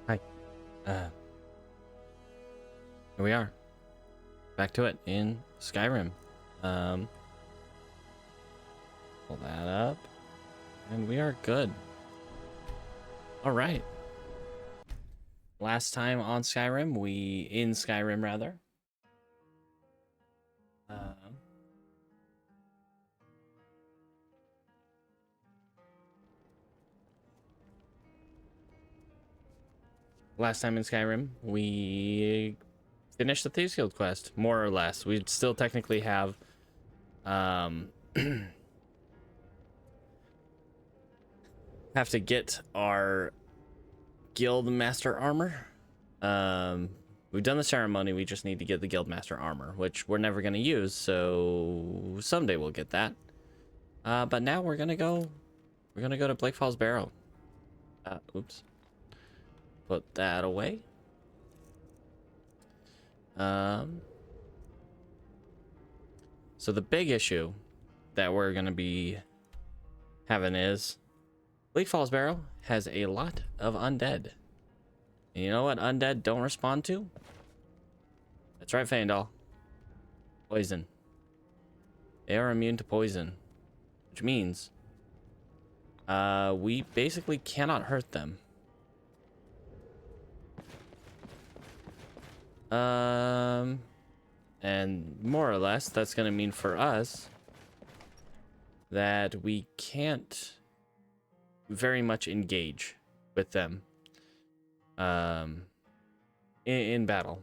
Hi. Here we are. Back to it in Skyrim. Pull that up. And we are good. Alright. Last time on Skyrim, in Skyrim rather. Last time in Skyrim, we finished the Thieves Guild quest, more or less. We still technically have have to get our guild master armor. We've done the ceremony, we just need to get the guild master armor, which we're never going to use, so someday we'll get that. But now we're gonna go to Bleak Falls Barrow. Oops. Put that away. So the big issue that we're gonna be having is Bleak Falls Barrow has a lot of undead. And you know what undead don't respond to? That's right, Faendal. Poison. They are immune to poison, which means we basically cannot hurt them. And more or less, that's going to mean for us that we can't very much engage with them in battle.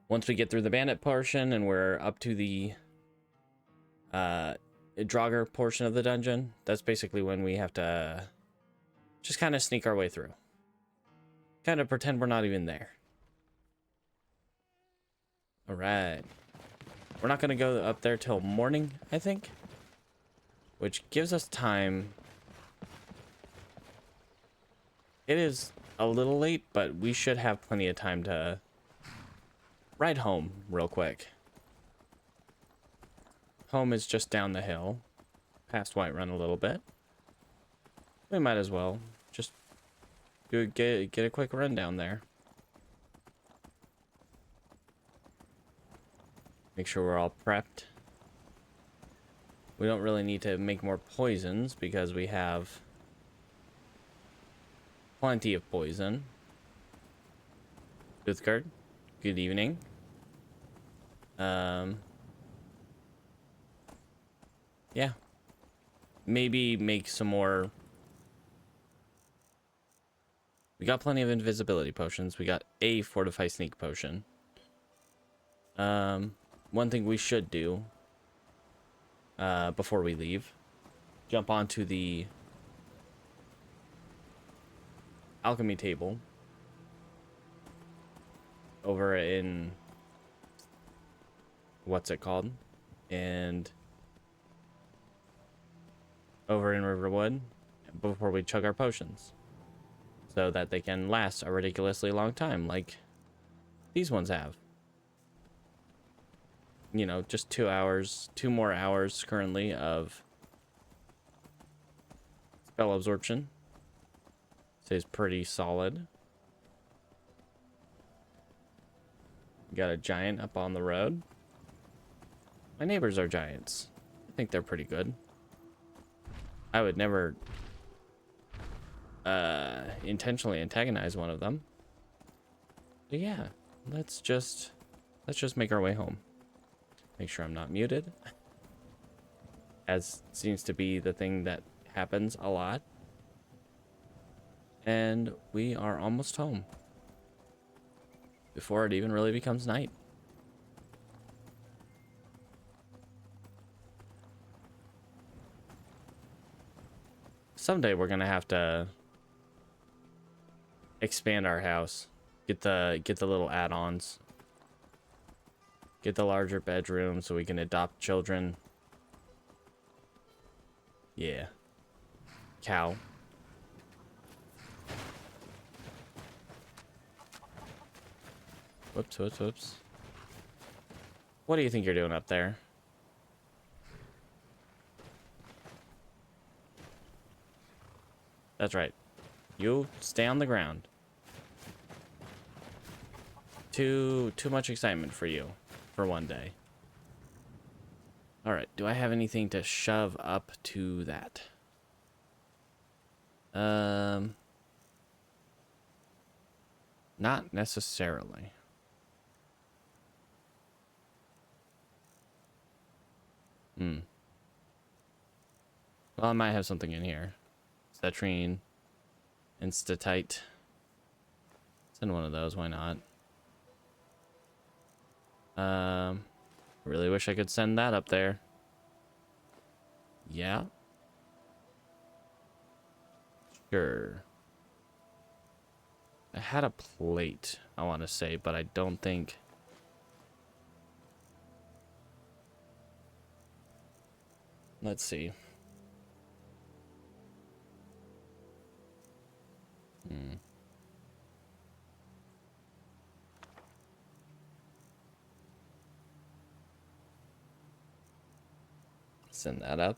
Once we get through the bandit portion and we're up to the Draugr portion of the dungeon, that's basically when we have to just kind of sneak our way through. Kind of pretend we're not even there. All right. We're not going to go up there till morning, I think. Which gives us time. It is a little late, but we should have plenty of time to ride home real quick. Home is just down the hill. Past Whiterun a little bit. We might as well just get a quick run down there. Make sure we're all prepped. We don't really need to make more poisons because we have plenty of poison. Uthgard, good evening. Yeah. Maybe make some more. We got plenty of invisibility potions. We got a fortify sneak potion. One thing we should do before we leave, jump onto the alchemy table over in, what's it called? And over in Riverwood before we chug our potions, so that they can last a ridiculously long time like these ones have. You know, just 2 hours, 2 more hours currently of spell absorption. Stays pretty solid. Got a giant up on the road. My neighbors are giants. I think they're pretty good. I would never intentionally antagonize one of them. But yeah, let's just make our way home. Make sure I'm not muted, as seems to be the thing that happens a lot. And we are almost home before it even really becomes night. Someday we're gonna have to expand our house, get the little add-ons. Get the larger bedroom so we can adopt children. Yeah. Cow. Whoops, whoops, whoops. What do you think you're doing up there? That's right. You stay on the ground. Too much excitement for you for one day. All right, do I have anything to shove up to that? Not necessarily. Well, I might have something in here. Citrine, Instatite. Send one of those, why not? Really wish I could send that up there. Yeah. Sure. I had a plate, I want to say, but I don't think... Let's see. Send that up.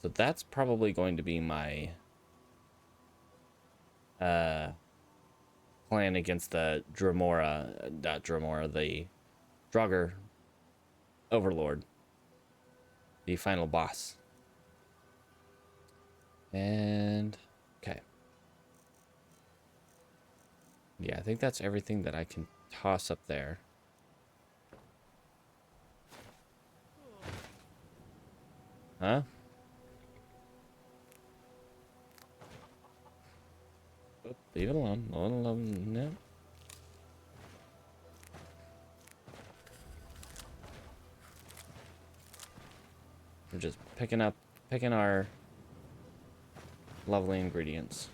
So that's probably going to be my plan against the the Draugr Overlord, the final boss. And okay. Yeah, I think that's everything that I can toss up there. Huh? Oh, leave it alone. No. We're just picking our lovely ingredients.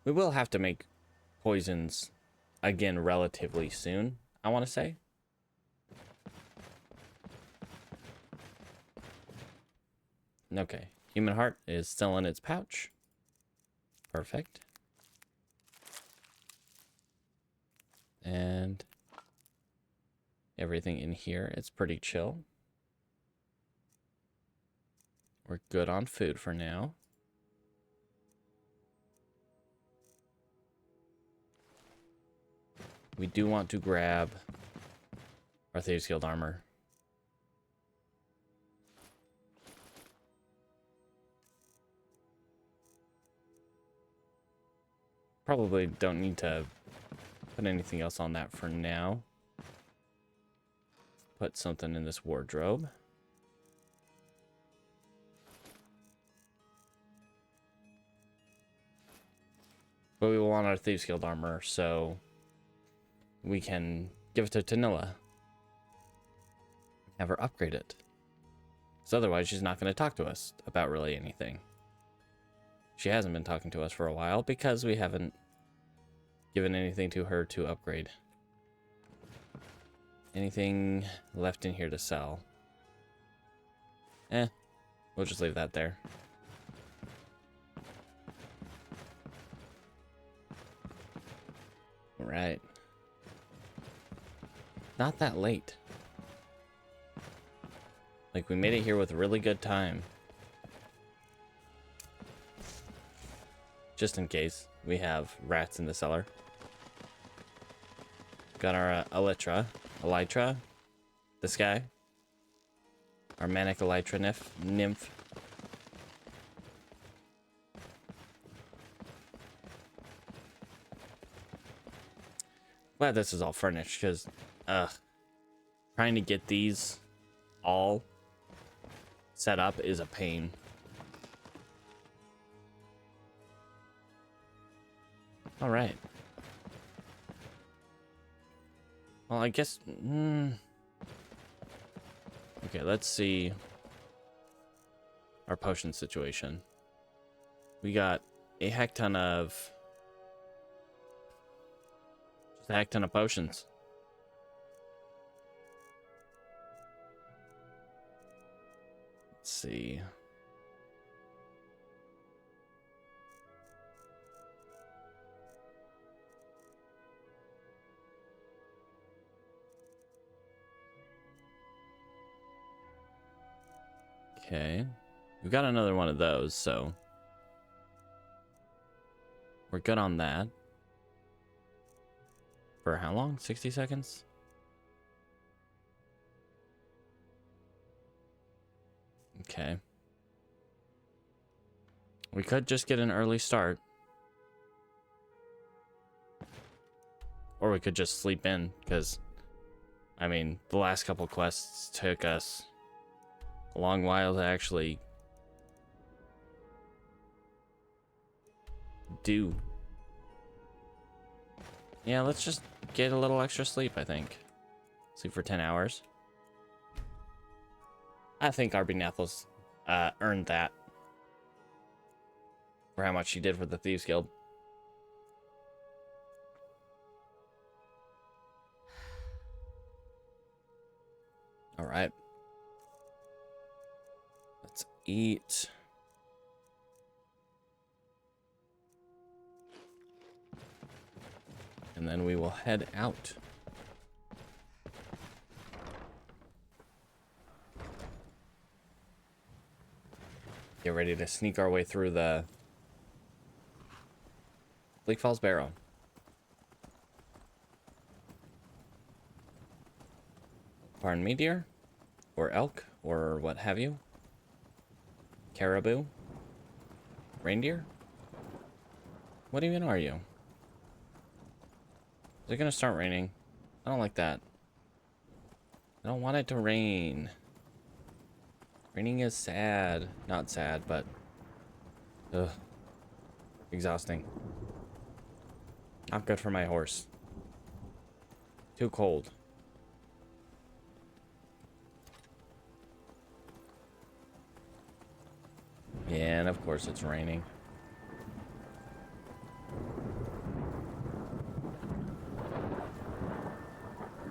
We will have to make poisons again relatively soon, I want to say. Okay, human heart is still in its pouch. Perfect. And everything in here, it's pretty chill. We're good on food for now. We do want to grab our Thieves Guild armor. Probably don't need to put anything else on that for now. Put something in this wardrobe. But we will want our Thieves Guild armor, so we can give it to Tanilla. Have her upgrade it. Because otherwise she's not going to talk to us about really anything. She hasn't been talking to us for a while because we haven't given anything to her to upgrade. Anything left in here to sell? We'll just leave that there. All right. Not that late. Like, we made it here with a really good time. Just in case we have rats in the cellar. Got our Elytra, this guy. Our Manic Elytra nymph. Glad this is all furnished, because trying to get these all set up is a pain. All right. Well, I guess... Okay, let's see our potion situation. We got a heck ton of... Just a heck ton of potions. Let's see. Okay, we've got another one of those, so We're good on that. For how long? 60 seconds? Okay. We could just get an early start. Or we could just sleep in, because, I mean, the last couple quests took us a long while to actually do. Yeah, let's just get a little extra sleep, I think. Sleep for 10 hours. I think Arbie Nathos earned that for how much she did for the Thieves Guild. All right. Let's eat. And then we will head out. Get ready to sneak our way through the Bleak Falls Barrow. Pardon me, dear? Or elk, or what have you? Caribou? Reindeer? What even are you? Is it gonna start raining? I don't like that. I don't want it to rain. Raining is sad. Not sad, but... ugh. Exhausting. Not good for my horse. Too cold. Yeah, and of course it's raining.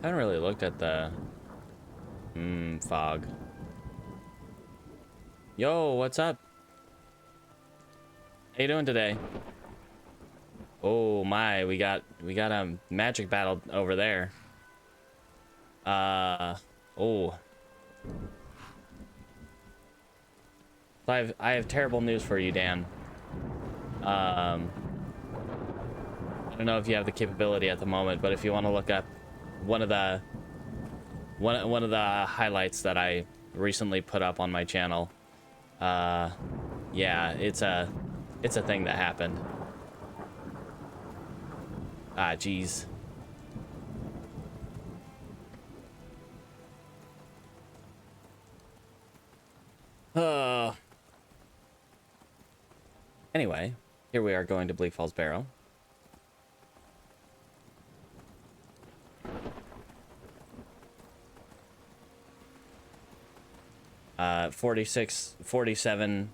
I haven't really looked at the fog. Yo, what's up? How you doing today? Oh my, we got a magic battle over there. Oh. I have terrible news for you, Dan. I don't know if you have the capability at the moment, but if you want to look up one of the highlights that I recently put up on my channel, yeah, it's a thing that happened. Ah, jeez. Anyway, here we are going to Bleak Falls Barrow. 47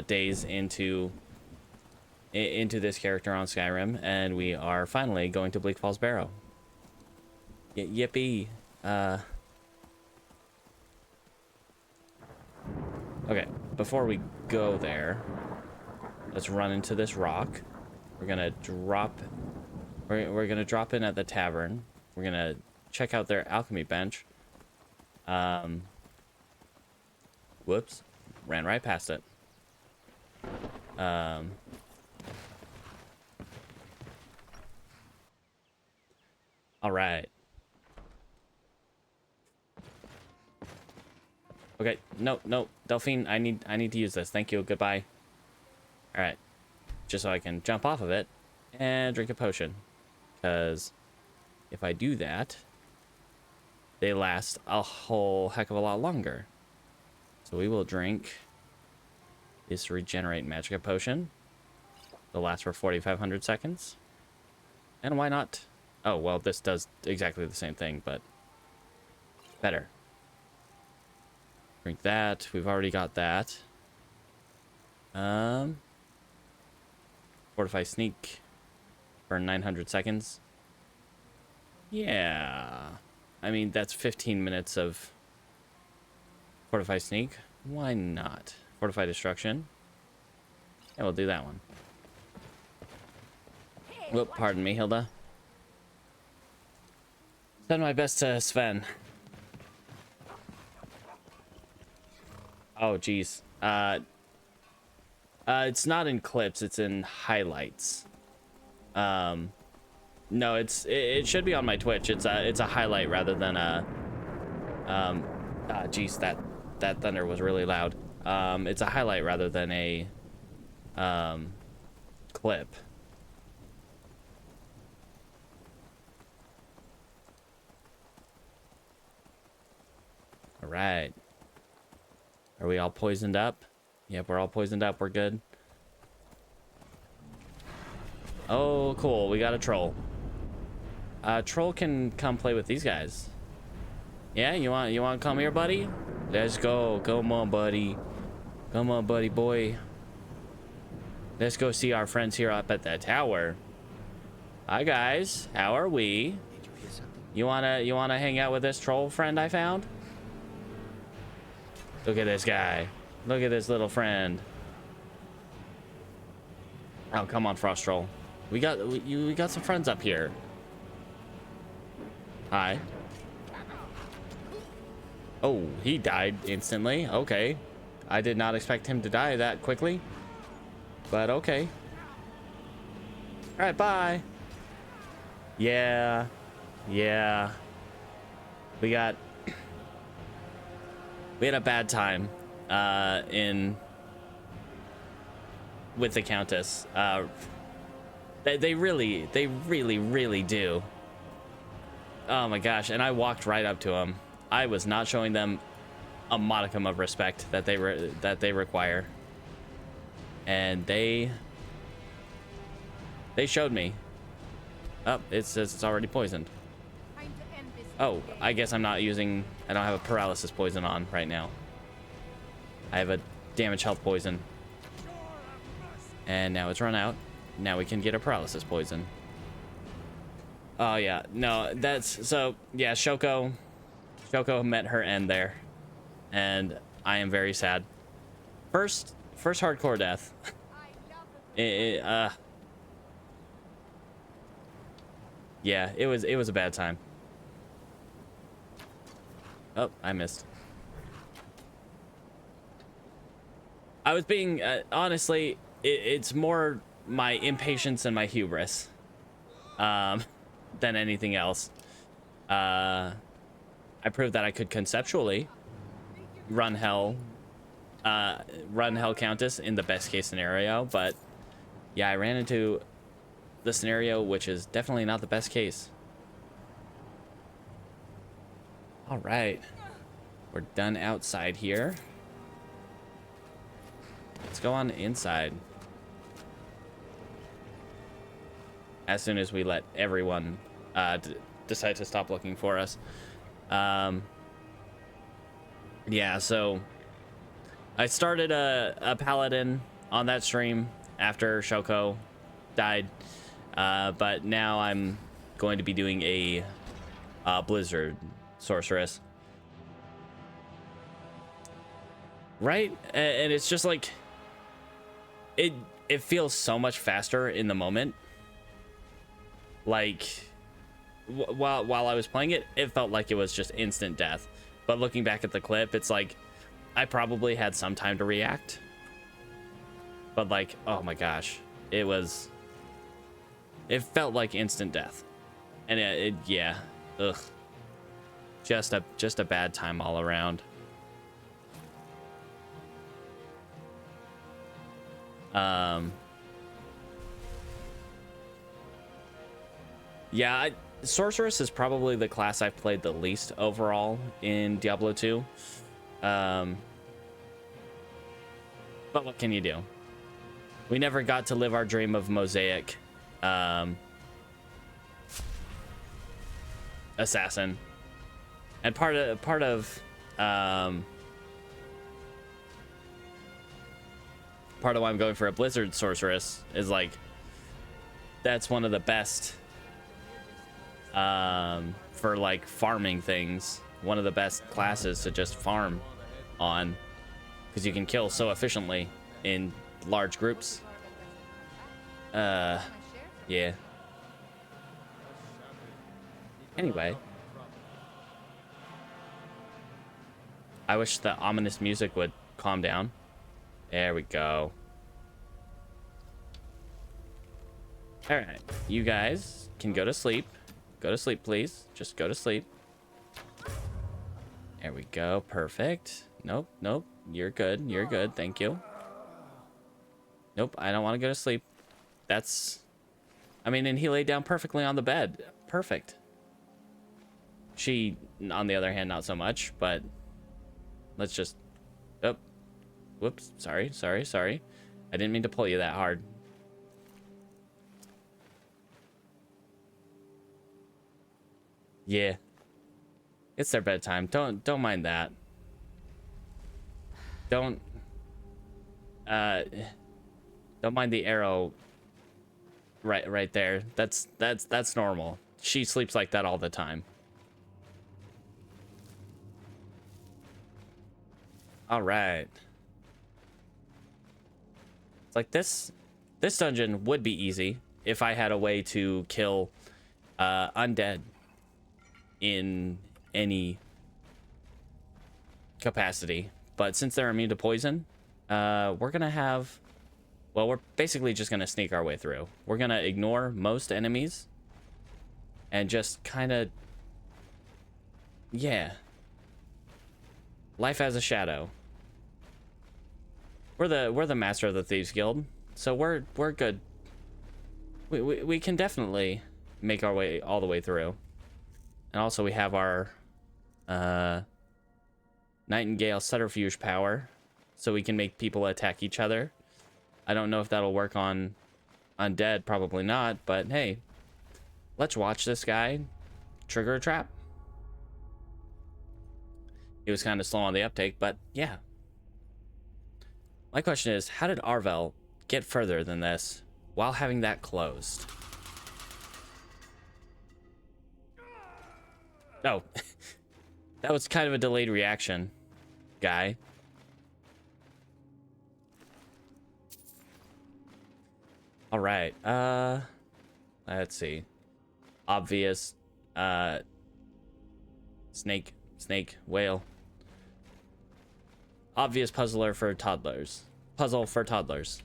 days into this character on Skyrim, and we are finally going to Bleak Falls Barrow. Yippee! Okay, before we go there, let's run into this rock. We're gonna drop. We're gonna drop in at the tavern. We're gonna check out their alchemy bench. Whoops, ran right past it. All right. Okay, no, Delphine, I need to use this. Thank you. Goodbye. All right, just so I can jump off of it and drink a potion, because if I do that, they last a whole heck of a lot longer. So we will drink this regenerate magicka potion. It'll last for 4,500 seconds. And why not? Oh, well, this does exactly the same thing, but better. Drink that. We've already got that. Fortify sneak for 900 seconds. Yeah. I mean, that's 15 minutes of Fortify sneak. Why not? Fortify destruction. Yeah, we'll do that one. Whoop, pardon me, Hilda. Send my best to Sven. Oh, geez. It's not in clips, it's in highlights. No, it should be on my Twitch. It's a highlight rather than a geez, that thunder was really loud. It's a highlight rather than a clip. All right. Are we all poisoned up? Yep, we're all poisoned up. We're good. Oh, cool. We got a troll. Troll can come play with these guys. Yeah, you want to come here, buddy? Let's go. Come on, buddy. Come on, buddy boy. Let's go see our friends here up at the tower. Hi guys, how are we? You wanna hang out with this troll friend I found? Look at this guy. Look at this little friend. Oh, come on, Frost Troll. We got some friends up here. Hi. Oh, he died instantly. Okay. I did not expect him to die that quickly. But okay. All right, bye. Yeah. Yeah. We had a bad time with the Countess. They really do. Oh my gosh, and I walked right up to him. I was not showing them a modicum of respect that they require. And they showed me. Oh, it says it's already poisoned. Oh, I guess I don't have a paralysis poison on right now. I have a damage health poison. And now it's run out. Now we can get a paralysis poison. Oh yeah, no, yeah, Shoko met her end there. And I am very sad. First hardcore death. Yeah, it was a bad time. Oh, I missed. I was being honestly, it's more my impatience and my hubris than anything else. I proved that I could conceptually run hell Countess in the best case scenario, but yeah, I ran into the scenario which is definitely not the best case. All right, we're done outside here. Let's go on inside. As soon as we let everyone decide to stop looking for us. Yeah, so I started a paladin on that stream after Shoko died, but now I'm going to be doing a blizzard sorceress. Right? And it's just like it feels so much faster in the moment. Like while I was playing it, it felt like it was just instant death. But looking back at the clip, it's like I probably had some time to react. But like, oh my gosh, it felt like instant death. And yeah, ugh. Just a bad time all around. Yeah, Sorceress is probably the class I've played the least overall in Diablo 2. But what can you do? We never got to live our dream of Mosaic assassin. And part of why I'm going for a Blizzard Sorceress is like that's one of the best for like farming things, one of the best classes to just farm on, because you can kill so efficiently in large groups. Yeah. Anyway, I wish the ominous music would calm down. There we go. All right, you guys can go to sleep. Go to sleep, please. Just go to sleep. There we go. Perfect. Nope, nope. You're good. You're good. Thank you. Nope, I don't want to go to sleep. That's... I mean, and he laid down perfectly on the bed. Perfect. She, on the other hand, not so much, but let's just... Oh. Whoops. Sorry, sorry, sorry. I didn't mean to pull you that hard. Yeah. It's their bedtime. Don't mind that. Don't mind the arrow right there. That's normal. She sleeps like that all the time. All right. It's like this dungeon would be easy if I had a way to kill undead in any capacity, but since they're immune to poison, we're gonna have, well, we're basically just gonna sneak our way through. We're gonna ignore most enemies and just kind of, yeah, life as a shadow. We're the master of the Thieves Guild, so we're good. We can definitely make our way all the way through. And also we have our Nightingale Subterfuge power, so we can make people attack each other. I don't know if that'll work on undead, probably not, but hey, let's watch this guy trigger a trap. He was kind of slow on the uptake, but yeah. My question is, how did Arvel get further than this while having that closed? Oh, that was kind of a delayed reaction, guy. All right, let's see. Obvious, snake, whale. Obvious puzzler for toddlers. Puzzle for toddlers.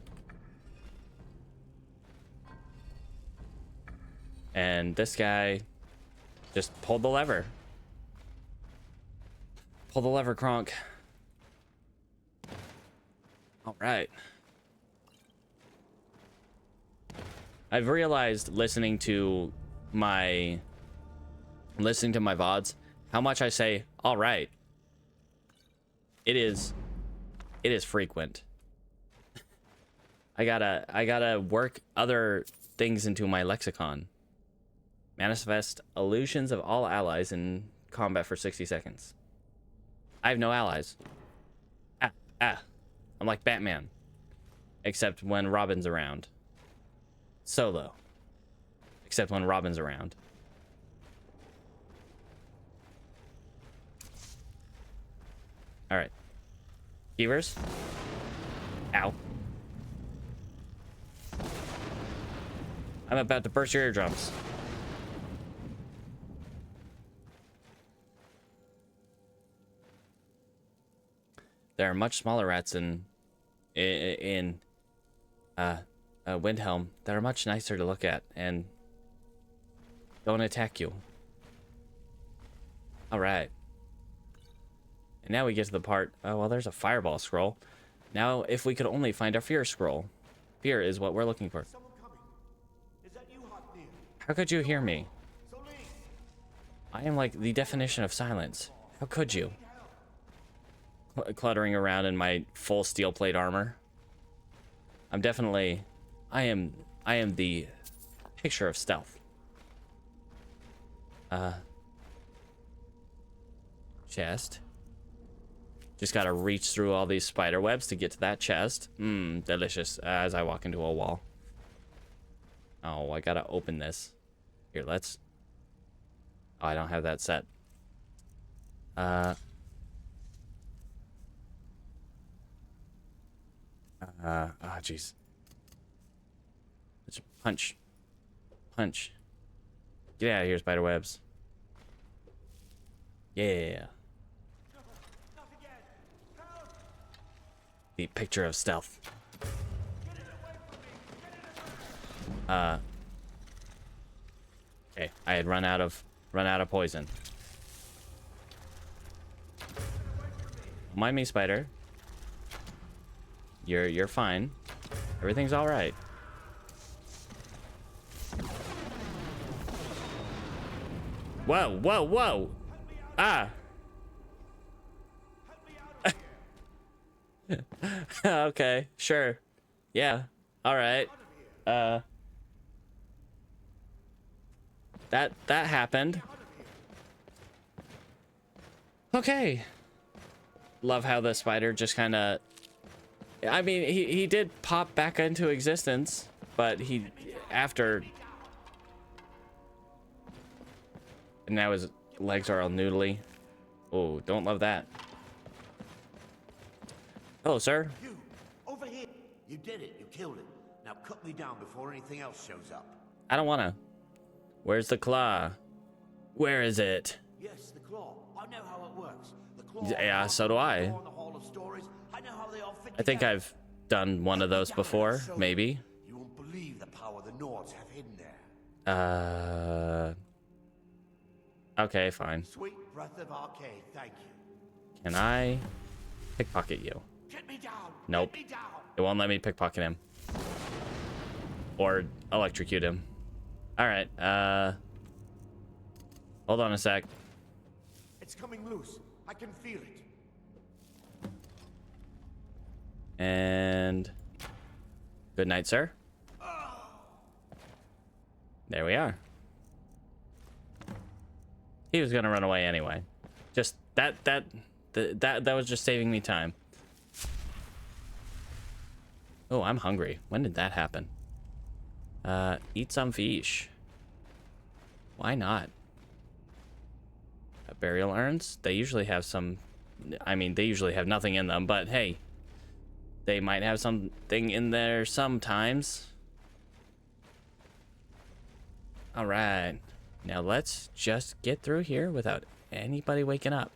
And this guy just pulled the lever. Pull the lever, Kronk. All right. I've realized listening to my VODs how much I say all right. It is frequent. I gotta work other things into my lexicon. Manifest illusions of all allies in combat for 60 seconds. I have no allies. I'm like Batman. Except when Robin's around. Solo. Except when Robin's around. Alright. Beavers. Ow. I'm about to burst your eardrums. There are much smaller rats in Windhelm that are much nicer to look at and don't attack you. All right. And now we get to the part, oh, well, there's a fireball scroll. Now, if we could only find our fear scroll. Fear is what we're looking for. Is that you, Harkon? How could you hear me? I am like the definition of silence. How could you? Cluttering around in my full steel plate armor. I'm definitely... I am the picture of stealth. Chest. Just gotta reach through all these spider webs to get to that chest. Mmm, delicious. As I walk into a wall. Oh, I gotta open this. Here, let's... Oh, I don't have that set. Oh, jeez. Let's punch. Punch. Get out of here, spider webs. Yeah. The picture of stealth. Okay, I had run out of poison. Mind me, spider. You're fine. Everything's all right. Whoa, whoa, whoa! Ah! Okay, sure. Yeah. All right. That happened. Okay. Love how the spider just kind of... I mean, he did pop back into existence, but he... after... And now his legs are all noodly. Oh, don't love that. Hello, sir. You, over here. You did it. You killed it. Now cut me down before anything else shows up. I don't wanna. Where's the claw? Where is it? Yes, the claw. I know how it works. The claw. Yeah, so do I. The Hall of Stories. I know how they all fit I think together. I've done one of those before, maybe. You won't believe the power the Nords have hidden there. Okay, fine. Sweet breath of arcade, thank you. Can I pickpocket you? Get me down. Nope. Get me down. It won't let me pickpocket him. Or electrocute him. Alright, hold on a sec. It's coming loose. I can feel it. And... good night, sir. There we are. He was gonna run away anyway. Just that was just saving me time. Oh, I'm hungry. When did that happen? Eat some fish. Why not? Burial urns? They usually have some... I mean, they usually have nothing in them, but hey. They might have something in there sometimes. Alright. Now let's just get through here without anybody waking up.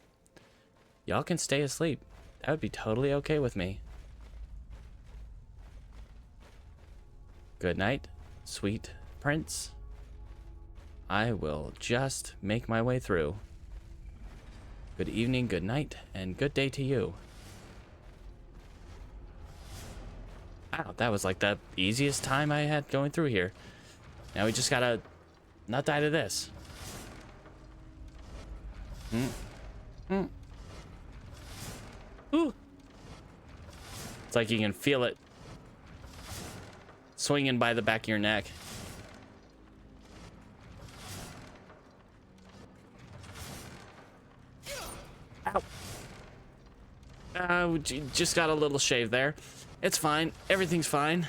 Y'all can stay asleep. That would be totally okay with me. Good night, sweet prince. I will just make my way through. Good evening, good night, and good day to you. Wow, that was like the easiest time I had going through here. Now we just gotta not die to this. Ooh. It's like you can feel it swinging by the back of your neck. Ow. Just got a little shave there. It's fine. Everything's fine.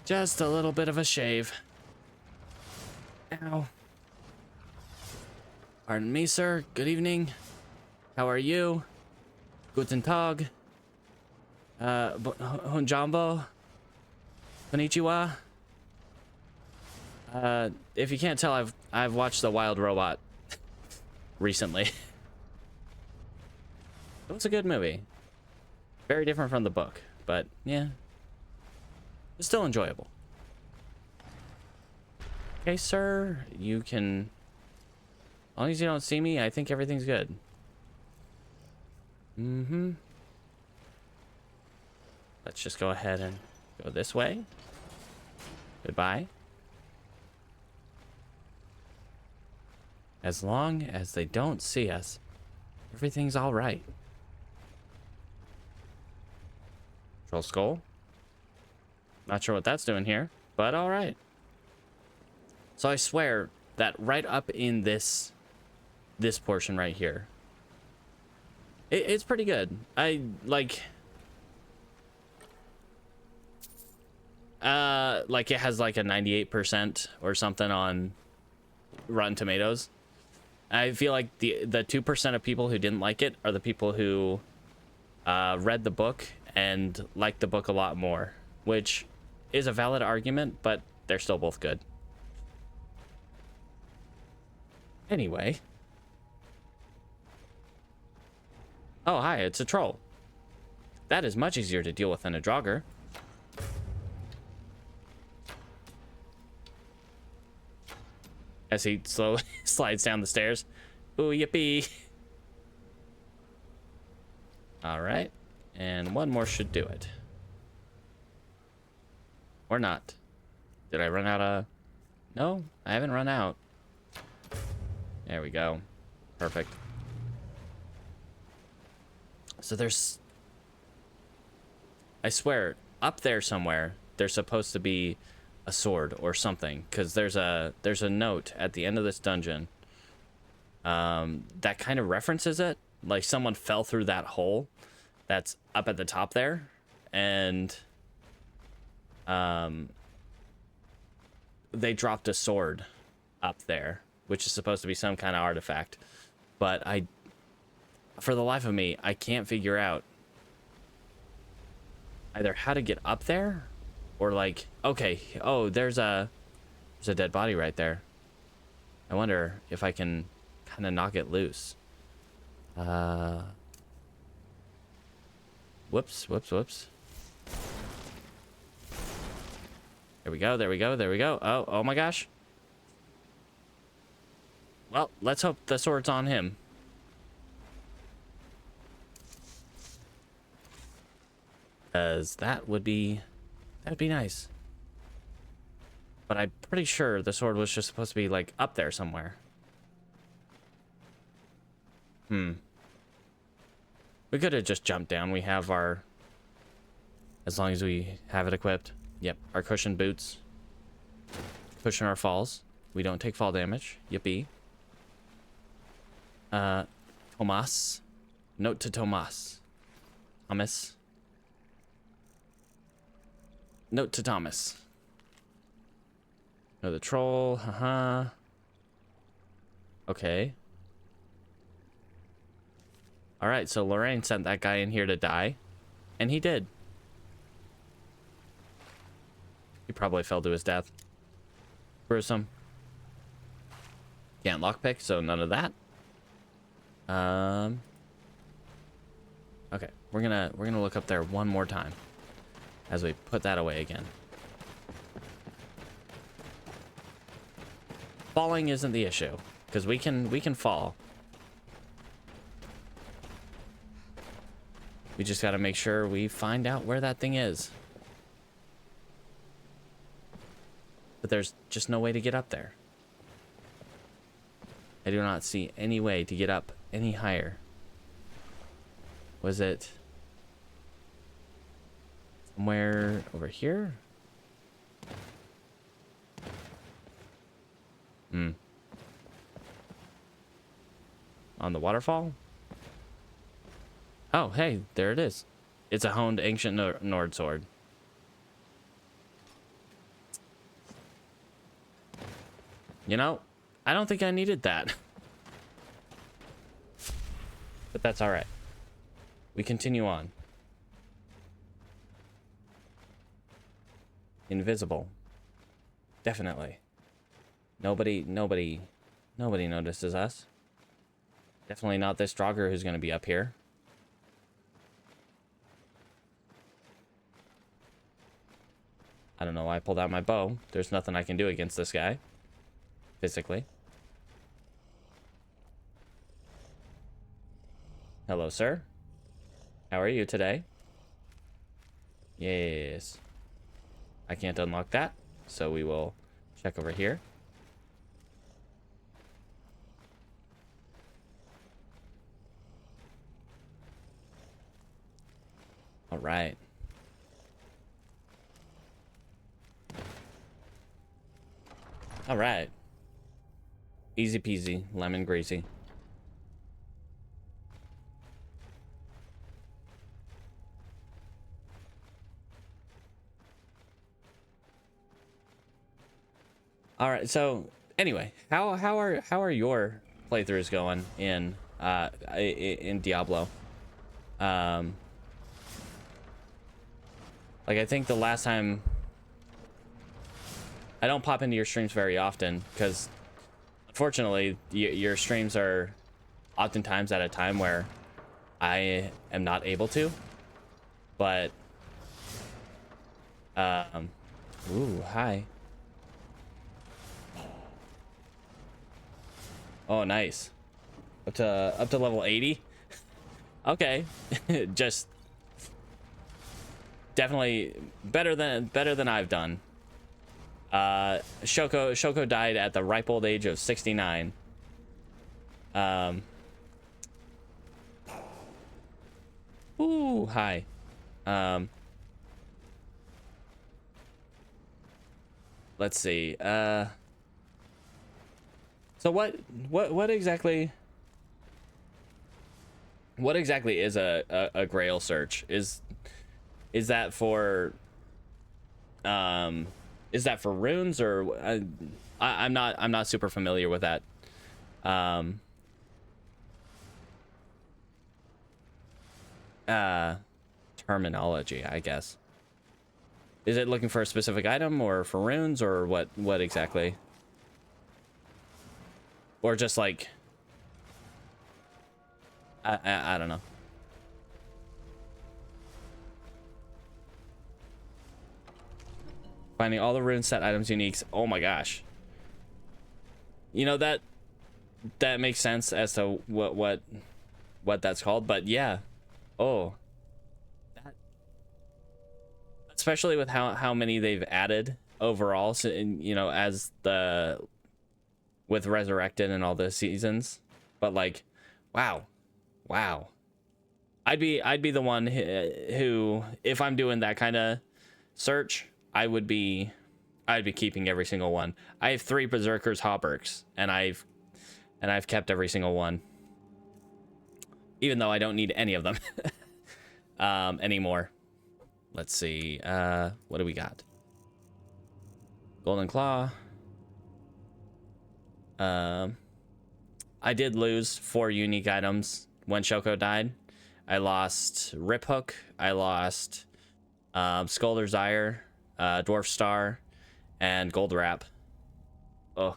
Just a little bit of a shave. Ow. Pardon me, sir. Good evening. How are you? Guten Tag. Honjambo. Konnichiwa. If you can't tell, I've watched The Wild Robot recently. It was a good movie. Very different from the book, but yeah. It's still enjoyable. Okay, sir, you can... As long as you don't see me, I think everything's good. Let's just go ahead and go this way. Goodbye. As long as they don't see us, everything's all right. Troll skull. Not sure what that's doing here, but all right. So I swear that right up in this portion right here, it's pretty good. I like it has like a 98% or something on Rotten Tomatoes. I feel like the 2% of people who didn't like it are the people who read the book and liked the book a lot more, which is a valid argument, but they're still both good. Anyway. Oh, hi, it's a troll. That is much easier to deal with than a draugr. as he slowly slides down the stairs. Ooh, yippee. All right. And one more should do it. Or not. Did I run out of... No, I haven't run out. There we go. Perfect. So there's... I swear, up there somewhere, there's supposed to be a sword or something. Because there's a note at the end of this dungeon that kind of references it. Like someone fell through that hole that's up at the top there. And... they dropped a sword up there, which is supposed to be some kind of artifact. But for the life of me, I can't figure out either how to get up there or like, okay, oh, there's a dead body right there. I wonder if I can kind of knock it loose. Whoops. There we go, there we go, there we go. Oh my gosh. Well, let's hope the sword's on him. Because that'd be nice. But I'm pretty sure the sword was just supposed to be like up there somewhere. We could have just jumped down. We have our... As long as we have it equipped. Yep, our cushioned boots. Cushion our falls. We don't take fall damage. Yippee. Tomas. Note to Tomas. Thomas. Note to Thomas. No, the troll. Haha. Okay. Alright, so Lorraine sent that guy in here to die. And he did. He probably fell to his death. Gruesome. Can't lockpick, so none of that. Okay, we're gonna look up there one more time as we put that away again. Falling isn't the issue because we can fall. We just got to make sure we find out where that thing is. But there's just no way to get up there. I do not see any way to get up any higher. Was it somewhere over here? On the waterfall? Oh, hey, there it is. It's a honed ancient Nord sword. You know, I don't think I needed that. But that's all right. We continue on. Invisible. Definitely. Nobody notices us. Definitely not this Draugr who's going to be up here. I don't know why I pulled out my bow. There's nothing I can do against this guy. Physically. Hello, sir. How are you today? Yes. I can't unlock that, so we will check over here. All right. All right. Easy peasy, lemon greasy. All right. So anyway, how are your playthroughs going in Diablo? Like I think the last time I don't pop into your streams very often because unfortunately your streams are oftentimes at a time where I am not able to, but ooh, hi. Oh, nice. Up to level 80. Okay. Just definitely better than I've done. Shoko died at the ripe old age of 69. Ooh, hi. Let's see. So what exactly is a Grail search? Is that for runes, or I'm not super familiar with that. Terminology, I guess. Is it looking for a specific item or for runes, or what exactly? Or just like I don't know. Finding all the rune set items uniques. Oh my gosh. You know, that makes sense as to what that's called, but yeah. Oh. That, especially with how many they've added overall, so, you know, as with Resurrected and all the seasons. But like, wow. I'd be the one who, if I'm doing that kind of search, I'd be keeping every single one. I have 3 Berserkers Hauberks, and I've kept every single one, even though I don't need any of them anymore. Let's see. What do we got? Golden Claw. I did lose 4 unique items when Shoko died. I lost Rip Hook. I lost Skulder's Ire, Dwarf Star, and Gold Wrap. Oh.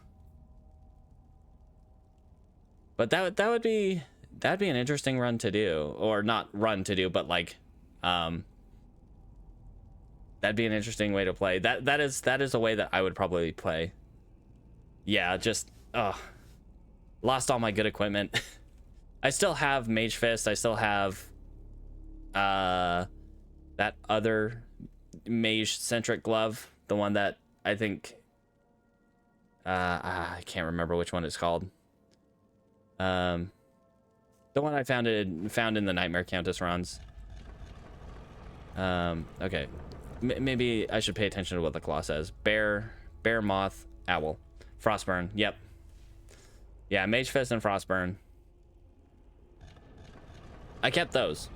But that'd be an interesting run to do, or not run to do, but like that'd be an interesting way to play. That is a way that I would probably play. Yeah, just lost all my good equipment. I still have Mage Fist. I still have that other mage centric glove, the one that I think I can't remember which one it's called. The one I found in the Nightmare Countess runs. Okay, maybe I should pay attention to what the claw says. Bear, moth, owl, frostburn. Yep. Yeah, Mage Fist and frostburn. I kept those.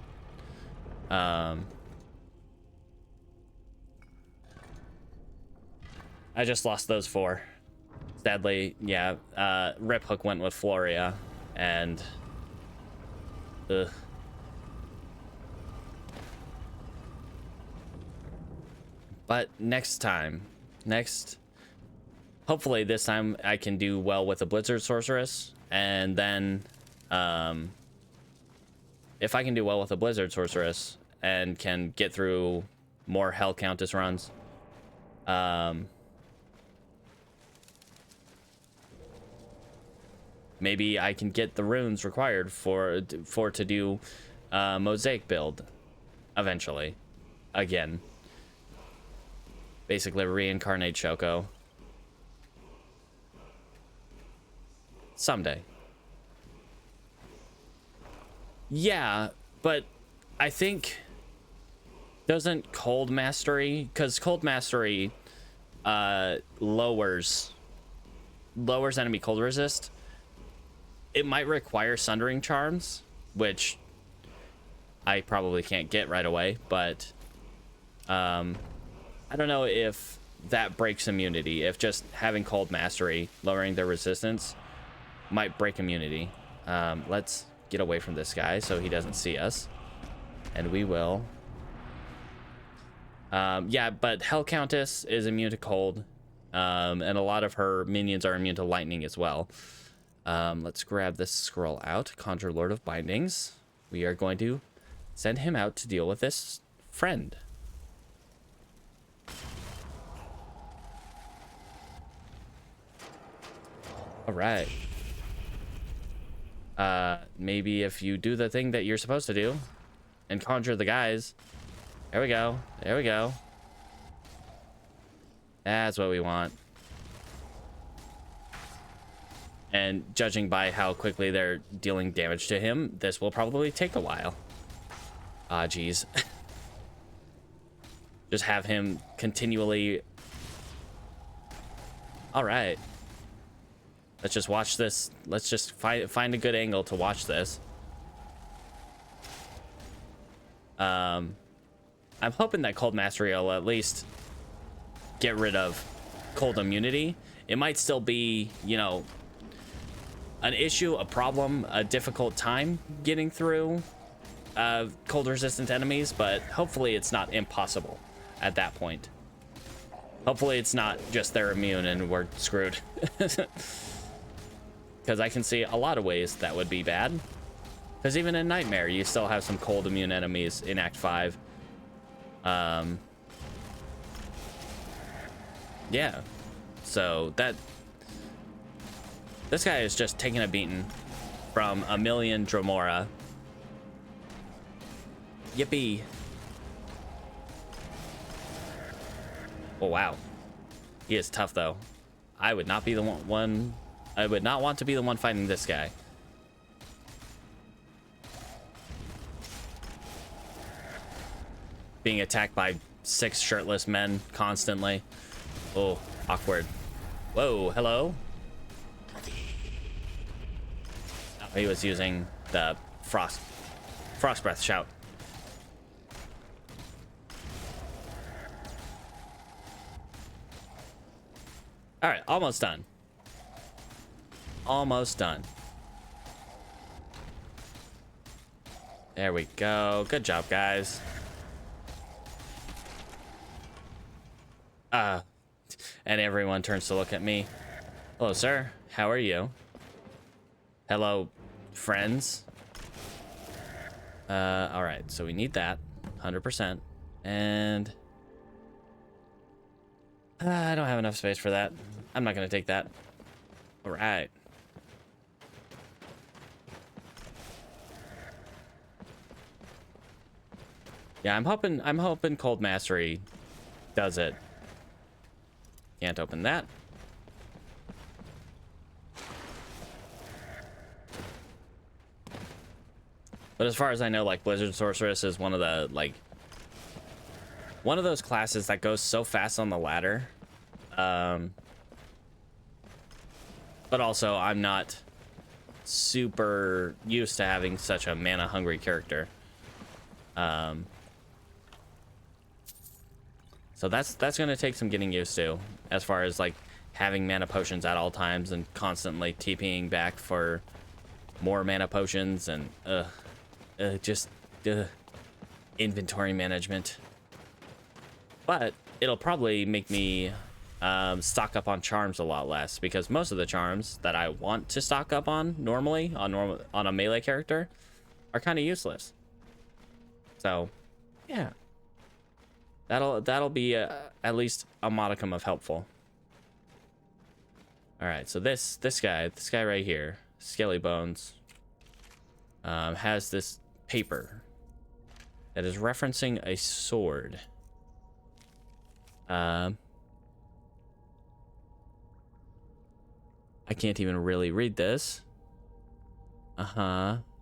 I just lost those 4. Sadly, yeah. Rip Hook went with Floria, and ugh. But hopefully this time I can do well with a Blizzard Sorceress, and then if I can do well with a Blizzard Sorceress and can get through more Hell Countess runs, maybe I can get the runes required for to do Mosaic build eventually, again. Basically reincarnate Shoko someday. Yeah, but I think doesn't Cold Mastery, because Cold Mastery lowers enemy cold resist. It might require Sundering Charms, which I probably can't get right away, but I don't know if that breaks immunity, if just having Cold Mastery lowering their resistance might break immunity. Let's get away from this guy so he doesn't see us, and we will. Yeah, but Hell Countess is immune to cold, and a lot of her minions are immune to lightning as well. Let's grab this scroll out. Conjure Lord of Bindings. We are going to send him out to deal with this friend. All right. Maybe if you do the thing that you're supposed to do and conjure the guys. There we go. There we go. That's what we want. And judging by how quickly they're dealing damage to him, this will probably take a while. Ah, geez. Just have him continually. All right. Let's just watch this. Let's just find a good angle to watch this. I'm hoping that Cold Mastery will at least get rid of cold immunity. It might still be, you know, an issue, a problem, a difficult time getting through cold resistant enemies, but hopefully it's not impossible at that point. Hopefully it's not just they're immune and we're screwed. Because I can see a lot of ways that would be bad. Because even in Nightmare, you still have some cold immune enemies in Act 5. Yeah. So that... This guy is just taking a beating from a million Dromora. Yippee. Oh, wow. He is tough, though. I would not be the one... I would not want to be the one fighting this guy. Being attacked by 6 shirtless men constantly. Oh, awkward. Whoa, hello? Oh, he was using the frost breath shout. All right, almost done. Almost done. There we go. Good job, guys. And everyone turns to look at me. Hello, sir. How are you? Hello, friends. All right. So we need that 100%. And I don't have enough space for that. I'm not going to take that. All right. Yeah, I'm hoping Cold Mastery does it. Can't open that. But as far as I know, like, Blizzard Sorceress is one of the, like, one of those classes that goes so fast on the ladder. But also, I'm not super used to having such a mana-hungry character. So that's going to take some getting used to, as far as, like, having mana potions at all times and constantly TPing back for more mana potions and just inventory management. But it'll probably make me stock up on charms a lot less, because most of the charms that I want to stock up on normally on a melee character are kind of useless. So yeah, that'll be at least a modicum of helpful. All right, so this guy right here, Skelly Bones, has this paper that is referencing a sword. I can't even really read this.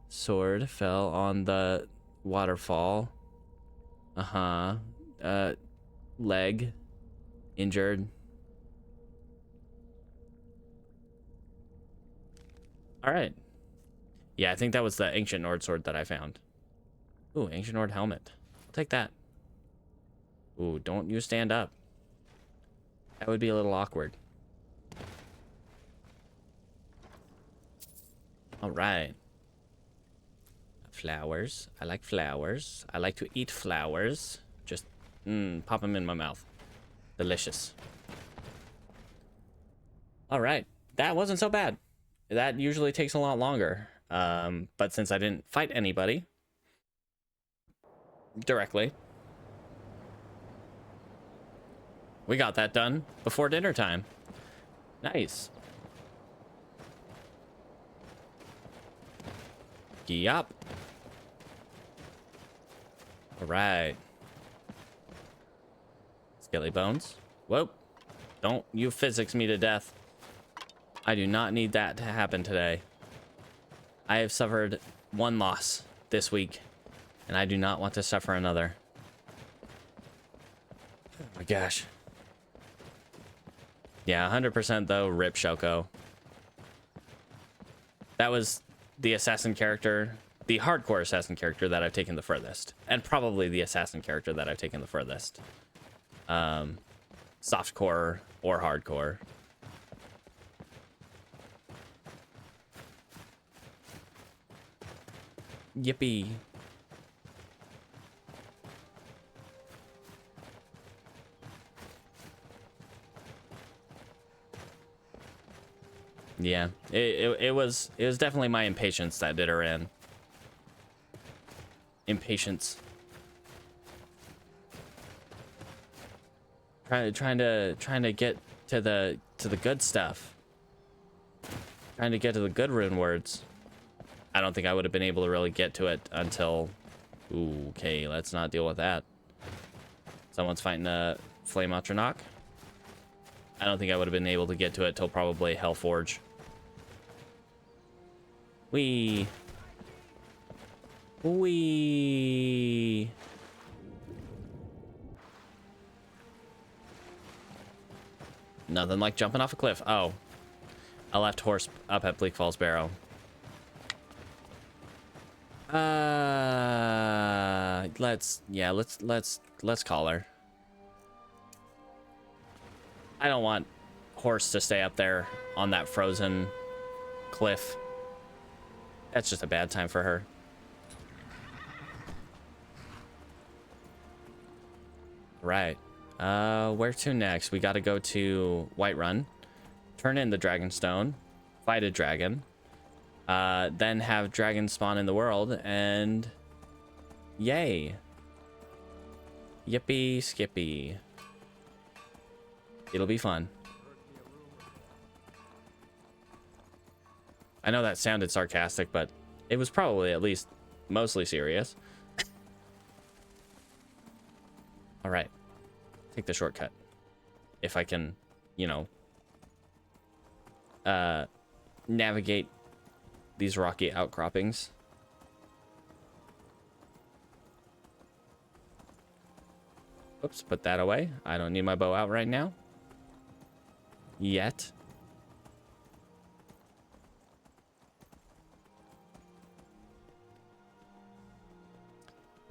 Sword fell on the waterfall. Leg injured. All right. Yeah, I think that was the ancient Nord sword that I found. Ooh, ancient Nord helmet. I'll take that. Ooh, don't you stand up. That would be a little awkward. All right. Flowers. I like flowers. I like to eat flowers. Just pop them in my mouth. Delicious. All right. That wasn't so bad. That usually takes a lot longer. But since I didn't fight anybody directly, we got that done before dinner time. Nice. Yup. All right. Skelly bones. Whoa. Don't you physics me to death. I do not need that to happen today. I have suffered one loss this week, and I do not want to suffer another. Oh my gosh. Yeah, 100% though, rip Shoko. That was the assassin character, the hardcore assassin character that I've taken the furthest. And probably the assassin character that I've taken the furthest. Softcore or hardcore. Yippee. Yeah, it was definitely my impatience that did her in. Impatience. Trying to get to the good stuff. Trying to get to the good rune words. I don't think I would have been able to really get to it until... Ooh, okay, let's not deal with that. Someone's fighting a Flame Atronach. I don't think I would have been able to get to it till probably Hellforge. Wee. Nothing like jumping off a cliff. Oh. I left horse up at Bleak Falls Barrow. Let's call her. I don't want horse to stay up there on that frozen cliff. That's just a bad time for her. Right. Where to next? We got to go to Whiterun, turn in the dragonstone, fight a dragon, then have dragons spawn in the world, and yay. Yippee skippy. It'll be fun. I know that sounded sarcastic, but it was probably at least mostly serious. All right. Take the shortcut. If I can, you know, navigate these rocky outcroppings. Oops, put that away. I don't need my bow out right now. Yet.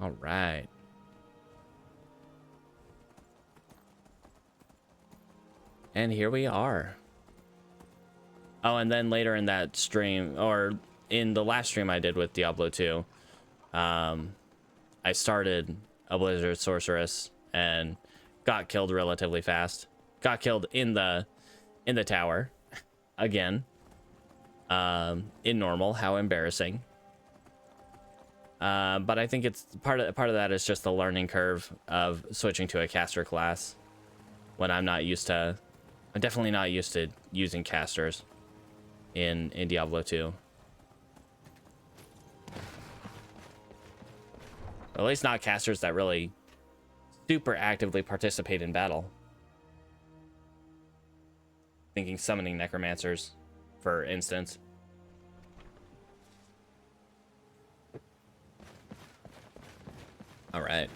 All right. And here we are. Oh, and then later in that stream, or in the last stream I did with Diablo 2, I started a Blizzard Sorceress and got killed relatively fast. Got killed in the tower again. In normal, how embarrassing. But I think it's part of that is just the learning curve of switching to a caster class when I'm definitely not used to using casters in Diablo 2. Or at least not casters that really super actively participate in battle. Thinking summoning necromancers, for instance. All right.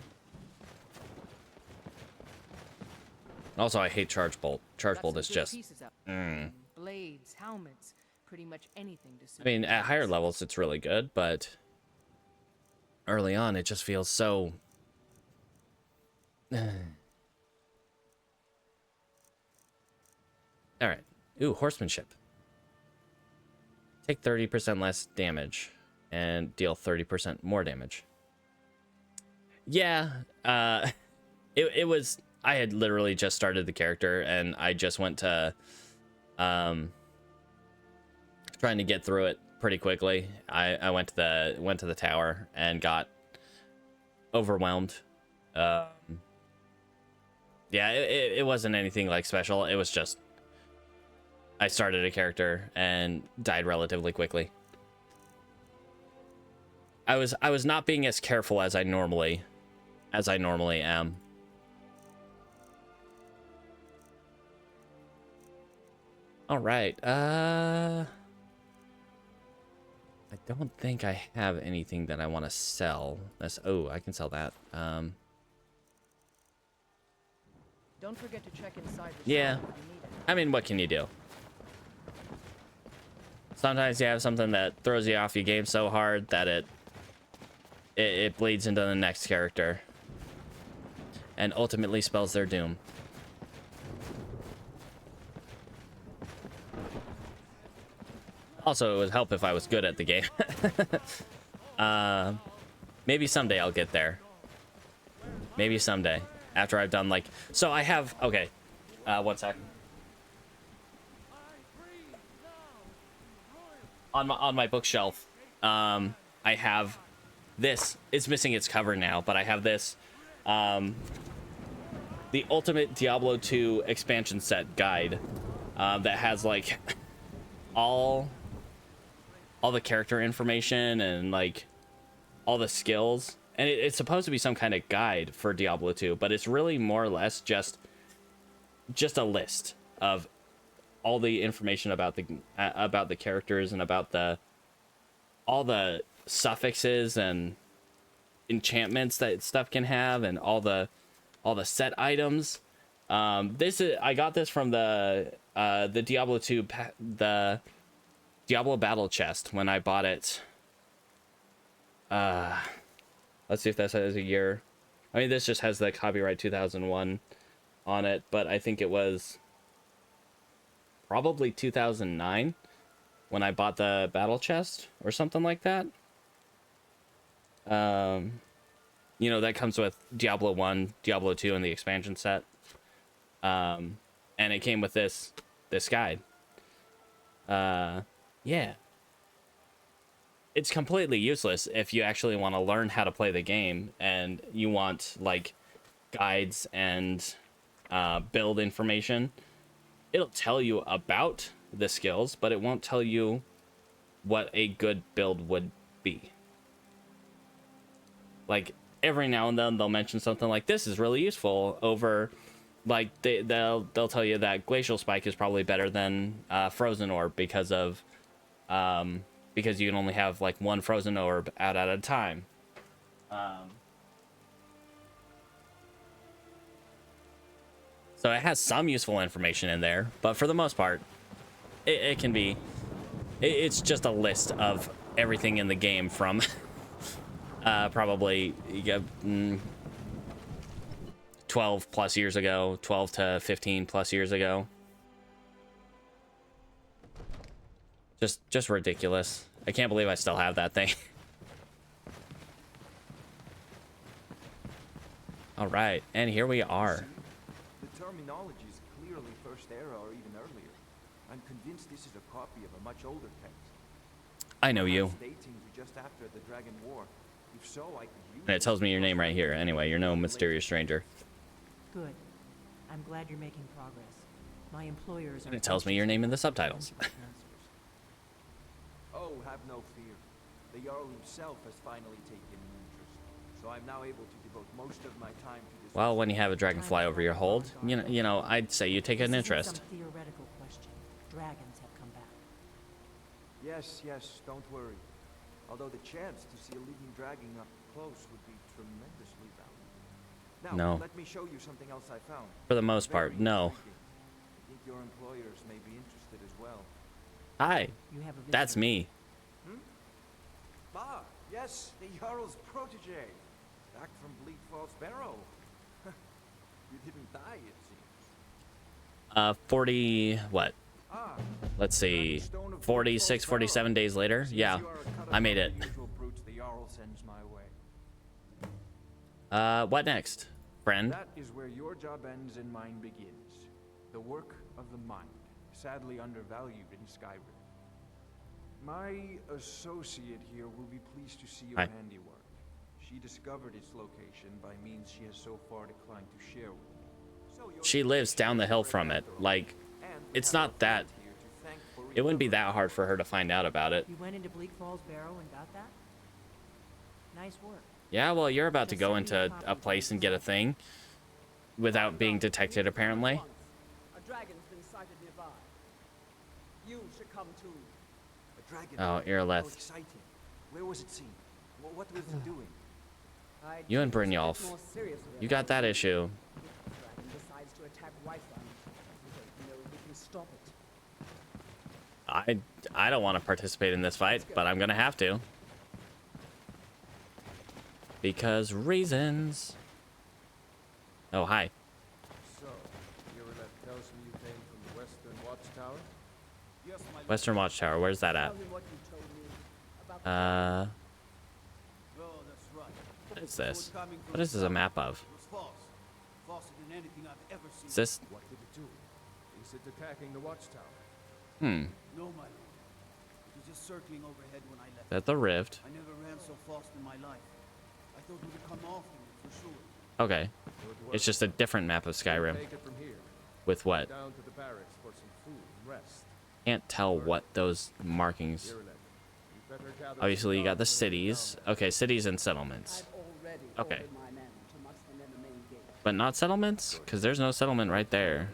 Also, I hate charge bolt. Charge bolt is just. Blades, helmets, pretty much anything to suit. I mean, at higher levels, it's really good, but early on, it just feels so. All right. Ooh, horsemanship. Take 30% less damage and deal 30% more damage. Yeah, it was. I had literally just started the character, and I just went to trying to get through it pretty quickly. I went to the tower and got overwhelmed. Yeah, it wasn't anything like special. It was just I started a character and died relatively quickly. I was not being as careful as I normally am. All right. I don't think I have anything that I want to sell. Oh, I can sell that. Don't forget to check inside the Yeah. shop if you need it. I mean, what can you do? Sometimes you have something that throws you off your game so hard that it bleeds into the next character and ultimately spells their doom. Also, it would help if I was good at the game. Maybe someday I'll get there. Maybe someday. After I've done, like... So I have... Okay. 1 sec. On my bookshelf, I have this. It's missing its cover now, but I have this. The Ultimate Diablo 2 expansion set guide that has, like, all the character information and, like, all the skills. And it's supposed to be some kind of guide for Diablo 2, but it's really more or less just a list of all the information about the characters and about all the suffixes and enchantments that stuff can have, and all the set items. I got this from the Diablo 2 the Diablo battle chest when I bought it. Let's see if that says a year. I mean, this just has the copyright 2001 on it, but I think it was probably 2009 when I bought the battle chest or something like that. You know, that comes with Diablo 1, Diablo 2, and the expansion set. And it came with this guide. Yeah. It's completely useless if you actually want to learn how to play the game and you want, like, guides and build information. It'll tell you about the skills, but it won't tell you what a good build would be. Like, every now and then they'll mention something like, this is really useful over, like, they'll tell you that Glacial Spike is probably better than Frozen Orb because you can only have, like, one Frozen Orb out at a time. So it has some useful information in there, but for the most part, it can be... It's just a list of everything in the game from probably 12 plus years ago, 12 to 15 plus years ago. Just ridiculous. I can't believe I still have that thing. All right, and here we are. The terminology is clearly First Era or even earlier. I'm convinced this is a copy of a much older text. I know you. Dating to just after the Dragon War. If so, I could use And it tells me your name right here. Anyway, you're no mysterious stranger. Good. I'm glad you're making progress. My employers are... And it tells me your name in the subtitles. Oh, have no fear. The Jarl himself has finally taken an interest, so I'm now able to devote most of my time to this. Well, when you have a dragonfly over your hold, you know, I'd say you take an interest. Some theoretical question. Dragons have come back. Yes, don't worry. Although the chance to see a living dragon up close would be tremendously valuable. Now, No. let me show you something else I found. For the most part, Very no. intriguing. I think your employers may be interested as well. Hi, You have a that's visitor. me. Ah, yes, the Jarl's protege. Back from Bleak Falls Barrow. You didn't die, it seems. 40, what? Ah, Let's see, dragonstone of Bleak 46, Falls 47 days later? Seems Yeah, you are a cut I made above it. the usual brutes the Jarl sends my way. What next, friend? That is where your job ends and mine begins. The work of the mind, sadly undervalued in Skyrim. My associate here will be pleased to see your Hi. handiwork. She discovered its location by means she has so far declined to share with me. So your She lives down the hill from it. Like, and it's have not a that... friend here to thank for It wouldn't be recovering. that hard for her to find out about it. You went into Bleak Falls Barrow and got that? Nice work. Yeah, well, you're about to go into a place and get a thing without being detected, apparently. A dragon's been sighted nearby. You should come too. A dragon. Oh, How Earleth. exciting. Where was it seen? What was it doing? You and Brynjolf. You got that issue. If the dragon decides to attack Whiterun, we don't know if we can stop it. I don't want to participate in this fight, but I'm gonna have to. Because reasons. Oh, hi. So, Earleth tells me you came from the Western Watchtower? Yes, my lord. Western Watchtower, where's that at? Tell me what you told me about the Oh, that's right. What is this? What is this a map of? It was false. Falser than anything I've ever seen. Is this? What did it do? Is it attacking the Watchtower? Hmm. No, my lord. It was just circling overhead when I left. That the rift. I never ran so fast in my life. I thought we would come after me, for sure. Okay. Good work. It's just a different map of Skyrim. Take it from here. With what? Down to the barracks for some food and rest. Can't tell what those markings. Earleth, you better gather Obviously, you got the some cities. down Okay, cities and settlements. I've already Okay. ordered my men to muster near the main gate. But not settlements? Because there's no settlement right there.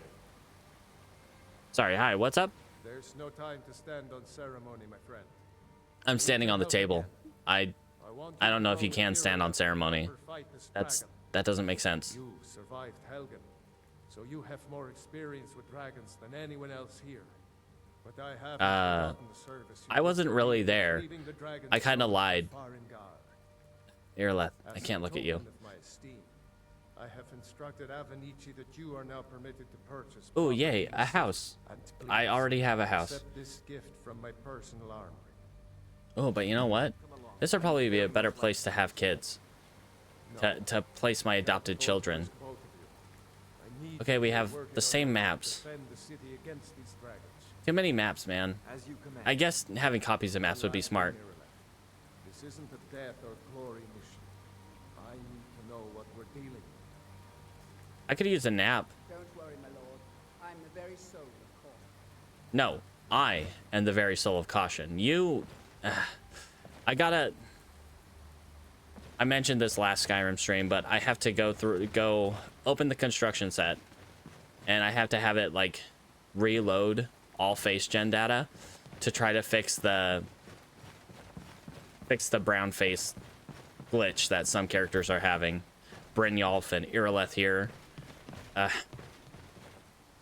Sorry, hi, what's up? there. There's no time to stand on ceremony, my friend. I'm standing on the table. I don't know if you can stand on ceremony. That doesn't make sense. You survived Helgen, so you have more experience with dragons than anyone else here. But I have forgotten the service you I wasn't did really there. leading the dragon's I kinda sword lied. far in Gar. Earleth, I As can't a look at you. token of my esteem, I have instructed Avenici that you are now permitted to purchase Oh, property yay, in a the house. city. And I please, already have a house. accept this gift from my personal armory. Oh, but you know what? This would probably be a better place to have kids. To place my adopted children. Both of you. I need Okay, we you to have work the in same order to maps. defend the city against these dragons. Too many maps, man. As you command. I guess having copies of maps would be smart. This isn't a death or glory mission. I need to know what we're dealing with. I could use a nap. Don't worry, my lord. I'm the very soul of caution. No, I am the very soul of caution. You... I mentioned this last Skyrim stream, but I have to go open the construction set. And I have to have it, like, reload all face gen data to try to fix the brown face glitch that some characters are having. Brynjolf and Earleth here.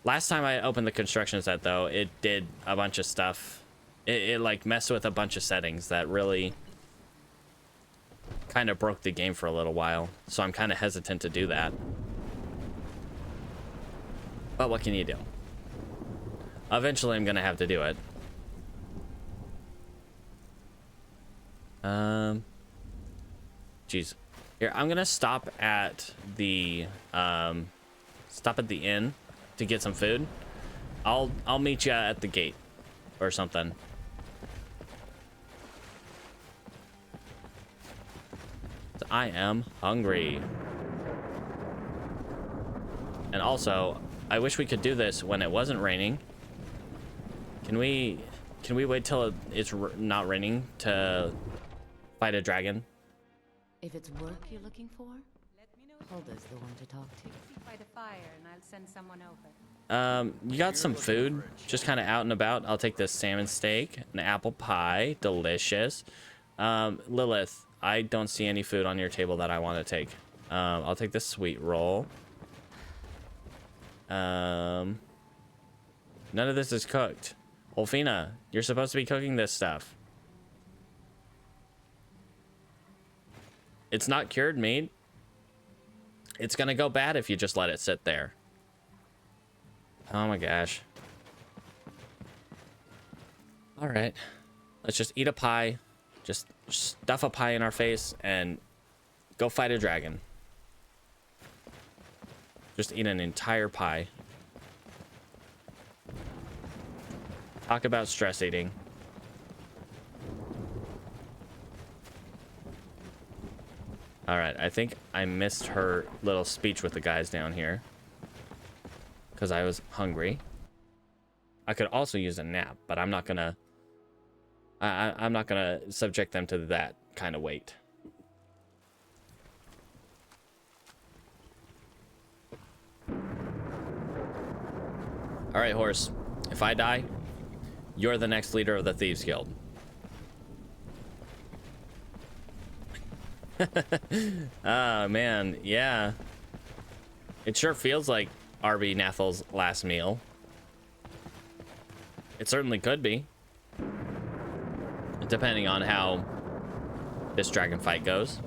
Last time I opened the construction set, though, it did a bunch of stuff. It like messed with a bunch of settings that really kind of broke the game for a little while. So I'm kind of hesitant to do that. But what can you do? Eventually I'm gonna have to do it. Jeez. Here, I'm gonna stop at the inn to get some food. I'll meet you at the gate or something. I am hungry. And also, I wish we could do this when it wasn't raining. Can we wait till it's not raining to fight a dragon? If it's work you're looking for, Hulda's the one to talk to. By the fire, and I'll send someone over. You got some food, just kind of out and about. I'll take this salmon steak, an apple pie, delicious. Lilith, I don't see any food on your table that I want to take. I'll take this sweet roll. None of this is cooked. Olfina, you're supposed to be cooking this stuff. It's not cured meat. It's gonna go bad if you just let it sit there. Oh my gosh. All right, let's just eat a pie. Just stuff a pie in our face and go fight a dragon. Just eat an entire pie. Talk about stress eating. All right, I think I missed her little speech with the guys down here because I was hungry. I could also use a nap, but I'm not gonna. I'm not gonna subject them to that kind of wait. All right, horse. If I die, you're the next leader of the Thieves Guild. Oh, man. Yeah. It sure feels like Arbie Nathel's last meal. It certainly could be. Depending on how this dragon fight goes.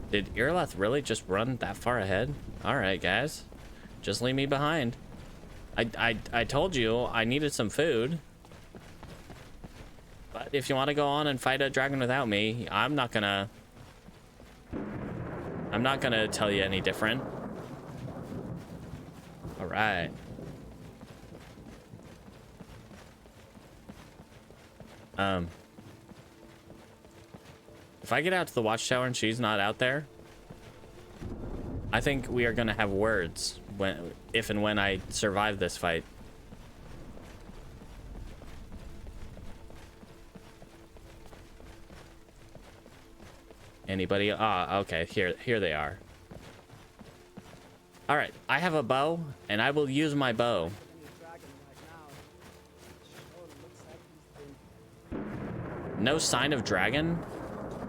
Did Irileth really just run that far ahead? Alright, guys. Just leave me behind. I told you I needed some food. But if you want to go on and fight a dragon without me, I'm not gonna tell you any different. Alright. If I get out to the watchtower and she's not out there, I think we are gonna have words if and when I survive this fight. Anybody? Ah, okay. Here they are. All right, I have a bow, and I will use my bow. No sign of dragon?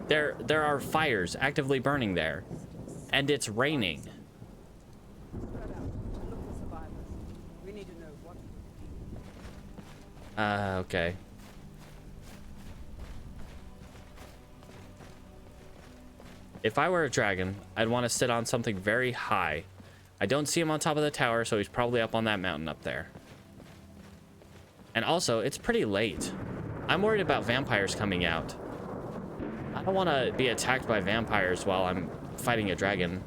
There are fires actively burning there, and it's raining. Okay. If I were a dragon, I'd want to sit on something very high. I don't see him on top of the tower, so he's probably up on that mountain up there. And also, it's pretty late. I'm worried about vampires coming out. I don't want to be attacked by vampires while I'm fighting a dragon.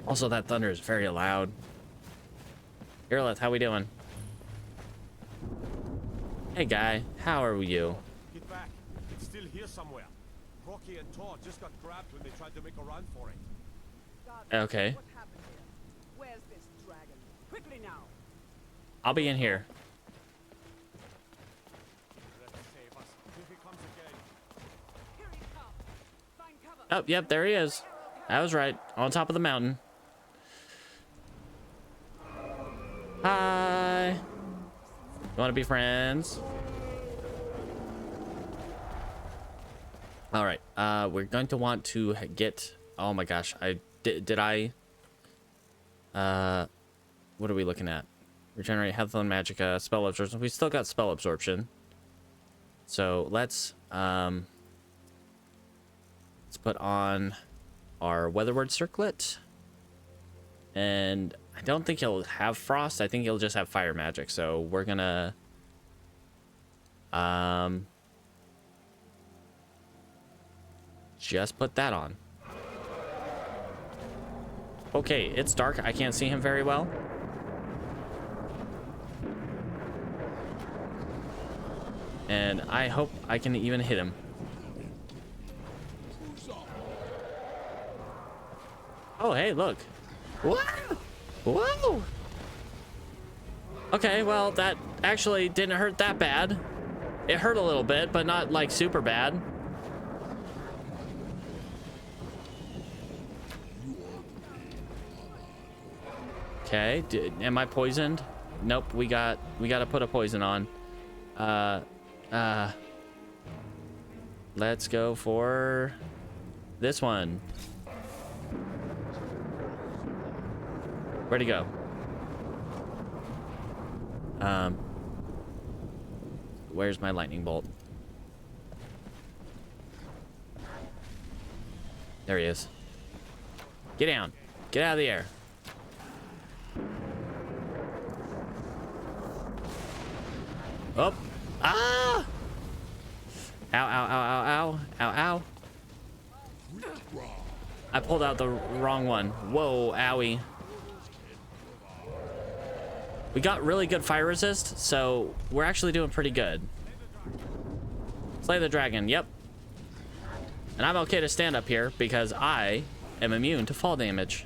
Also, that thunder is very loud. Irileth, how we doing? Hey, guy. How are you? Get back. It's still here somewhere. Rocky and Tor just got grabbed when they tried to make a run for it. Okay. What happened here? Where's this dragon? Quickly now. I'll be in here. Let's save us. If he comes again. Here he comes. Find cover. Oh, yep, there he is. I was right. On top of the mountain. Hi. You want to be friends? All right. We're going to want to get... Oh my gosh. Did I... What are we looking at? Regenerate health and magicka, spell absorption. We still got spell absorption. So let's put on our weatherward circlet. And I don't think he'll have frost. I think he'll just have fire magic. So we're gonna just put that on. Okay, it's dark. I can't see him very well. And I hope I can even hit him. Oh, hey, look. Whoa! Whoa! Okay, well, that actually didn't hurt that bad. It hurt a little bit, but not, like, super bad. Okay, am I poisoned? Nope, we gotta put a poison on. Let's go for this one. Where'd he go? Where's my lightning bolt? There he is. Get down. Get out of the air. Oh. Ah! Ow, ow, ow, ow, ow, ow, ow. I pulled out the wrong one. Whoa, owie. We got really good fire resist, so we're actually doing pretty good. Slay the dragon, yep. And I'm okay to stand up here because I am immune to fall damage.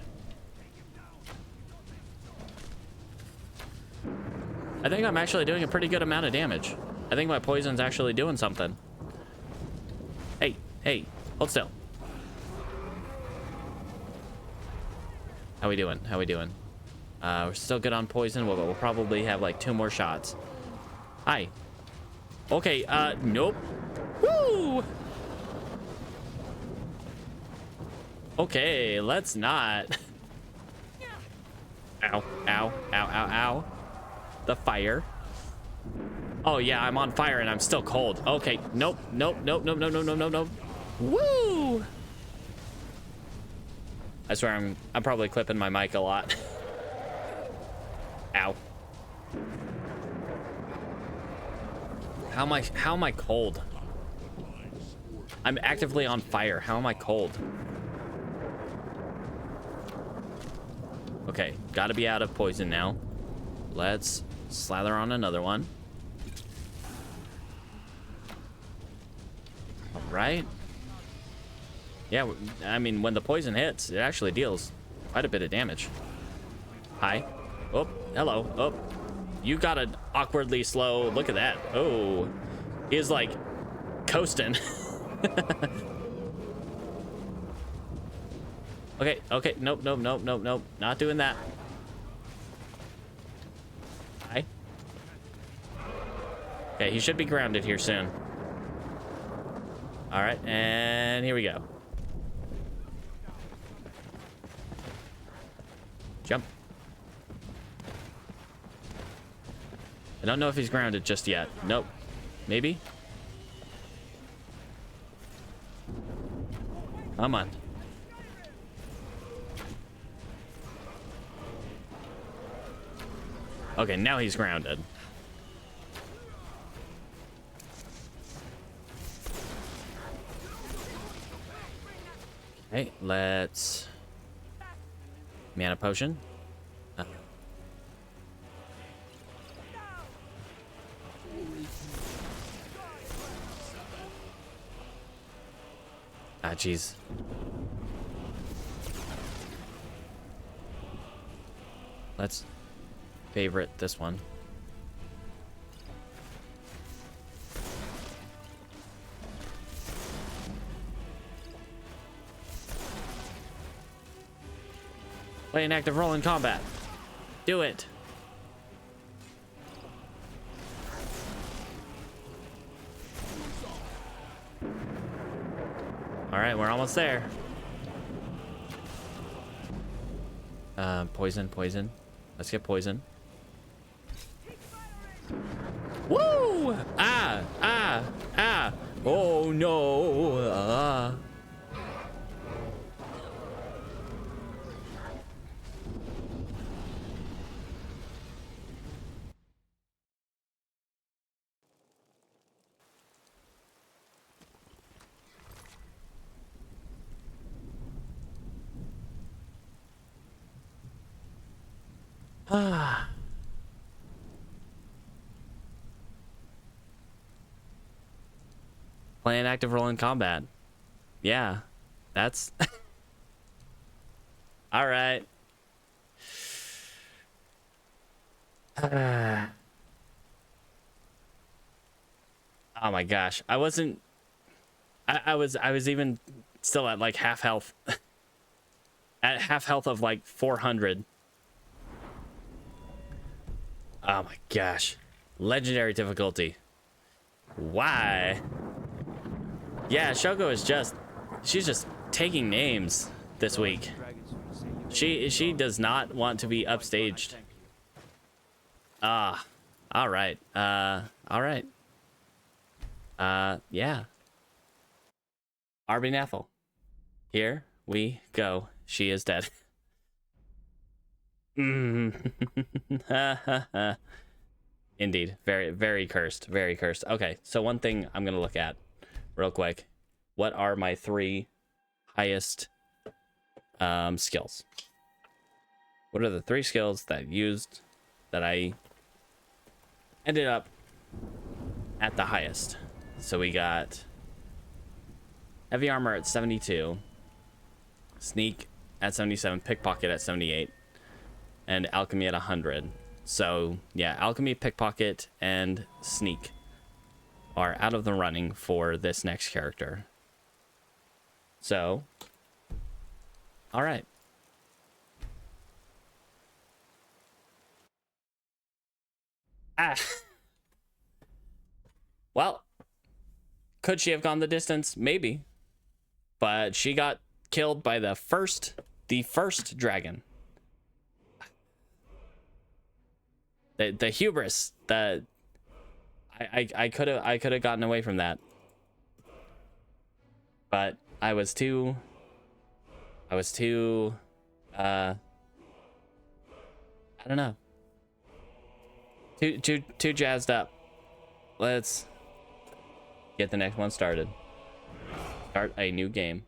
I think I'm actually doing a pretty good amount of damage. I think my poison's actually doing something. Hey, hold still. How we doing? How we doing? We're still good on poison, but we'll probably have like 2 more shots. Hi. Okay, nope. Woo! Okay, let's not. Ow, ow, ow, ow, ow. The fire. Oh yeah, I'm on fire and I'm still cold. Okay, nope, nope, nope, nope, nope, nope, nope, nope, nope. Woo! I swear I'm probably clipping my mic a lot. Ow. How am I cold? I'm actively on fire. How am I cold? Okay, gotta be out of poison now. Let's slather on another one. All right. Yeah, I mean, when the poison hits, it actually deals quite a bit of damage. Hi. Oh, hello. Oh, you got an awkwardly slow. Look at that. Oh, he's like coasting. Okay, okay. Nope, nope, nope, nope, nope. Not doing that. Hi. Okay, he should be grounded here soon. All right, and here we go. Jump. I don't know if he's grounded just yet. Nope. Maybe? Come on. Okay, now he's grounded. Okay, let's... Mana potion. Ah, jeez. Let's favorite this one. Play an active role in combat. Do it. All right, we're almost there. Poison, poison. Let's get poison. Woo! Ah, ah, ah. Oh no. Ah. Ah. Play an active role in combat. Yeah, that's all right. Oh my gosh, I wasn't. I was even still at like half health. At half health of like 400. Oh my gosh. Legendary difficulty. Why? Yeah, Sheogo is just... She's just taking names this week. She does not want to be upstaged. Ah. Alright. Alright. Yeah. Arbie Nathel. Here we go. She is dead. Indeed. Very, very cursed. Very cursed. Okay, so one thing I'm going to look at real quick. What are my 3 highest skills? What are the 3 skills that I ended up at the highest? So we got heavy armor at 72, sneak at 77, pickpocket at 78, and alchemy at 100. So yeah, alchemy, pickpocket, and sneak are out of the running for this next character. So, all right. Ah. Well, could she have gone the distance? Maybe. But she got killed by the first dragon. The hubris, I could have gotten away from that. But I was too I don't know. Too jazzed up. Let's get the next one started. Start a new game.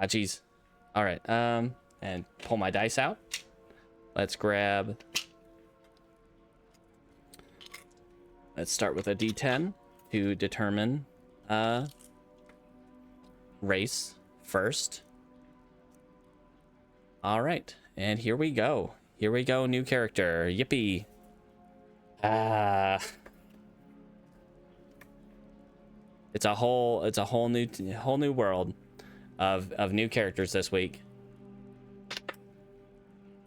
Geez. All right. And pull my dice out. Let's grab. Let's start with a D10 to determine race first. All right, and here we go. Here we go, new character. Yippee. It's a whole new world of new characters this week.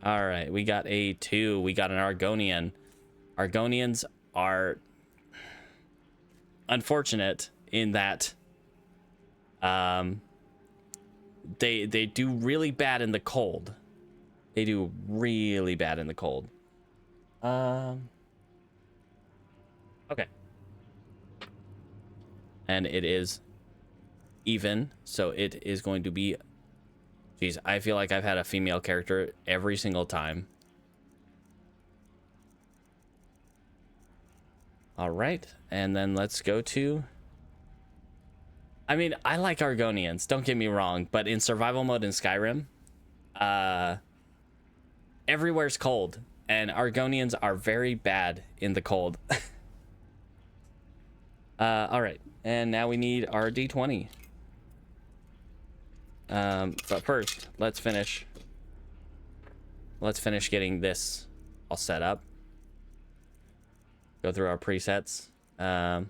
All right, we got a 2. We got an Argonian. Argonians are unfortunate in that they do really bad in the cold. They do really bad in the cold. Okay. And it is even, so it is going to be... Geez, I feel like I've had a female character every single time. All right, and then let's go to... I mean, I like Argonians, don't get me wrong, but in survival mode in Skyrim, everywhere's cold, and Argonians are very bad in the cold. All right, and now we need our D20. But first, let's finish getting this all set up. Go through our presets. I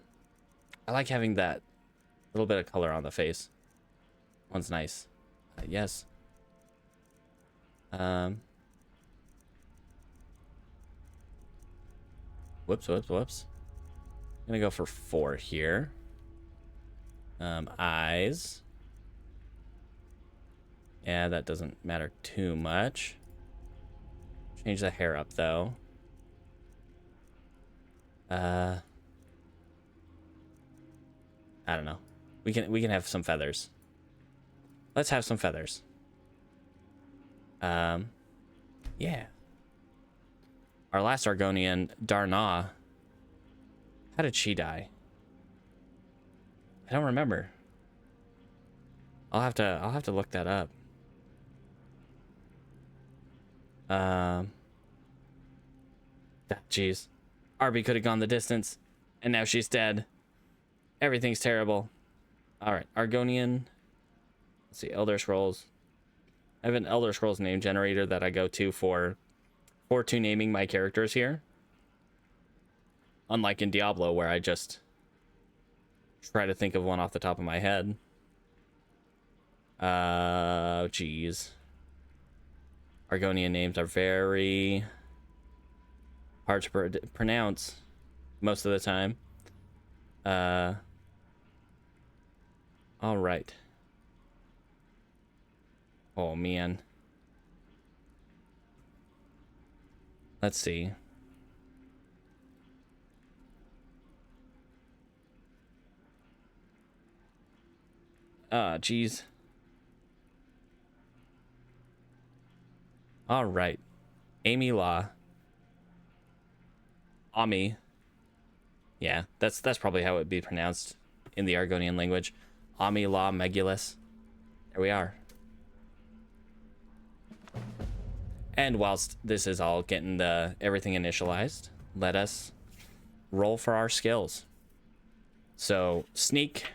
like having that little bit of color on the face. One's nice. Yes. Whoops. I'm gonna go for 4 here. Eyes. Yeah, that doesn't matter too much. Change the hair up though. I don't know. We can have some feathers. Let's have some feathers. Yeah. Our last Argonian, Darna. How did she die? I don't remember. I'll have to look that up. Jeez. Arbie could have gone the distance, and now she's dead. Everything's terrible. All right, Argonian. Let's see, Elder Scrolls. I have an Elder Scrolls name generator that I go to for naming my characters here. Unlike in Diablo, where I just try to think of one off the top of my head. Geez. Argonian names are very hard to pronounce most of the time. All right. Oh, man. Let's see. Geez. All right. Amee'La. Ami. Yeah, that's probably how it would be pronounced in the Argonian language. Amee'La Megulus. There we are. And whilst this is all getting everything initialized, let us roll for our skills. So sneak,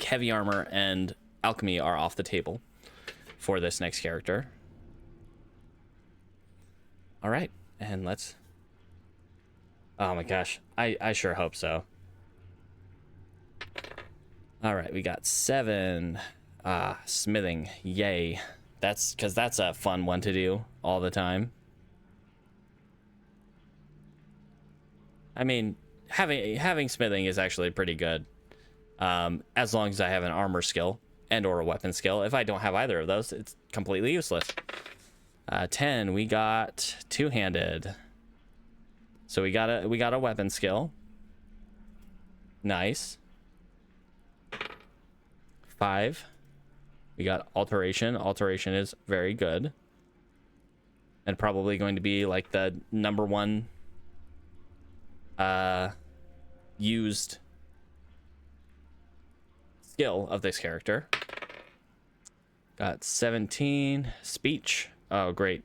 heavy armor, and alchemy are off the table for this next character. All right, and let's... Oh my gosh, I sure hope so. All right, we got 7. Smithing, yay. That's because that's a fun one to do all the time. I mean, having smithing is actually pretty good, as long as I have an armor skill and or a weapon skill. If I don't have either of those, it's completely useless. 10, we got two-handed. So we got a weapon skill. Nice. 5, we got alteration. Alteration is very good, and probably going to be like the number one used skill of this character. Got 17 speech. Oh, great.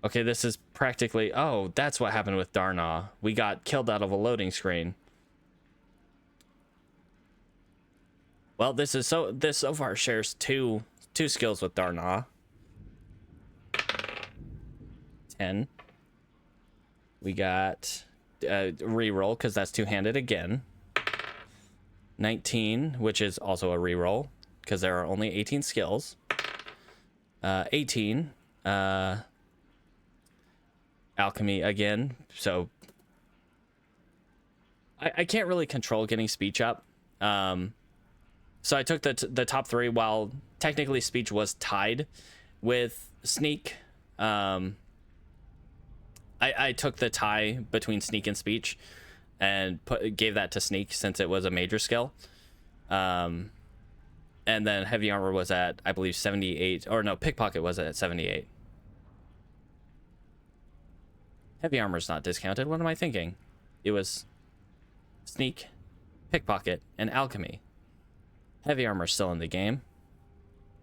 Okay, this is practically... Oh, that's what happened with Darna. We got killed out of a loading screen. Well, this so far shares two skills with Darna. 10. We got reroll, because that's two-handed again. 19, which is also a reroll, because there are only 18 skills. 18, alchemy again. So I can't really control getting speech up. So I took the top 3 while technically speech was tied with sneak. I took the tie between sneak and speech and gave that to sneak since it was a major skill. And then heavy armor was at, I believe, 78, or no, pickpocket was at 78. Heavy armor's not discounted. What am I thinking? It was sneak, pickpocket, and alchemy. Heavy armor's still in the game.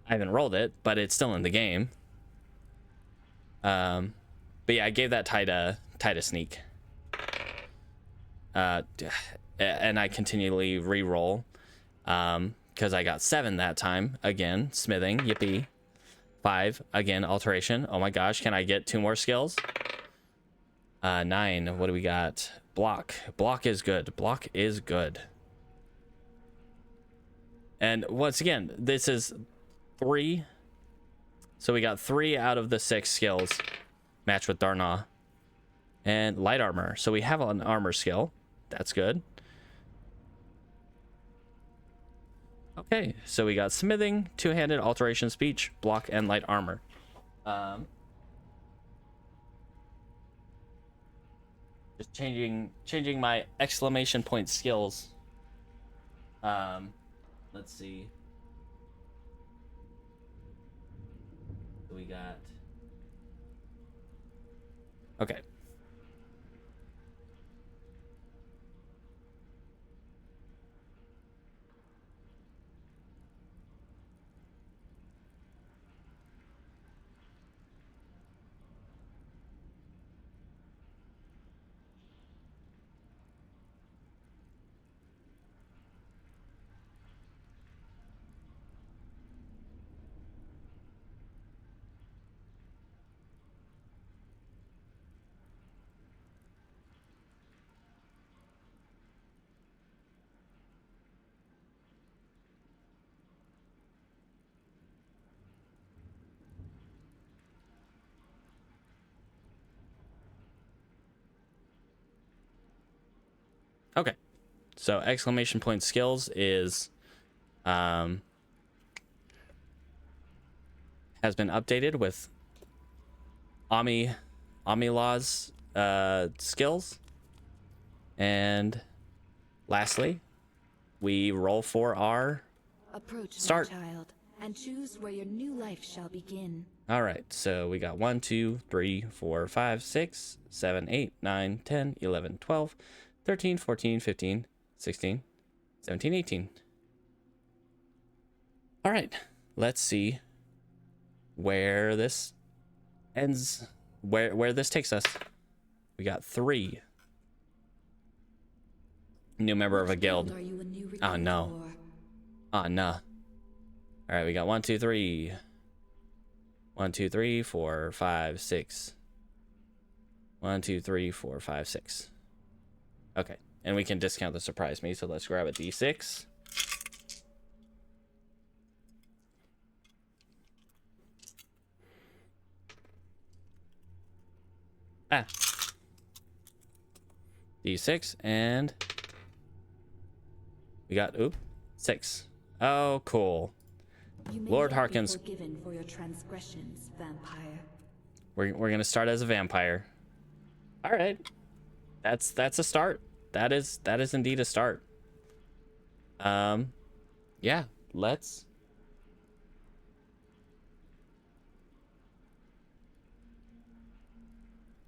I haven't rolled it, but it's still in the game. But yeah, I gave that tie to sneak. And I continually re-roll. Because I got 7 that time. Again, smithing, yippee. 5, again, alteration. Oh my gosh, can I get 2 more skills? 9, what do we got? Block. Block is good. Block is good. And once again, this is 3. So we got 3 out of the 6 skills matched with Darna. And light armor. So we have an armor skill. That's good. Okay, so we got smithing, two-handed, alteration, speech, block, and light armor. Just changing my exclamation point skills. Let's see. We got... Okay. Okay, so exclamation point skills is has been updated with Amee'La's skills. And lastly, we roll for our Approach, start. my child, and choose where your new life shall begin. All right, so we got 1, 2, 3, 4, 5, 6, 7, 8, 9, 10, 11, 12, 13, 14, 15, 16, 17, 18. All right, let's see where this ends, where this takes us. We got 3. New member of a guild. Oh no. Oh no. All right, we got 1, 2, 3. 1, 2, 3, 4, 5, 6. 1, 2, 3, 4, 5, 6. Okay, and we can discount the surprise me, so let's grab a d6. Ah. D6 and we got 6. Oh, cool. Lord Harkon's. Forgiven for your transgressions, vampire. We're gonna start as a vampire. All right, that's a start. That is indeed a start. Yeah, let's.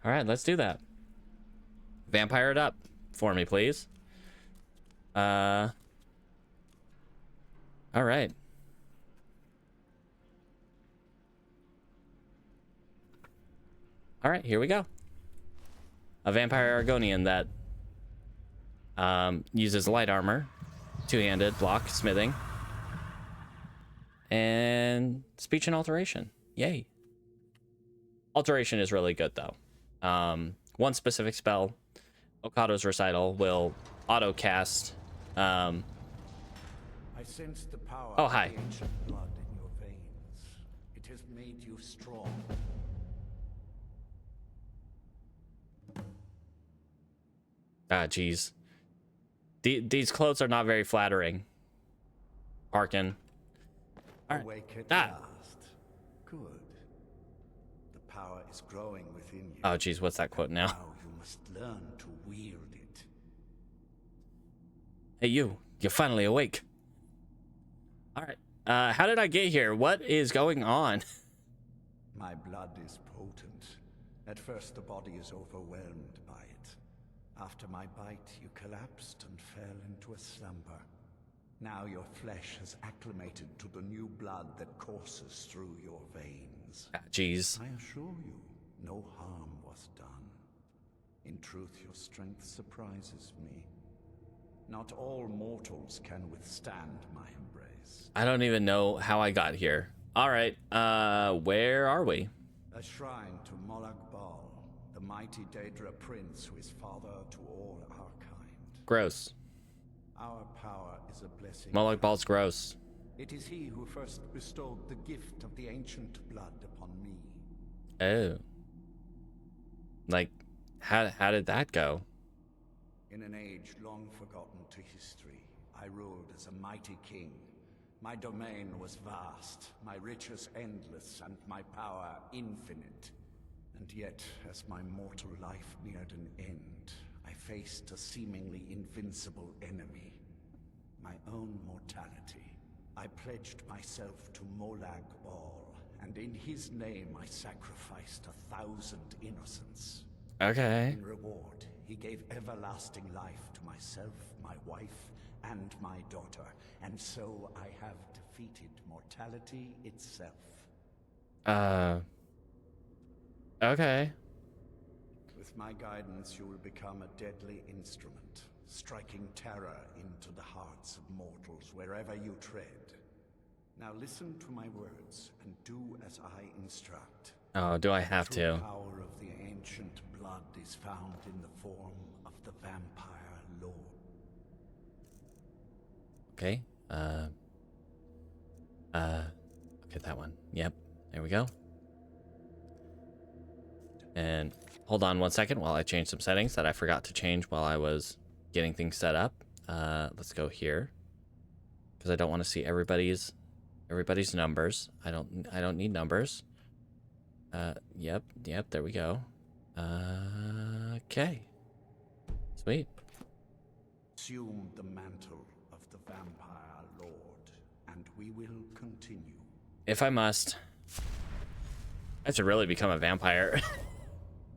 All right, let's do that. Vampire it up for me, please. All right. All right, here we go. A vampire Argonian that uses light armor, two-handed block, smithing, and speech and alteration. Yay. Alteration is really good though. One specific spell, Okado's Recital, will auto cast. I sense the power Oh, hi. of the ancient blood in your veins. It has made you strong. Ah, jeez. These clothes are not very flattering. Harkon. All right. Awake at Ah. last. Good. The power is growing within you. Oh, jeez, what's that quote now? Now you must learn to wield it. Hey, you're finally awake. All right. How did I get here? What is going on? My blood is potent. At first the body is overwhelmed by it. After my bite, you collapsed and fell into a slumber. Now your flesh has acclimated to the new blood that courses through your veins. Ah, jeez. I assure you, no harm was done. In truth, your strength surprises me. Not all mortals can withstand my embrace. I don't even know how I got here. All right. Where are we? A shrine to Molag Bal, the mighty Daedra prince who is father to all our kind. Gross. Our power is a blessing. Molag Bal's gross. It is he who first bestowed the gift of the ancient blood upon me. Oh. Like, how did that go? In an age long forgotten to history, I ruled as a mighty king. My domain was vast, my riches endless, and my power infinite. And yet, as my mortal life neared an end, I faced a seemingly invincible enemy. My own mortality. I pledged myself to Molag Bal, and in his name I sacrificed 1,000 innocents. Okay. In reward, he gave everlasting life to myself, my wife, and my daughter, and so I have defeated mortality itself. Okay. With my guidance, you will become a deadly instrument, striking terror into the hearts of mortals wherever you tread. Now listen to my words, and do as I instruct. Oh, do I have The to? power of the ancient blood is found in the form of the vampire lord. Okay. Okay, that one. Yep. There we go. And hold on one second while I change some settings that I forgot to change while I was getting things set up. Let's go here because I don't want to see everybody's numbers. I don't need numbers. Yep, there we go. Okay. Sweet. Assume the mantle of the vampire lord, and we will continue. If I must. I should really become a vampire.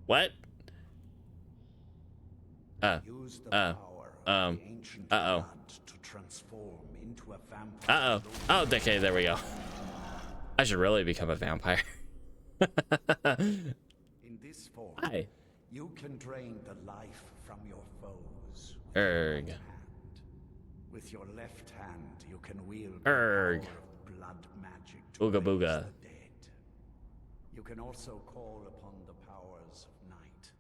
What? Use the power of the ancient blood to transform into a vampire. Oh, okay, there we go. I should really become a vampire. In this form, Hi. you can drain the life from your foes. Erg. With your left hand, you can wield Erg. the power of blood magic to Ooga raise booga. the dead. You can also call upon the powers of night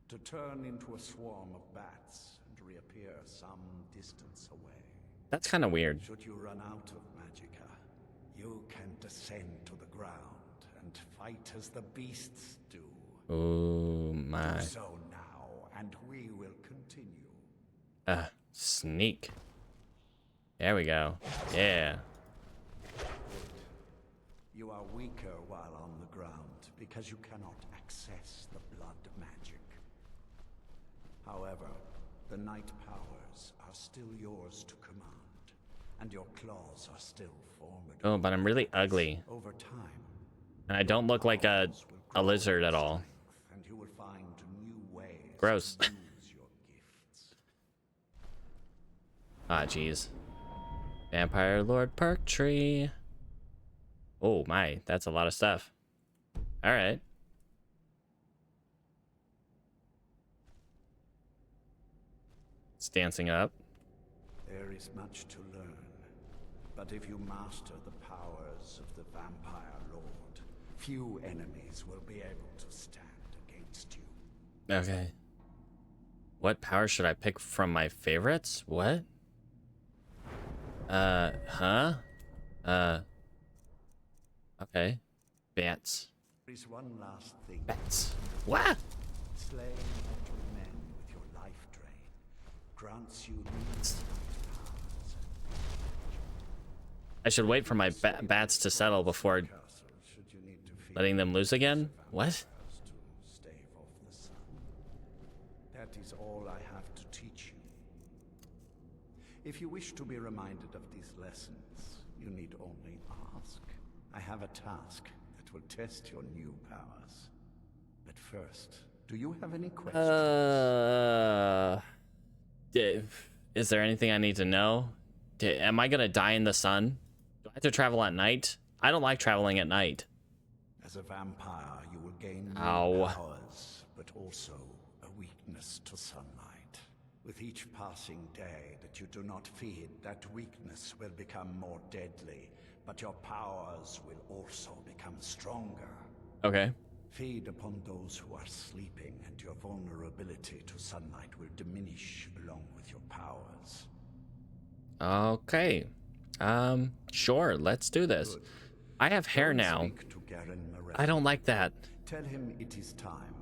to turn into a swarm of bats and reappear some distance away. That's kind of weird. Should you run out of magicka, you can descend to the ground and fight as the beasts do. Oh my. Do so now, and we will continue. Sneak. There we go. Yeah. You are weaker while on the ground because you cannot access the blood magic. However, the night powers are still yours to command, and your claws are still formidable. Oh, but I'm really ugly. Over time, And I don't look like a lizard at all. and you will find new ways Gross. to use your gifts. Ah, jeez. Vampire Lord Perk Tree. Oh my, that's a lot of stuff. All right. It's dancing up. There is much to learn, but if you master the powers of the Vampire Lord, few enemies will be able to stand against you. Okay. What power should I pick from my favorites? What? Huh? Okay. Bats. There is one last thing. Bats. What? Slaying mortal men with your life drain grants you new powers. I should wait for my bats to settle before Castle, should you need to feed letting them loose again? What? to stave off the sun. That is all I have to teach you. If you wish to be reminded of these lessons, you need only ask. I have a task that will test your new powers. But first, do you have any questions? Is there anything I need to know? Am I gonna die in the sun? Do I have to travel at night? I don't like traveling at night. As a vampire, you will gain new Ow. powers, but also a weakness to sunlight. With each passing day that you do not feed, that weakness will become more deadly, but your powers will also become stronger. Okay. Feed upon those who are sleeping, and your vulnerability to sunlight will diminish along with your powers. Okay. Sure, let's do this. Good. I have hair Go now. speak to Garen Moretti. I don't like that. Tell him it is time.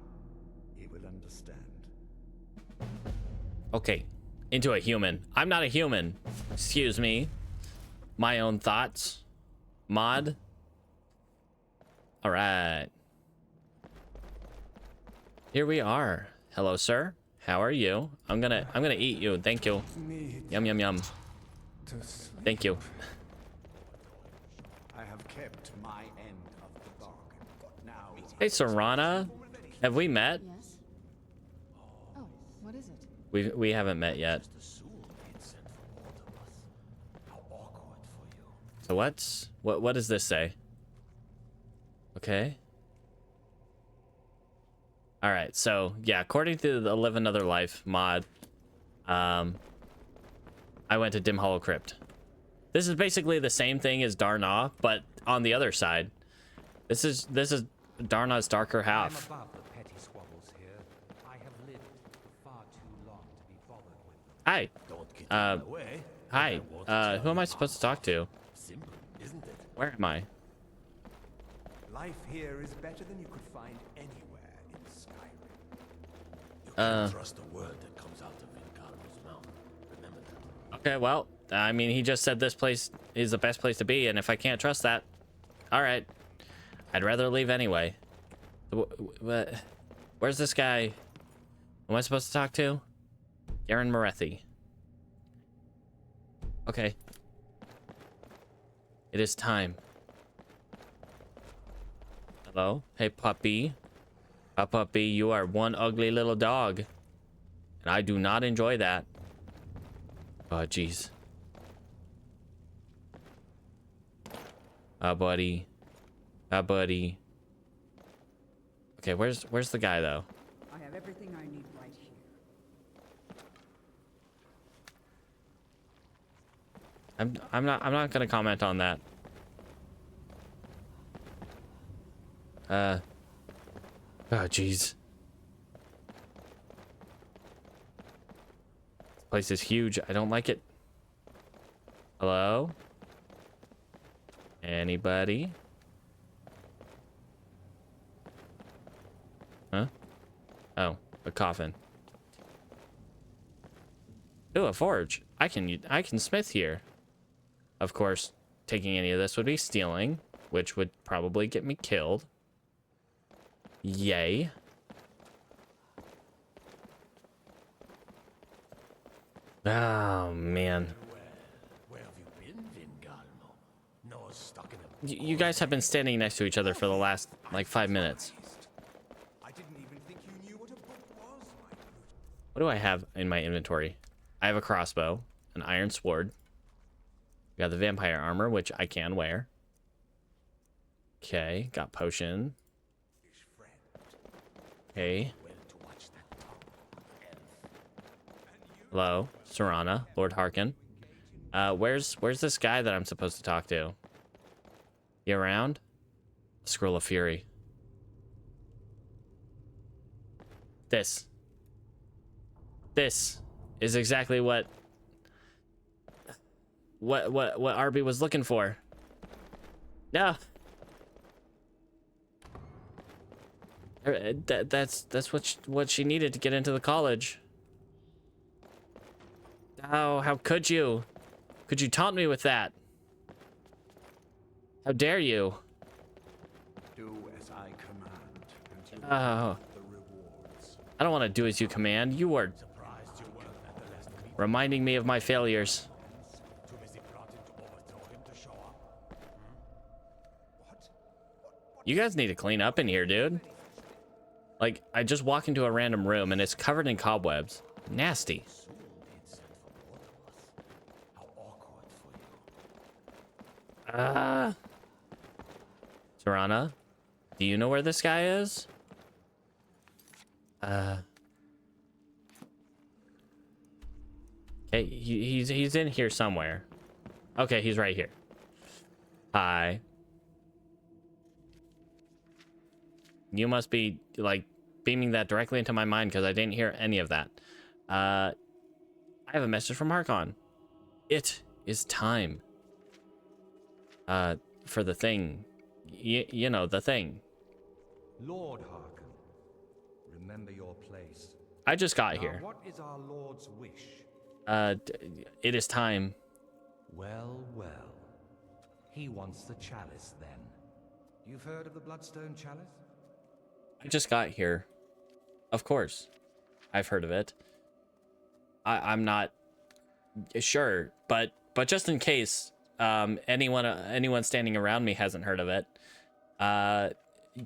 He will understand. Okay. Into a human. I'm not a human. Excuse me. My own thoughts. Mod. All right. Here we are. Hello, sir. How are you? I'm gonna eat you. Thank you. Yum yum yum. Thank you. I have kept my end of the bargain. Now, Hey, Serana. Have we met? Yes? Oh, what is it? We haven't met yet. So what does this say? Okay. All right. So yeah, according to the Live Another Life mod, I went to Dim Hollow Crypt. This is basically the same thing as Darna, but on the other side. This is Darna's darker half. I'm above the petty squabbles here. I have lived far too long to be bothered with them. Hi. Don't get in my way. Hi. Who am I supposed to talk to? Simple, isn't it? Where am I? Life here is better than you could find anywhere in Skyrim. You can't trust the word that comes out of Vincardo's mouth. Remember that. Okay, well, I mean, he just said this place is the best place to be, and if I can't trust that, all right. I'd rather leave anyway. Where's this guy? Who am I supposed to talk to? Garen Moretti. Okay. It is time. Hello? Hey, puppy. Puppy, you are one ugly little dog. And I do not enjoy that. Oh, jeez. Buddy. Buddy. Okay, where's the guy though? I have everything I need right here. I'm not gonna comment on that. Oh jeez. This place is huge. I don't like it. Hello? Anybody? Huh? a coffin. Ooh, a forge. I can smith here. Of course, taking any of this would be stealing, which would probably get me killed. Yay. Oh, man. Where have you been, Vingalmo? No, stuck in a... You guys have been standing next to each other for the last, like, 5 minutes. I didn't even think you knew what a book was, my brute. What do I have in my inventory? I have a crossbow, an iron sword. We got the vampire armor, which I can wear. Okay, got potion. Okay. Hello, Serana, Lord Harkon. Where's this guy that I'm supposed to talk to? You around? Scroll of Fury. This is exactly what Arbie was looking for. No. That's what she needed to get into the college. Oh, how could you? Could you taunt me with that? How dare you? Do as I command, and you will Oh. get the rewards. I don't want to do as you command. You were Surprised you weren't at the last meeting. reminding me of my failures. Too busy plotting to overthrow him to show up. What? You guys need to clean up in here, dude. Like, I just walk into a random room and it's covered in cobwebs. Nasty. Serana, do you know where this guy is? Okay, he's in here somewhere. Okay, he's right here. Hi. You must be like beaming that directly into my mind because I didn't hear any of that. I have a message from Harkon. It is time. For the thing. You know, the thing. Lord Harkon, remember your place. I just got Now, here. what is our Lord's wish? It is time. Well, well. He wants the chalice, then. You've heard of the Bloodstone Chalice? I just got here. Of course. I've heard of it. I'm not sure, but just in case anyone standing around me hasn't heard of it,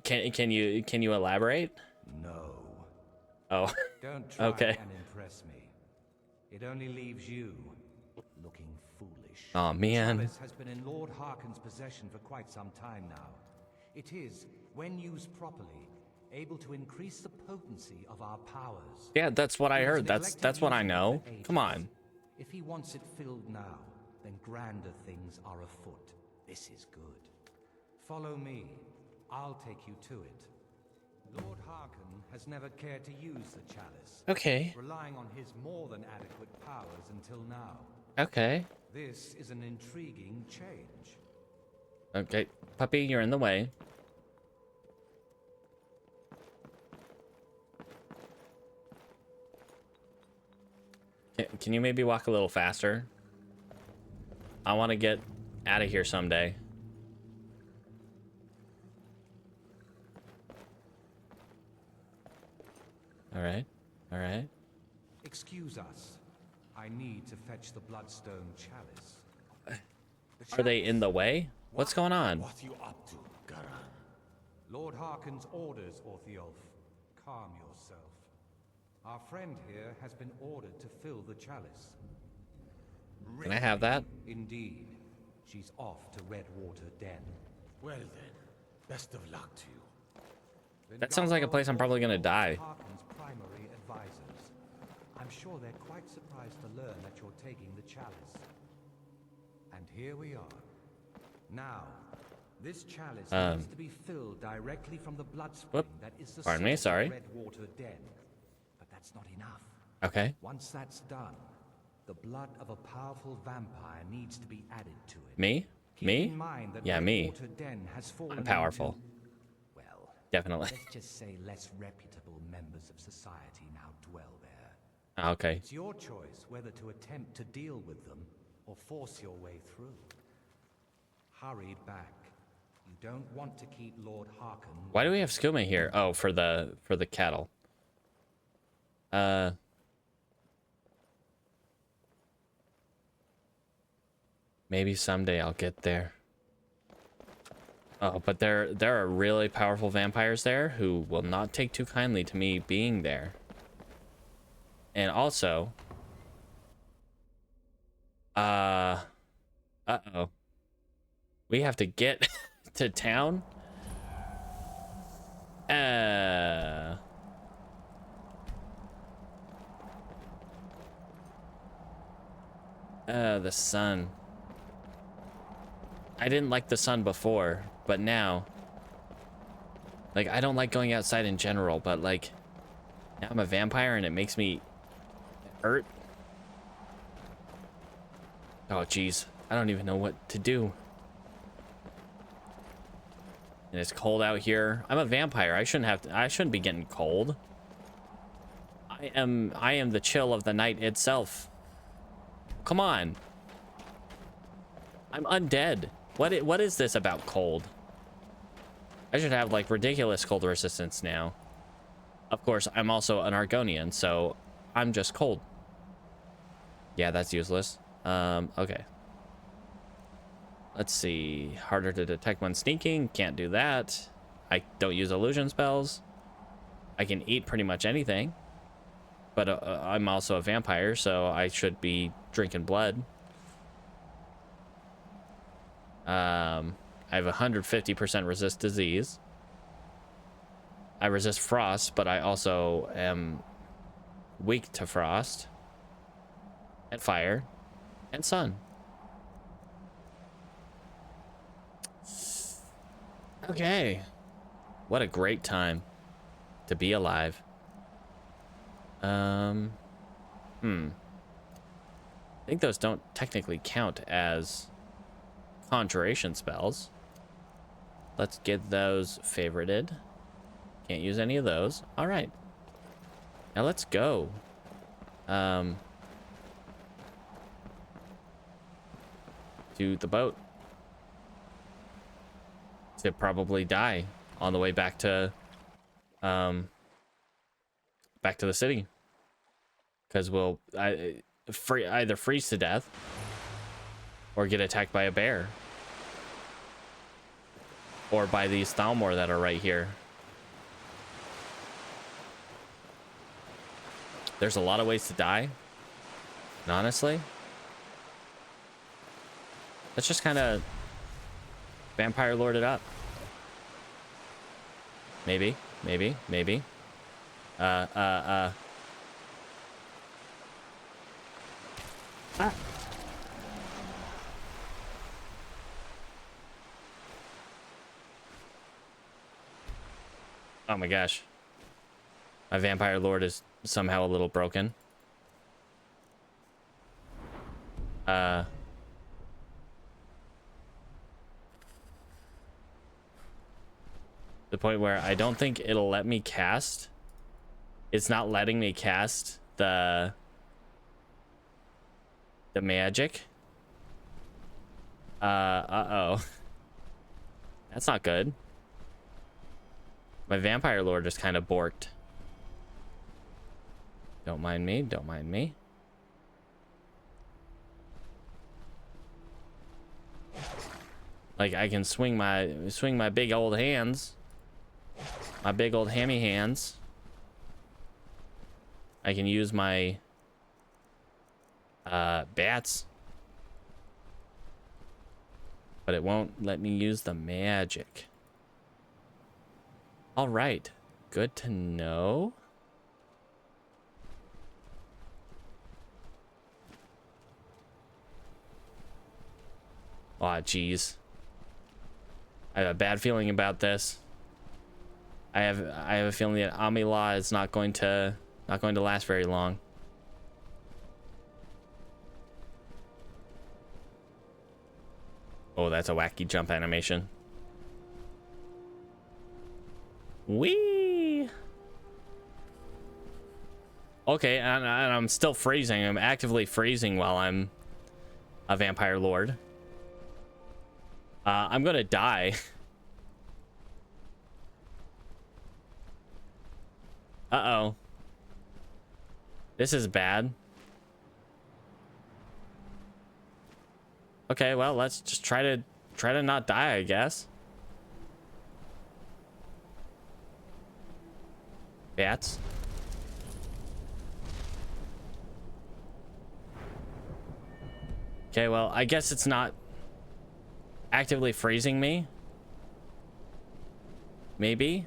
can you elaborate? No. Oh. Don't try Okay. and impress me. It only leaves you looking foolish. Oh man. The chalice has been in Lord Harkon's possession for quite some time now. It is, when used properly, able to increase the potency of our powers. Yeah, that's what I He has heard. That's neglected what I using it know. for ages. Come on. If he wants it filled now, then grander things are afoot. This is good. Follow me. I'll take you to it. Lord Harkon has never cared to use the chalice. Okay. Relying on his more than adequate powers until now. Okay. This is an intriguing change. Okay. Puppy, you're in the way. Can you maybe walk a little faster? I want to get out of here someday. All right. All right. Excuse us. I need to fetch the Bloodstone chalice. Are they in the way? What's going on? What you up to, Garan? Lord Harkon's orders, Orthiolf. Calm yourself. Our friend here has been ordered to fill the chalice. Can I have that? Indeed. She's off to Redwater Den. Well then, best of luck to you. That sounds like a place I'm probably gonna die. Harkon's primary advisors. I'm sure they're quite surprised to learn that you're taking the chalice. And here we are. Now, this chalice needs to be filled directly from the blood spring that is the Pardon me, source of sorry. Redwater Den. But that's not enough. Okay. Once that's done, the blood of a powerful vampire needs to be added to it. Me? Keep Me? in mind that Yeah, me. Redwater Den has fallen I'm powerful. into, well, Definitely. Let's just say less reputable members of society now dwell there. Okay. It's your choice whether to attempt to deal with them or force your way through. Hurry back. You don't want to keep Lord Harkon. Why do we have skooma here? Oh, for the cattle. Maybe someday I'll get there. Oh, but there are really powerful vampires there who will not take too kindly to me being there. And also, uh-oh. We have to get to town. The sun. I didn't like the sun before, but now, like, I don't like going outside in general, but like, now I'm a vampire and it makes me hurt. Oh, geez. I don't even know what to do. And it's cold out here. I'm a vampire. I shouldn't be getting cold. I am the chill of the night itself. Come on. I'm undead. What is this about cold? I should have like ridiculous cold resistance now. Of course, I'm also an Argonian, so I'm just cold. Yeah, that's useless. Okay. Let's see. Harder to detect when sneaking. Can't do that. I don't use illusion spells. I can eat pretty much anything. But I'm also a vampire, so I should be drinking blood. I have 150% resist disease. I resist frost, but I also am weak to frost and fire and sun. Okay. What a great time to be alive. I think those don't technically count as conjuration spells. Let's get those favorited. Can't use any of those. All right. Now let's go. To the boat. To probably die on the way back to the city. Because we'll either freeze to death or get attacked by a bear. Or by these Thalmor that are right here. There's a lot of ways to die. And honestly, let's just kind of vampire lord it up. Maybe. Ah. Oh my gosh. My vampire lord is somehow a little broken. The point where I don't think it'll let me cast. It's not letting me cast the magic. Uh-oh. That's not good. My vampire lord is kind of borked. Don't mind me. Like, I can swing my big old hands. My big old hammy hands. I can use my bats. But it won't let me use the magic. All right. Good to know. Aw, geez. I have a bad feeling about this. I have a feeling that Amee'La is not going to last very long. Oh, that's a wacky jump animation. Whee! Okay, and I'm still freezing. I'm actively freezing while I'm a vampire lord. I'm gonna die. Uh-oh. This is bad. Okay, well, let's just try to not die, I guess. Bats. Okay, well, I guess it's not actively freezing me. Maybe.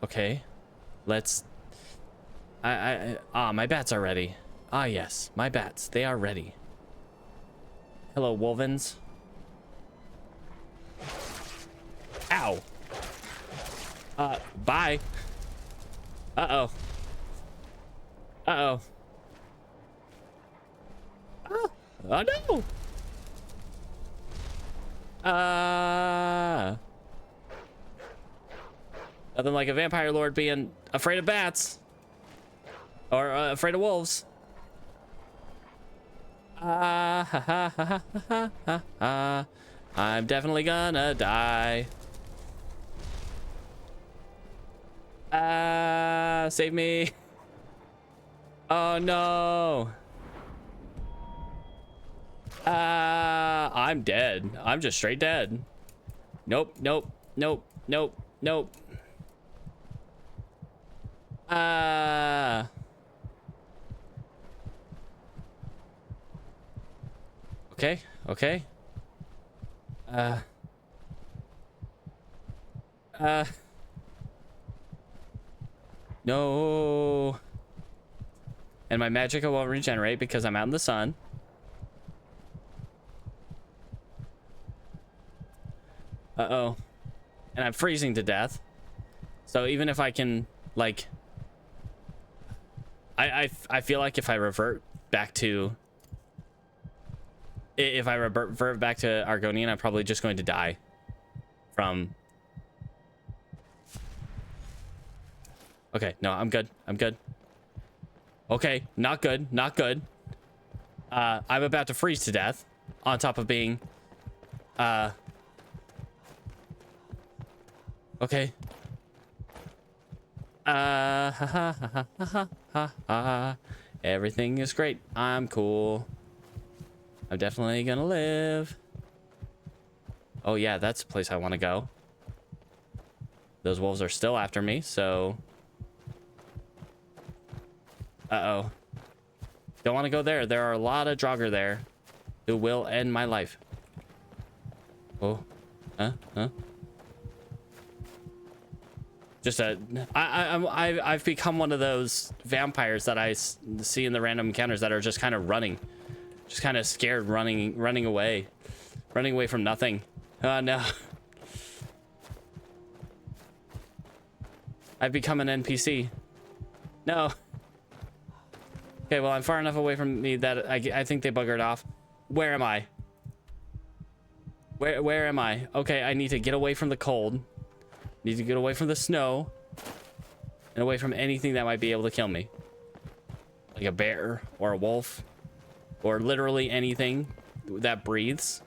Okay, let's. My bats are ready. Ah, yes, my bats. They are ready. Hello, wolvens. Ow. Bye. Uh-oh. Uh-oh. Oh no. Nothing like a vampire lord being afraid of bats. Or afraid of wolves. I'm definitely gonna die. Save me. Oh no. I'm dead. I'm just straight dead. Nope, nope, nope, nope, nope. Okay, okay. No. And my magicka won't regenerate because I'm out in the sun. Uh-oh. And I'm freezing to death. So even if I can, like... I feel like if I revert back to... If I revert back to Argonian, I'm probably just going to die. From... Okay, no, I'm good. I'm good. Okay, not good. Not good. I'm about to freeze to death. On top of being... Okay. Everything is great. I'm cool. I'm definitely gonna live. Oh yeah, that's a place I want to go. Those wolves are still after me, so... Uh-oh. Don't want to go there. There are a lot of Draugr there who will end my life. Oh. Huh? Just I've become one of those vampires that I see in the random encounters that are just kind of running. Just kind of scared, running away. Running away from nothing. Oh, no. I've become an NPC. No. Okay, well, I'm far enough away from me that I think they buggered off. Where am I? Where am I? Okay, I need to get away from the cold. Need to get away from the snow. And away from anything that might be able to kill me. Like a bear or a wolf. Or literally anything that breathes.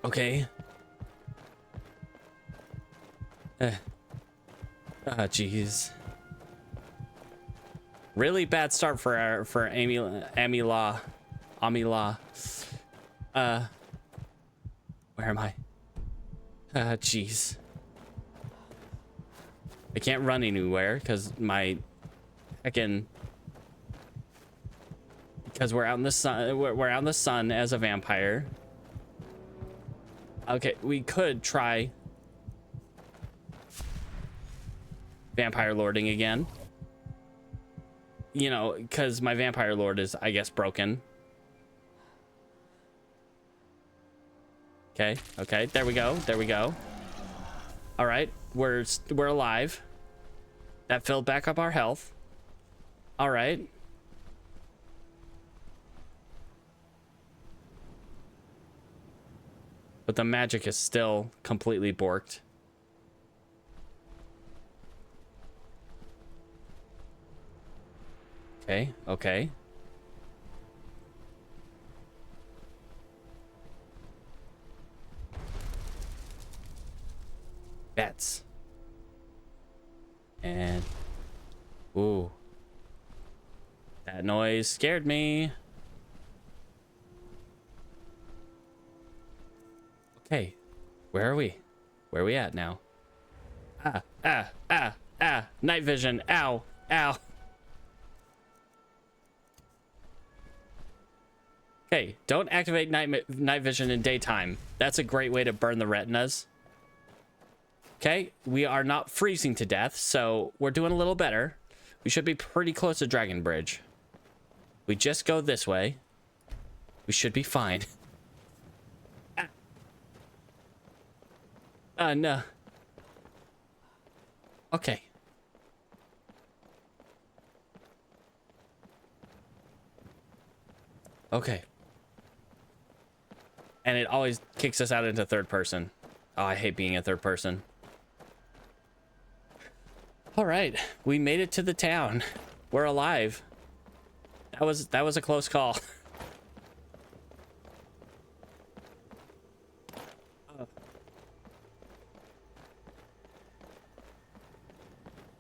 Okay. Jeez. Really bad start for Amee'La. Where am I? Jeez. I can't run anywhere because my heckin'. Because we're out in the sun. We're out in the sun as a vampire. Okay, we could try vampire lording again. You know, because my vampire lord is, I guess, broken. Okay, okay, there we go, there we go. All right, we're alive. That filled back up our health. All right. But the magic is still completely borked. Okay, okay. Bets. And... Ooh. That noise scared me. Okay. Where are we? Where are we at now? Night vision. Ow. Ow. Okay, don't activate night vision in daytime. That's a great way to burn the retinas. Okay, we are not freezing to death, so we're doing a little better. We should be pretty close to Dragon Bridge. We just go this way. We should be fine. No. Okay. Okay. And it always kicks us out into third person. Oh, I hate being a third person. All right, we made it to the town. We're alive. That was a close call.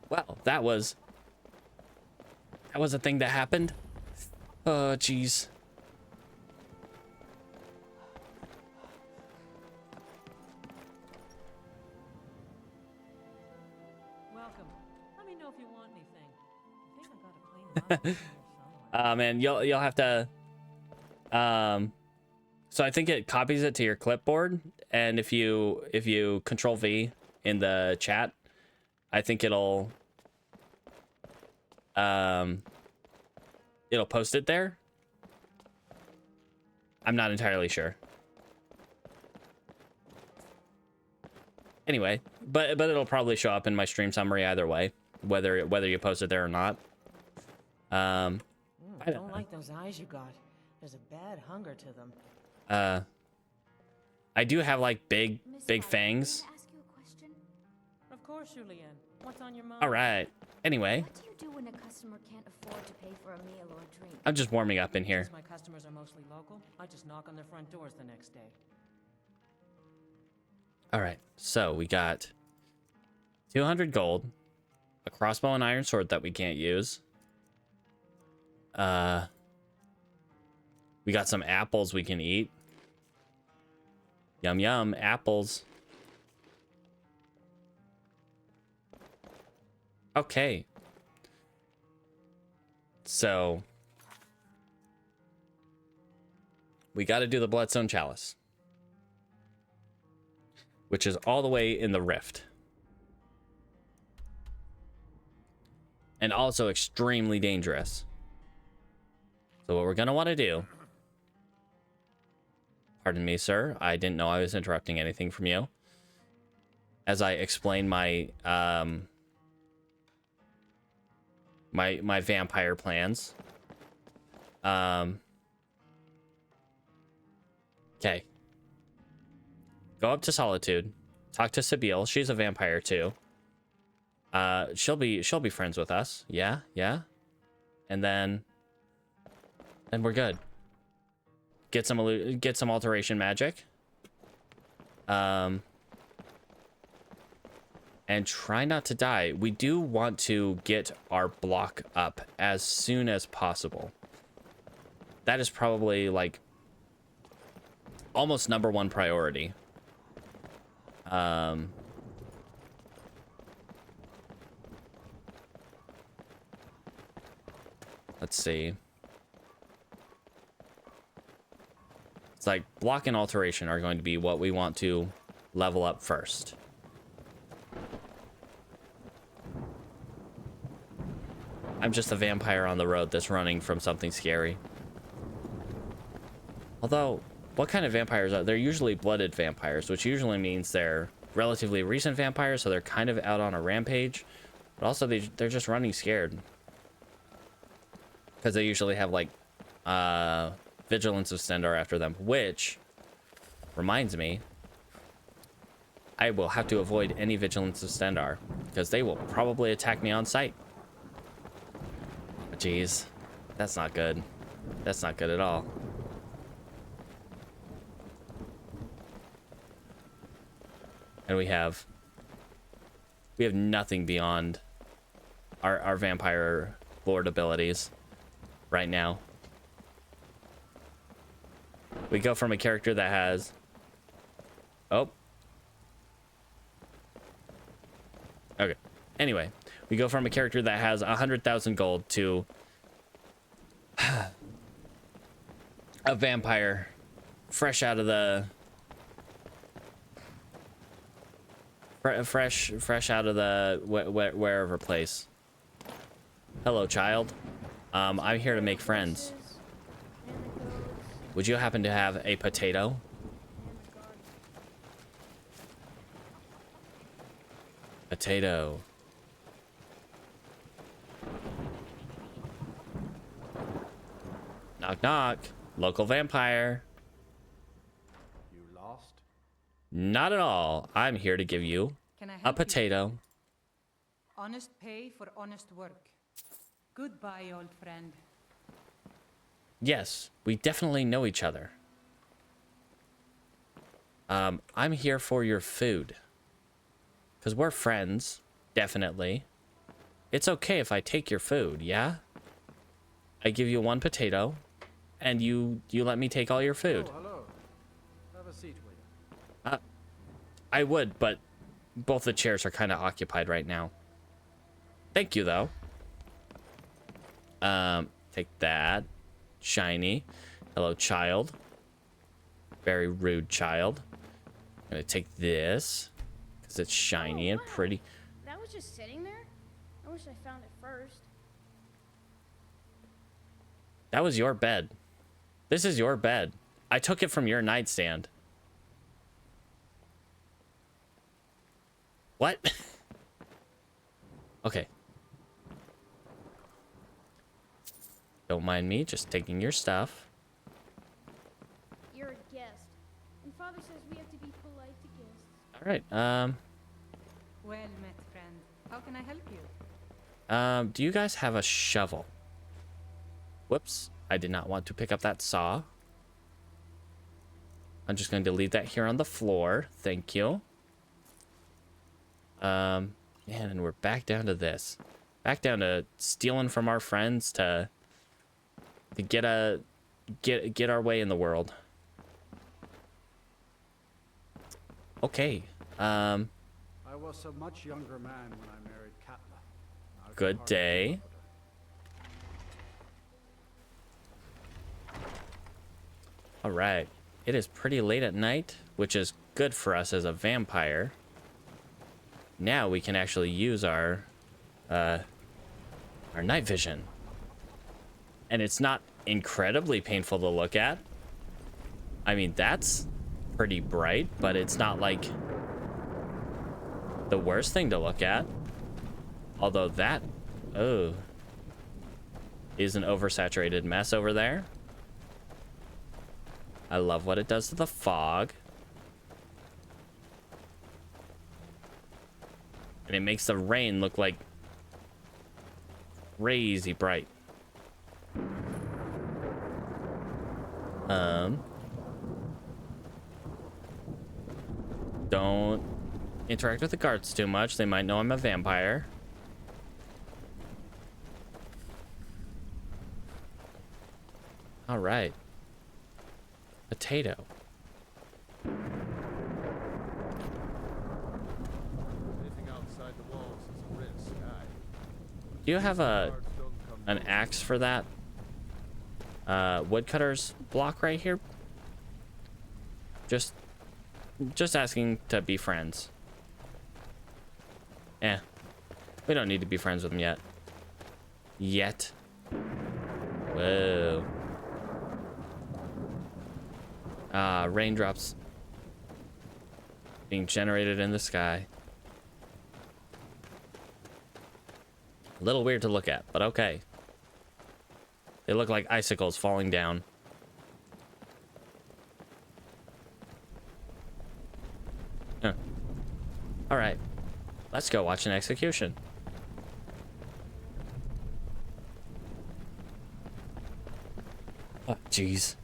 Well, that was a thing that happened. Oh, jeez. Welcome. Let me know if you want anything. I think I got a clean line somewhere. Man, you'll have to so I think it copies it to your clipboard, and if you control V in the chat, I think it'll post it there. I'm not entirely sure. Anyway, but it'll probably show up in my stream summary either way, whether you post it there or not. I don't like those eyes you got. There's a bad hunger to them. I do have like big fangs. Of course, Julianne. What's on your mind? All right. Anyway, What do you do when a customer can't afford to pay for a meal or a drink? I'm just warming up in here. Since my customers are mostly local, I just knock on their front doors the next day. All right. So we got 200 gold, a crossbow and iron sword that we can't use. We got some apples we can eat. Yum yum, apples. Okay. So we got to do the Bloodstone Chalice, which is all the way in the rift. And also extremely dangerous. So what we're going to want to do... Pardon me, sir. I didn't know I was interrupting anything from you. As I explain my my vampire plans. Okay. Go up to Solitude. Talk to Sibyl. She's a vampire too. She'll be friends with us. Yeah. And then we're good. Get some alteration magic. And try not to die. We do want to get our block up as soon as possible. That is probably like almost #1 priority. Let's see. It's like block and alteration are going to be what we want to level up first. I'm just a vampire on the road that's running from something scary. Although, what kind of vampires are... They're usually blooded vampires, which usually means they're relatively recent vampires, so they're kind of out on a rampage. But also they're just running scared. Because they usually have like Vigilance of Stendarr after them, which reminds me, I will have to avoid any Vigilance of Stendarr because they will probably attack me on sight. Jeez, that's not good. That's not good at all. And we have nothing beyond our vampire lord abilities right now. We go from a character that has... Oh. Okay. Anyway, we go from a character that has 100,000 gold to a vampire fresh out of the... Fresh out of the wherever place. Hello, child. I'm here to make friends. Would you happen to have a potato? Potato. Knock knock. Local vampire. You lost? Not at all. I'm here to give you Can I a help potato. you? Honest pay for honest work. Goodbye, old friend. Yes, we definitely know each other. I'm here for your food. Because we're friends, definitely. It's okay if I take your food, yeah? I give you one potato, and you let me take all your food. Oh, hello. Have a seat, will you? I would, but both the chairs are kind of occupied right now. Thank you, though. Take that. Shiny. Hello, child. Very rude child. I'm gonna take this because it's shiny and pretty. That was just sitting there? I wish I found it first. That was your bed. This is your bed. I took it from your nightstand. What? Okay. Don't mind me, just taking your stuff. You're a guest. And Father says we have to be polite to guests. All right. Well met, friend. How can I help you? Do you guys have a shovel? Whoops. I did not want to pick up that saw. I'm just going to leave that here on the floor. Thank you. Man, and we're back down to this. Back down to stealing from our friends to get our way in the world. Okay. I was a much younger man when I married Katla. Good day. All right. It is pretty late at night, which is good for us as a vampire. Now we can actually use our night vision. And it's not incredibly painful to look at. I mean, that's pretty bright, but it's not like the worst thing to look at. Although that, oh, is an oversaturated mess over there. I love what it does to the fog. And it makes the rain look like crazy bright. Don't interact with the guards too much. They might know I'm a vampire. All right. Potato. Anything outside the walls is a risk. Do you have an axe for that? Woodcutter's block right here? Just asking to be friends. Eh. We don't need to be friends with him yet. Yet. Whoa. Raindrops being generated in the sky. A little weird to look at, but okay. They look like icicles falling down. Huh. All right, let's go watch an execution. Oh, jeez.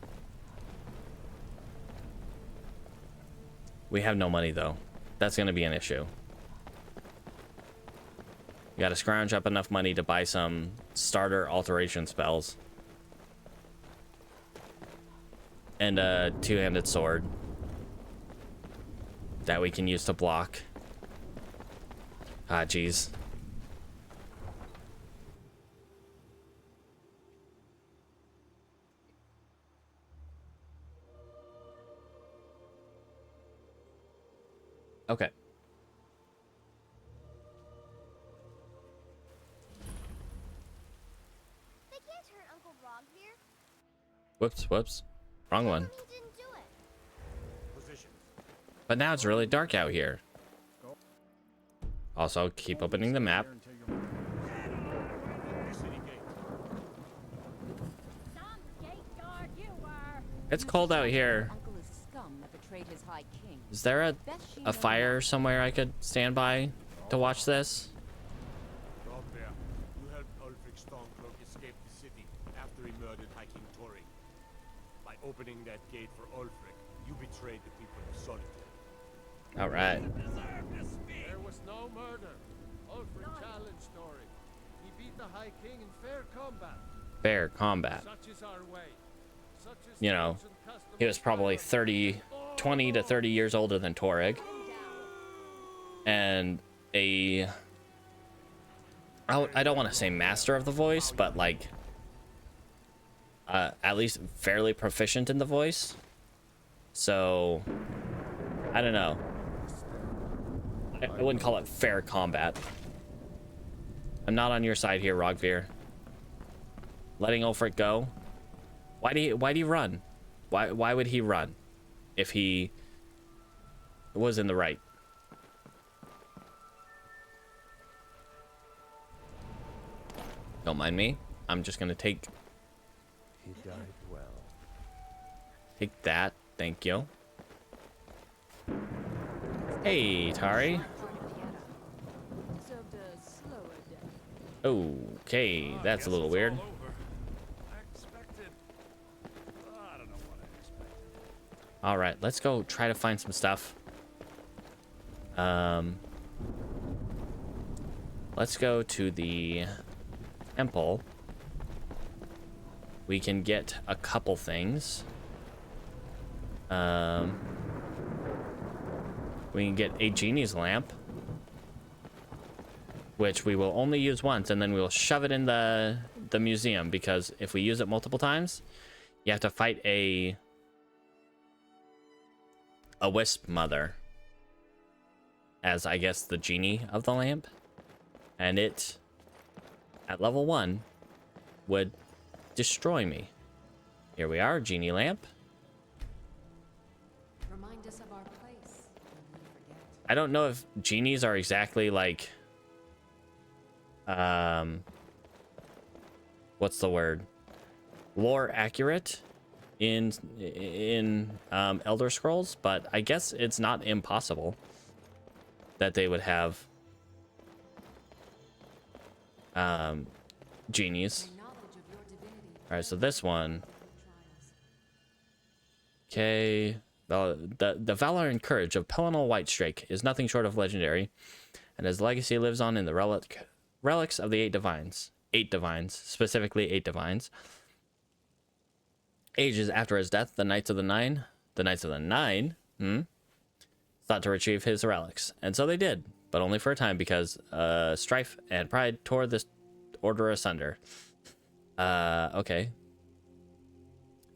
We have no money, though. That's going to be an issue. You got to scrounge up enough money to buy some starter alteration spells. And a two-handed sword that we can use to block. Ah, jeez. Okay. They can't hurt Uncle Brogmere. Whoops. Wrong one. He didn't do it. But now it's really dark out here. Also, keep opening the map. It's cold out here. Is there a fire somewhere I could stand by to watch this? Brogmere, you helped Ulfric Stormcloak escape the city after he murdered High King Torring. By opening that gate for Ulfric, you betrayed the people of Solitude. All right. There was no murder. Ulfric challenged Torring. He beat the High King in fair combat. Fair combat. Such is our way. Such is You know, he was probably 20 to 30 years older than Torrig. And I don't want to say master of the voice, but like at least fairly proficient in the voice. So I don't know. I wouldn't call it fair combat. I'm not on your side here, Rogvir. Letting Ulfric go. Why do you run? Why would he run if he was in the right? Don't mind me. I'm just gonna take that. Thank you. Hey, Tari. Okay, that's a little weird. All right, let's go try to find some stuff. Let's go to the temple. We can get a couple things. We can get a genie's lamp, which we will only use once, and then we will shove it in the museum, because if we use it multiple times, you have to fight a wisp mother as, I guess, the genie of the lamp, and it at level 1 would destroy me. Here we are, genie lamp. Remind us of our place when we forget. I don't know if genies are exactly like what's the word, lore accurate in Elder Scrolls, but I guess it's not impossible that they would have genies. All right, so this one, okay, the valor and courage of Pelinal Whitestrake is nothing short of legendary, and his legacy lives on in the relics of the eight divines, specifically eight divines. Ages after his death, the Knights of the Nine thought to retrieve his relics, and so they did, but only for a time, because strife and pride tore this order asunder. Okay.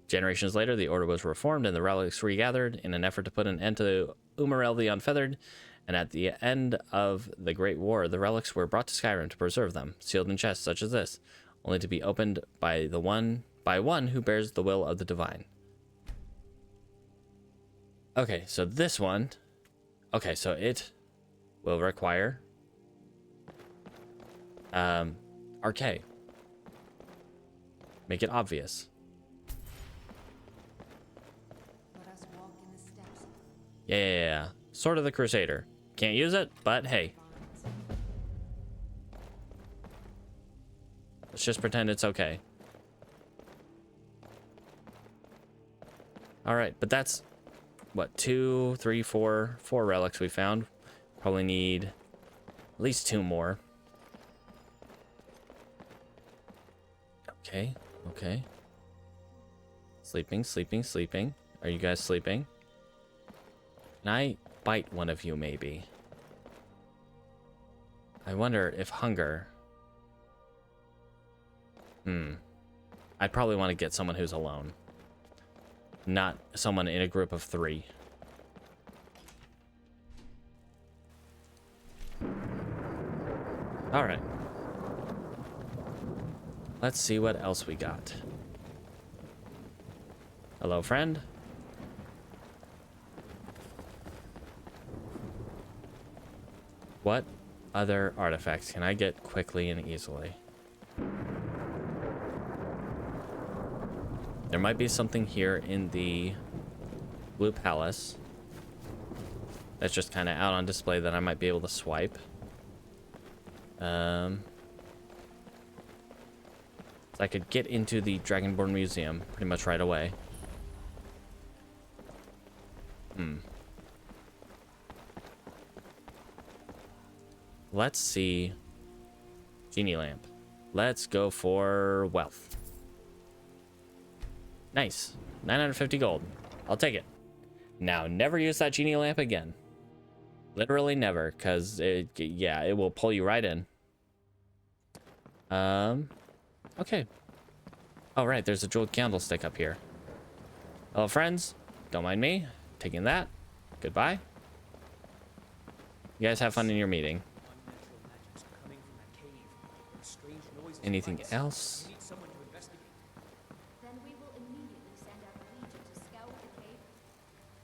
Generations later, the order was reformed and the relics regathered in an effort to put an end to Umarel the Unfeathered, and at the end of the Great War, the relics were brought to Skyrim to preserve them, sealed in chests such as this, only to be opened by one who bears the will of the divine. Okay, so this one, okay, so it will require RK. Make it obvious. Yeah. Sword of the Crusader. Can't use it, but hey. Let's just pretend it's okay. Alright, but that's, what, 2, 3, 4 relics we found. Probably need at least 2 more. Okay, okay. Sleeping, sleeping, sleeping. Are you guys sleeping? Can I bite one of you, maybe? I wonder if hunger... I'd probably want to get someone who's alone. Not someone in a group of 3. Alright. Let's see what else we got. Hello, friend. What other artifacts can I get quickly and easily? There might be something here in the Blue Palace that's just kind of out on display that I might be able to swipe. So I could get into the Dragonborn Museum pretty much right away. Let's see. Genie lamp. Let's go for wealth. Nice. 950 gold. I'll take it. Now, never use that genie lamp again. Literally never, because it will pull you right in. Okay. Oh, right, there's a jeweled candlestick up here. Hello, friends. Don't mind me. Taking that. Goodbye. You guys have fun in your meeting. Anything else?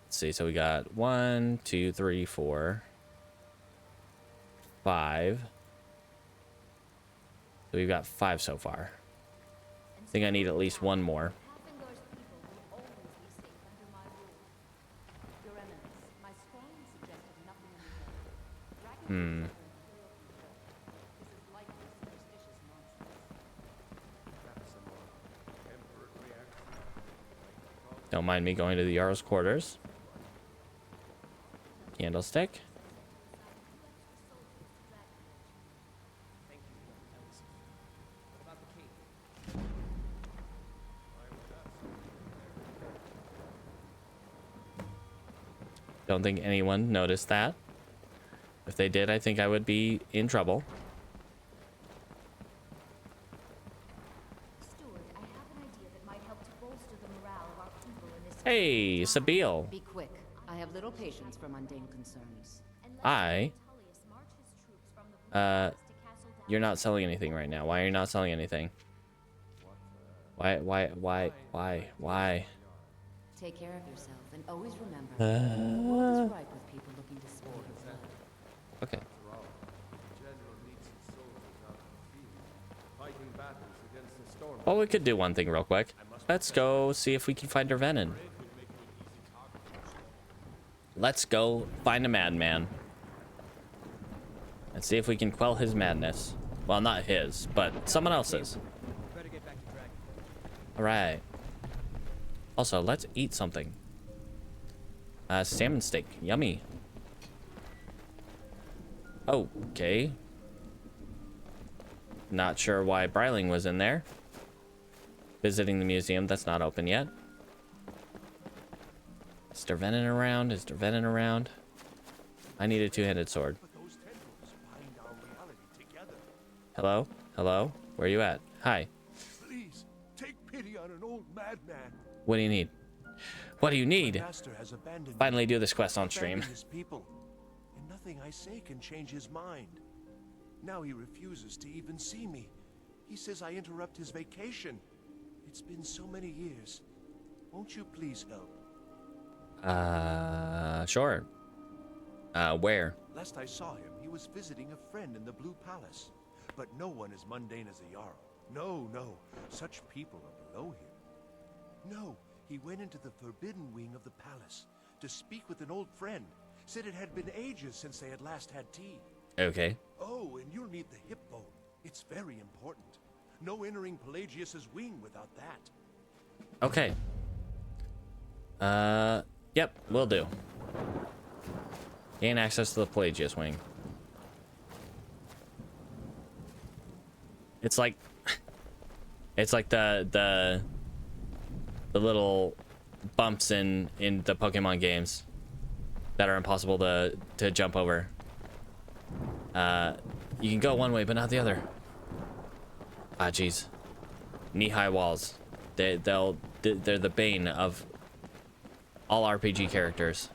Let's see, so we got 1, 2, 3, 4, 5. So we've got 5 so far. I think I need at least 1 more. Don't mind me going to the Jarl's quarters. Candlestick. Don't think anyone noticed that. If they did, I think I would be in trouble. Hey, Sabil. Be quick. I have little patience for mundane concerns. You're not selling anything right now. Why are you not selling anything? Why? Take care of yourself and always remember the world is ripe with people looking to spill your blood. Okay. Well, we could do one thing real quick. Let's go see if we can find our venom. Let's go find a madman. And see if we can quell his madness. Well, not his, but someone else's. Alright. Also, let's eat something. Salmon steak. Yummy. Okay. Not sure why Bryling was in there. Visiting the museum that's not open yet. Is there venom around? Is there venom around? I need a two-handed sword. Hello? Hello? Where are you at? Hi. Please, take pity on an old madman. What do you need? What do you need? Master has abandoned Finally do this quest on stream. his people, and nothing I say can change his mind. Now he refuses to even see me. He says I interrupt his vacation. It's been so many years. Won't you please help? Sure. Where? Last I saw him, he was visiting a friend in the Blue Palace. But no one as mundane as a Jarl. No, no. Such people are below him. No, he went into the forbidden wing of the palace to speak with an old friend. Said it had been ages since they had last had tea. Okay. Oh, and you'll need the hip bone. It's very important. No entering Pelagius's wing without that. Okay. Yep, will do. Gain access to the Pelagius wing. It's like the little bumps in the Pokemon games that are impossible to jump over. You can go one way but not the other. Ah, jeez. Knee-high walls. They're the bane of all RPG characters.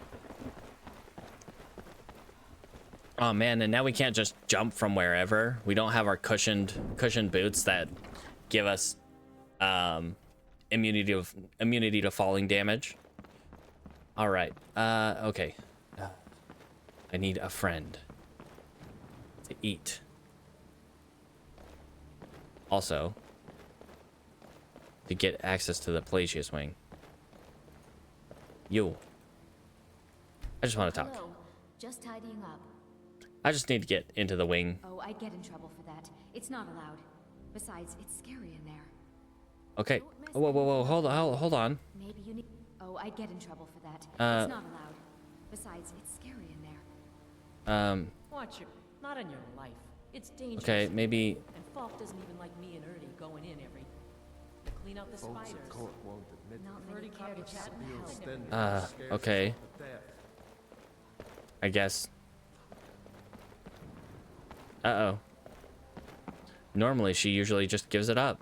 Oh man, and now we can't just jump from wherever. We don't have our cushioned boots that give us immunity to falling damage. All right. Okay. I need a friend to eat. Also, to get access to the Pelagius wing. You. I just want to talk. Hello. Just tidying up. I just need to get into the wing. Oh, I'd get in trouble for that. It's not allowed. Besides, it's scary in there. Okay. Whoa. Hold on. Maybe you need... Oh, I'd get in trouble for that. It's not allowed. Besides, it's scary in there. Watch your... Not in your life. It's dangerous. Okay, maybe... And Falk doesn't even like me and Ernie going in every... To clean out the spiders. Not many care to chat in the house. Okay. I guess. Uh-oh. Normally, she usually just gives it up.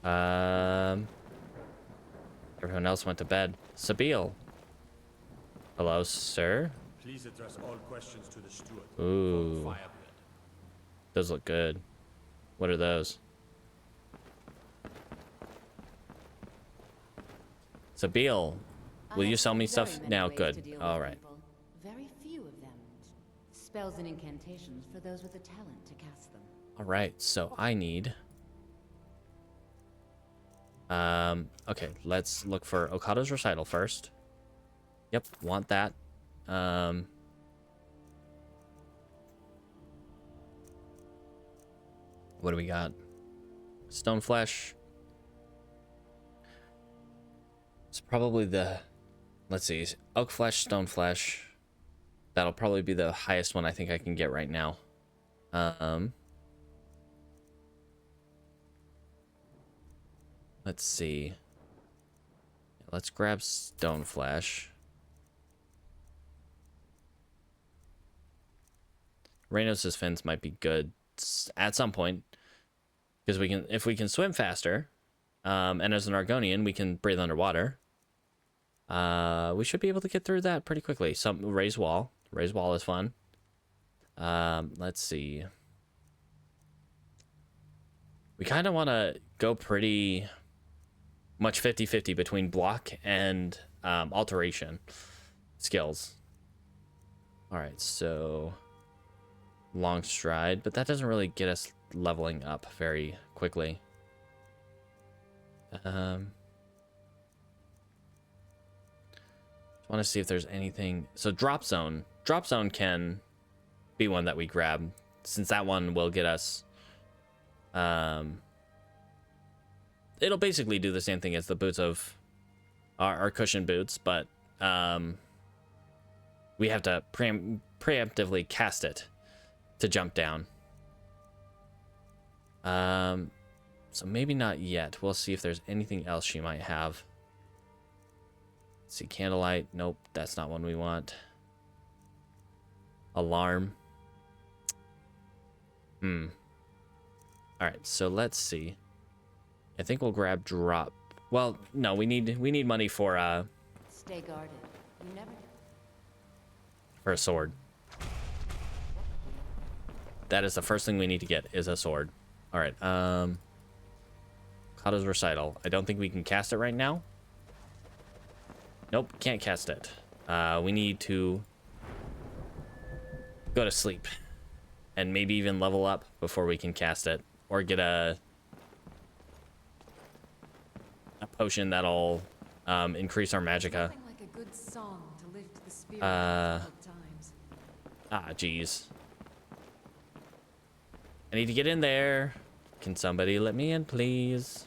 Everyone else went to bed. Sabil. Hello, sir. Please address all questions to the steward. Ooh. Those look good. What are those? Sabil, will you sell me stuff now? Good. All right. Very few of them. Spells and incantations for those with the talent to cast them. All right. So I need. Okay. Let's look for Okado's recital first. Yep. Want that. What do we got? Stone flesh. It's probably the, let's see, oak flesh, stone flesh. That'll probably be the highest one I think I can get right now. Let's see. Let's grab stone flesh. Reynos' fins might be good at some point, because we can, if we can swim faster, and as an Argonian we can breathe underwater. We should be able to get through that pretty quickly. Some raise wall is fun. Let's see. We kind of want to go pretty much 50-50 between block and alteration skills. All right, so long stride, but that doesn't really get us leveling up very quickly. Want to see if there's anything. So drop zone can be one that we grab, since that one will get us, it'll basically do the same thing as the boots of our cushion boots, but we have to preemptively cast it to jump down. So maybe not yet. We'll see if there's anything else she might have. Let's see, candlelight. Nope, that's not one we want. Alarm. All right, so let's see. I think we'll grab drop. Well, no, we need money for Stay guarded. You never. For a sword. That is the first thing we need to get, is a sword. All right. Kado's recital. I don't think we can cast it right now. Nope, can't cast it. We need to go to sleep. and maybe even level up before we can cast it, or get a potion that'll increase our magicka. Nothing like a good song to lift the spirit in difficult times. Jeez. I need to get in there. Can somebody let me in, please?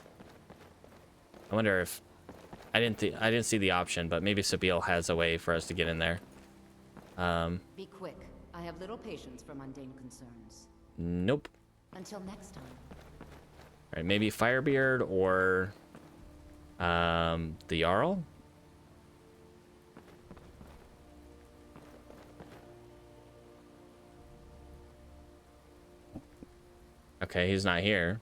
I wonder if I didn't see the option, but maybe Sabil has a way for us to get in there. Be quick. I have little patience for mundane concerns. Nope. Until next time. All right, maybe Firebeard or the Jarl. Okay, he's not here.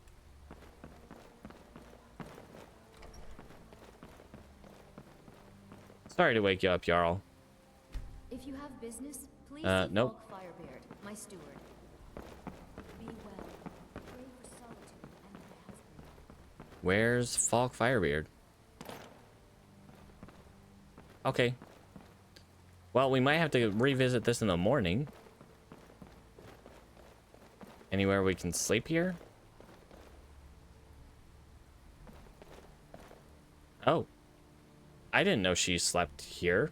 Sorry to wake you up, Jarl. If you have business, please nope. Falk Firebeard, my steward. Be well. Pray for Solitude and my husband. Where's Falk Firebeard? Okay. Well, we might have to revisit this in the morning. Anywhere we can sleep here? Oh. I didn't know she slept here.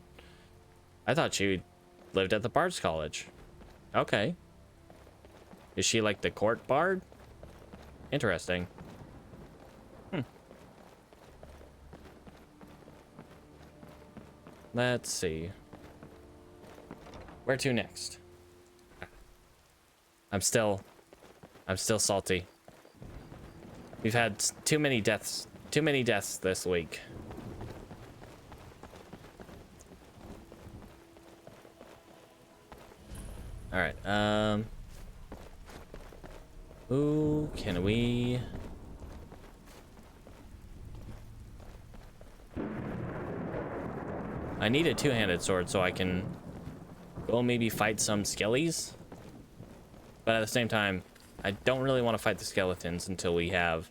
I thought she lived at the Bard's College. Okay. Is she like the court bard? Interesting. Let's see. Where to next? I'm still salty. We've had too many deaths this week. All right. Who can we? I need a two-handed sword so I can go maybe fight some skellies. But at the same time, I don't really want to fight the skeletons until we have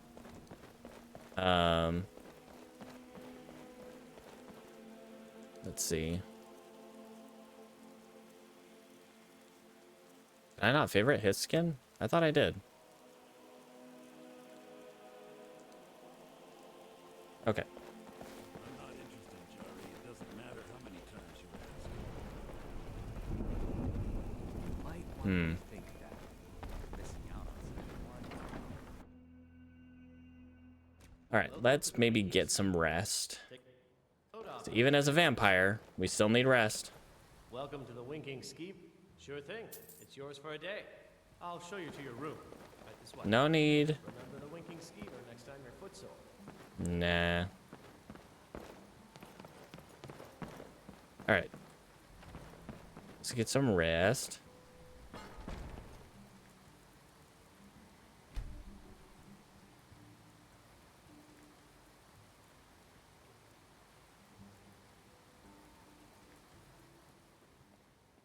let's see. Did I not favorite his skin? I thought I did. Okay. I'm not interested, Jari. It doesn't matter how many times you ask. Think that missing out on All right, let's maybe get some rest. So even as a vampire, we still need rest. Welcome to the Winking Skeep. Sure thing. It's yours for a day. I'll show you to your room. Right this way. No need. Remember the Winking Skeeper next time you're footsore. Nah. All right. Let's get some rest.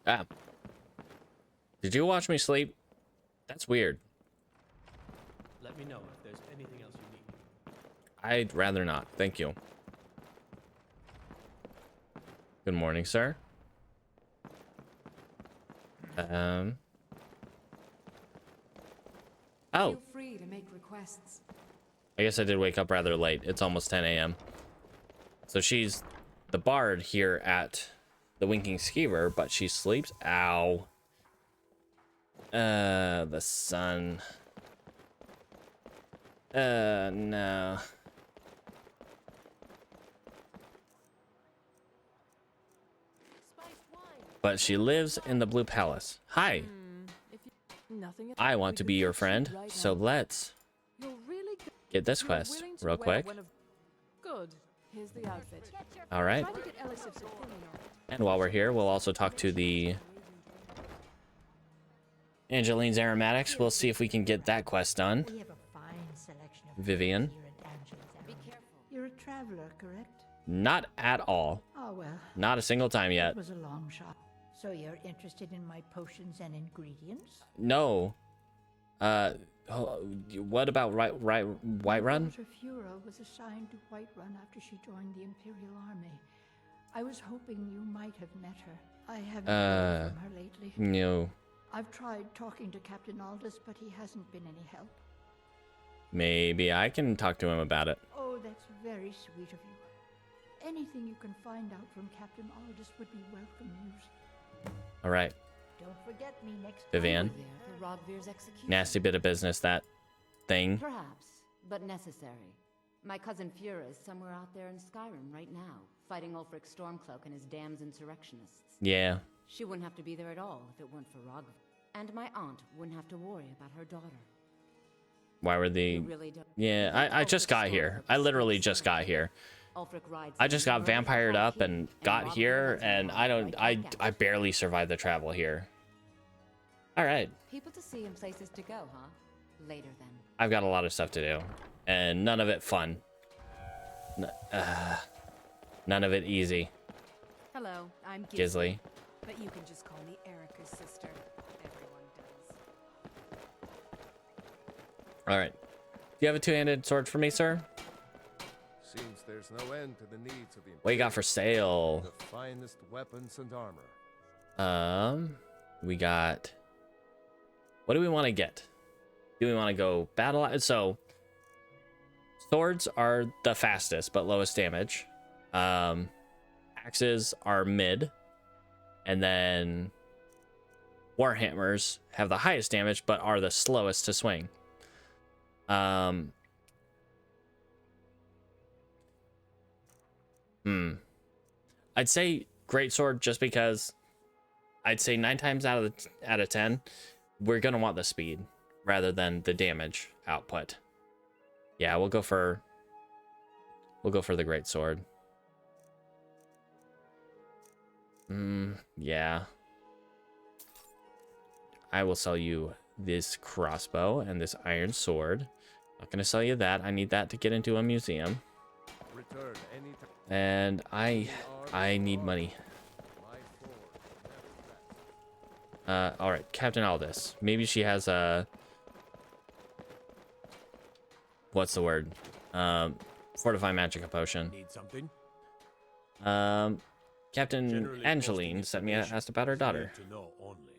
Ah. Did you watch me sleep? That's weird. Let me know if there's anything else you need. I'd rather not. Thank you. Good morning, sir. Oh. Feel free to make requests. I guess I did wake up rather late. It's almost 10 a.m. So she's the bard here at the Winking Skeever, but she sleeps. Ow. The sun. No. But she lives in the Blue Palace. Hi. I want to be your friend, so let's get this quest real quick. Good. Here's the outfit. All right. And while we're here, we'll also talk to the Angeline's Aromatics. We'll see if we can get that quest done. We have a fine selection of Vivian. here at Angela's. Be careful. You're a traveler, correct? Not at all. Oh well. Not a single time yet. It was a long shot. So you're interested in my potions and ingredients? No. What about Whiterun? Daughter Fura was assigned to Whiterun after she joined the Imperial Army. I was hoping you might have met her. I haven't heard from her lately. No. I've tried talking to Captain Aldous, but he hasn't been any help. Maybe I can talk to him about it. Oh, that's very sweet of you. Anything you can find out from Captain Aldous would be welcome news. All right. Don't forget me next Vivian. There for Rogvir's execution. Nasty bit of business, that thing. Perhaps, but necessary. My cousin Fura is somewhere out there in Skyrim right now, fighting Ulfric Stormcloak and his damned insurrectionists. Yeah. She wouldn't have to be there at all if it weren't for Rogvir. And my aunt wouldn't have to worry about her daughter. Why were they... Really don't... Yeah, I just got here. I literally just got here. I just got vampired up and got here, and I barely survived the travel here. All right. People to see and places to go, huh? Later then. I've got a lot of stuff to do, and none of it fun. None of it easy. Hello, I'm Gisli. But you can just call me Erica's sister. Everyone does. All right. Do you have a two-handed sword for me, sir? Seems there's no end to the needs of the What you got for sale? The finest weapons and armor. We got... What do we want to get? Do we want to go battle? So, swords are the fastest, but lowest damage. Axes are mid. And then warhammers have the highest damage, but are the slowest to swing. I'd say greatsword just because I'd say 9 times out of 10, we're gonna want the speed rather than the damage output. Yeah, we'll go for the greatsword. Yeah. I will sell you this crossbow and this iron sword. Not gonna sell you that. I need that to get into a museum. Return anytime. And I need money. All right, Captain Aldous. Maybe she has a... What's the word? Fortify Magica potion. Need something? Captain Generally, Angeline sent me asked about her daughter. To know only.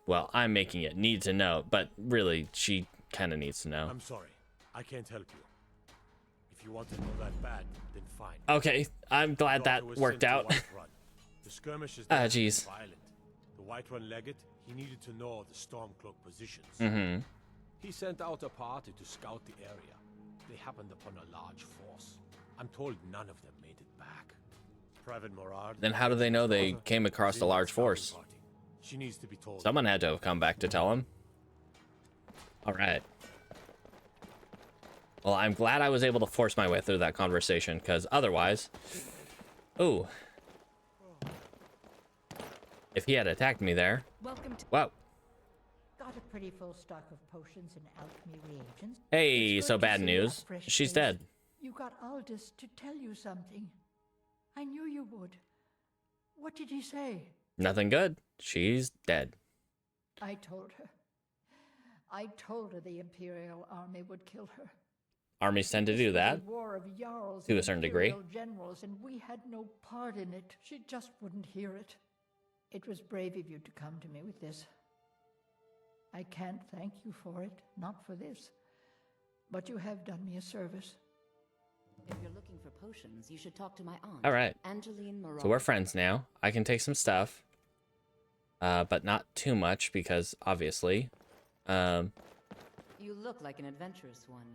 Well, I'm making it need to know, but really, she kind of needs to know. I'm sorry, I can't help you. If you want to know that bad, then fine. Okay, I'm glad that worked out. The skirmishes jeez. violent. The White Run legate, he needed to know the Stormcloak positions. Mm-hmm. He sent out a party to scout the area. They happened upon a large force. I'm told none of them made it back. Private Morard. Then how do they know they came across a large force? She needs to be told. Someone had to have come back to tell him. All right. Well, I'm glad I was able to force my way through that conversation, because otherwise... Ooh. If he had attacked me there... Welcome to... Wow. Got a pretty full stock of potions and alchemy reagents. Hey, It's so good to bad see news. a fresh She's face. dead. You got Aldous to tell you something. I knew you would. What did he say? Nothing good. She's dead. I told her. I told her the Imperial army would kill her. Armies tend to do that. A war of jarls To a and certain degree. Imperial generals, and we had no part in it. She just wouldn't hear it. It was brave of you to come to me with this. I can't thank you for it, not for this. But you have done me a service. If you're looking for potions, you should talk to my aunt. All right. Angeline Morard. So we're friends now. I can take some stuff. But not too much, because obviously... You look like an adventurous one.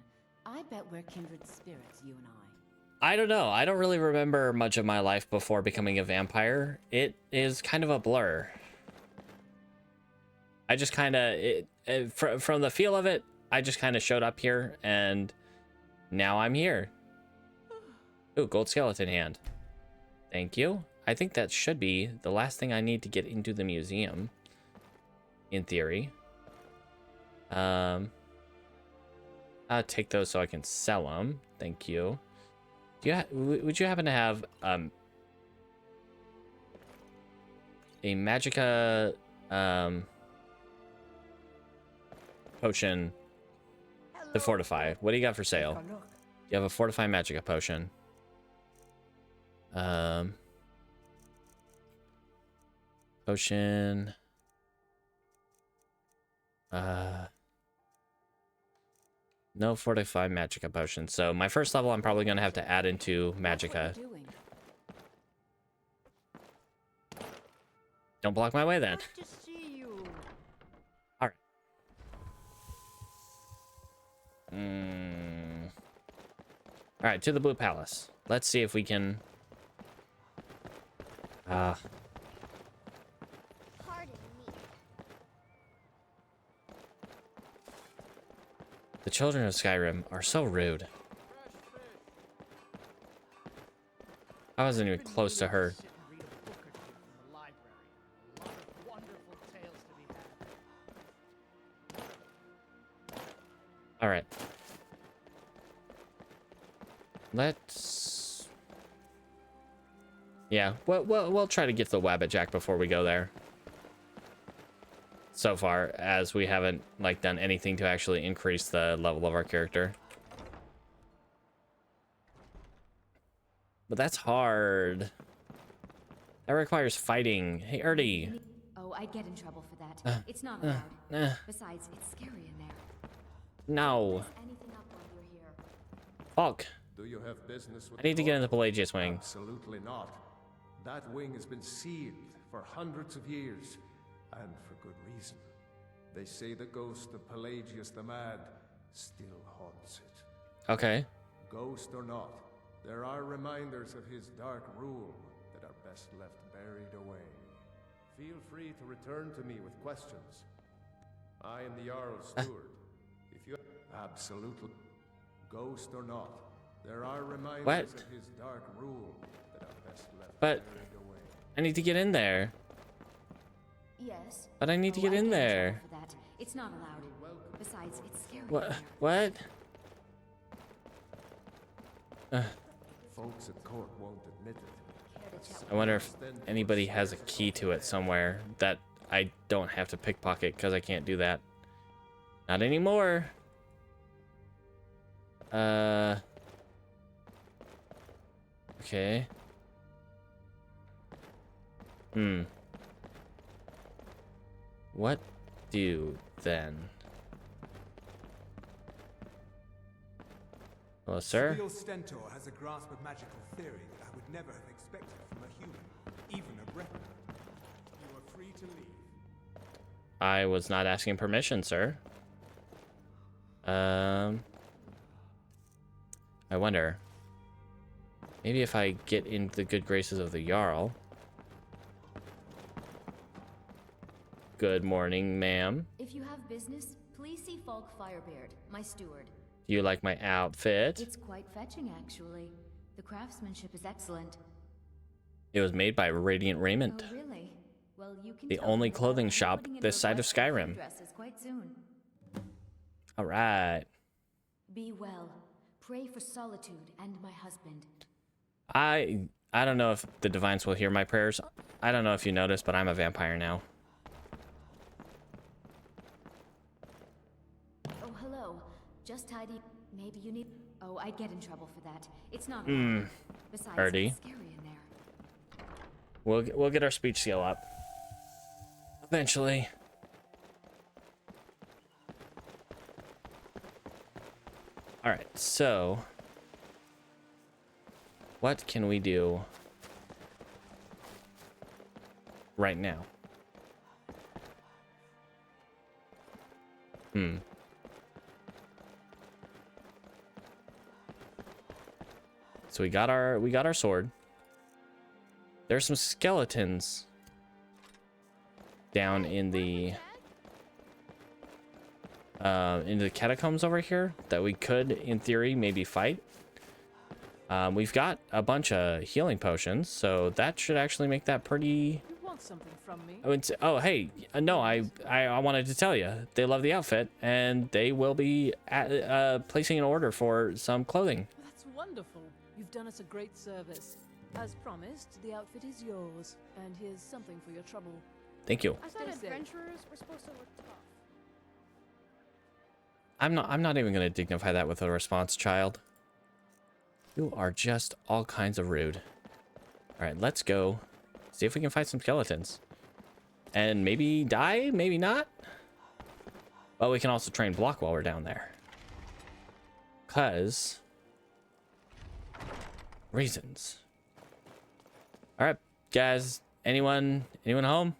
I bet we're kindred spirits, you and I. I don't know. I don't really remember much of my life before becoming a vampire. It is kind of a blur. I just kind of... From the feel of it, I just kind of showed up here, and now I'm here. Ooh, gold skeleton hand. Thank you. I think that should be the last thing I need to get into the museum. In theory. I'll take those so I can sell them. Thank you. Would you happen to have a Magica potion to fortify? What do you got for sale? You have a fortify Magica potion. Potion. No fortified magicka potion. So my first level, I'm probably gonna have to add into magicka. Don't block my way then. All right. All right, to the Blue Palace. Let's see if we can. The children of Skyrim are so rude. I wasn't even close to her. All right. Let's. Yeah, we'll try to get the Wabbit before we go there. So far, as we haven't like done anything to actually increase the level of our character. But that's hard. That requires fighting. Hey, Erdie. Oh, I'd get in trouble for that. It's not allowed. Besides, it's scary in there. No. Fuck. Do you have business with I need to get in the Pelagius wing. Absolutely not. That wing has been sealed for hundreds of years, and for good reason. They say the ghost of Pelagius the Mad still haunts it. Okay. Ghost or not, there are reminders of his dark rule that are best left buried away. Feel free to return to me with questions. I am the Jarl's steward. If you absolutely ghost or not, there are reminders of his dark rule that are best left buried away. I need to get in there. Yes. But I need to get in there. For that. It's not allowed. Besides, it's scary. What? Folks at court won't admit it. I wonder if anybody has a key to it somewhere that I don't have to pickpocket, because I can't do that. Not anymore. Okay. What do then? Hello, sir. Vigil of Stendarr has a grasp of magical theory that I would never have expected from a human, even a Breton. You are free to leave. I was not asking permission, sir. I wonder. Maybe if I get into the good graces of the Jarl. Good morning, ma'am. If you have business, please see Falk Firebeard, my steward. Do you like my outfit? It's quite fetching, actually. The craftsmanship is excellent. It was made by Radiant Raiment. Oh, really? Well, you can The tell only me clothing I'm shop putting in this side of request for Skyrim. dresses quite soon. All right. Be well. Pray for Solitude and my husband. I don't know if the Divines will hear my prayers. I don't know if you noticed, but I'm a vampire now. Oh, hello. Just tidy. Maybe you need... Oh, I'd get in trouble for that. It's not allowed. Besides, Arbie. it's scary in there. We'll get our speech skill up. Eventually. All right, so what can we do right now? So we got our sword. There's some skeletons down in the catacombs over here that we could, in theory, maybe fight. We've got a bunch of healing potions, so that should actually make that pretty. You want something from me? Oh, hey, no, I wanted to tell you they love the outfit, and they will be placing an order for some clothing. That's wonderful. You've done us a great service. As promised, the outfit is yours, and here's something for your trouble. Thank you. I thought adventurers were supposed to look tough. I'm not even gonna dignify that with a response, child. You are just all kinds of rude. All right, let's go see if we can find some skeletons. and maybe die, maybe not. But we can also train block while we're down there. Cause reasons. All right, guys. Anyone home?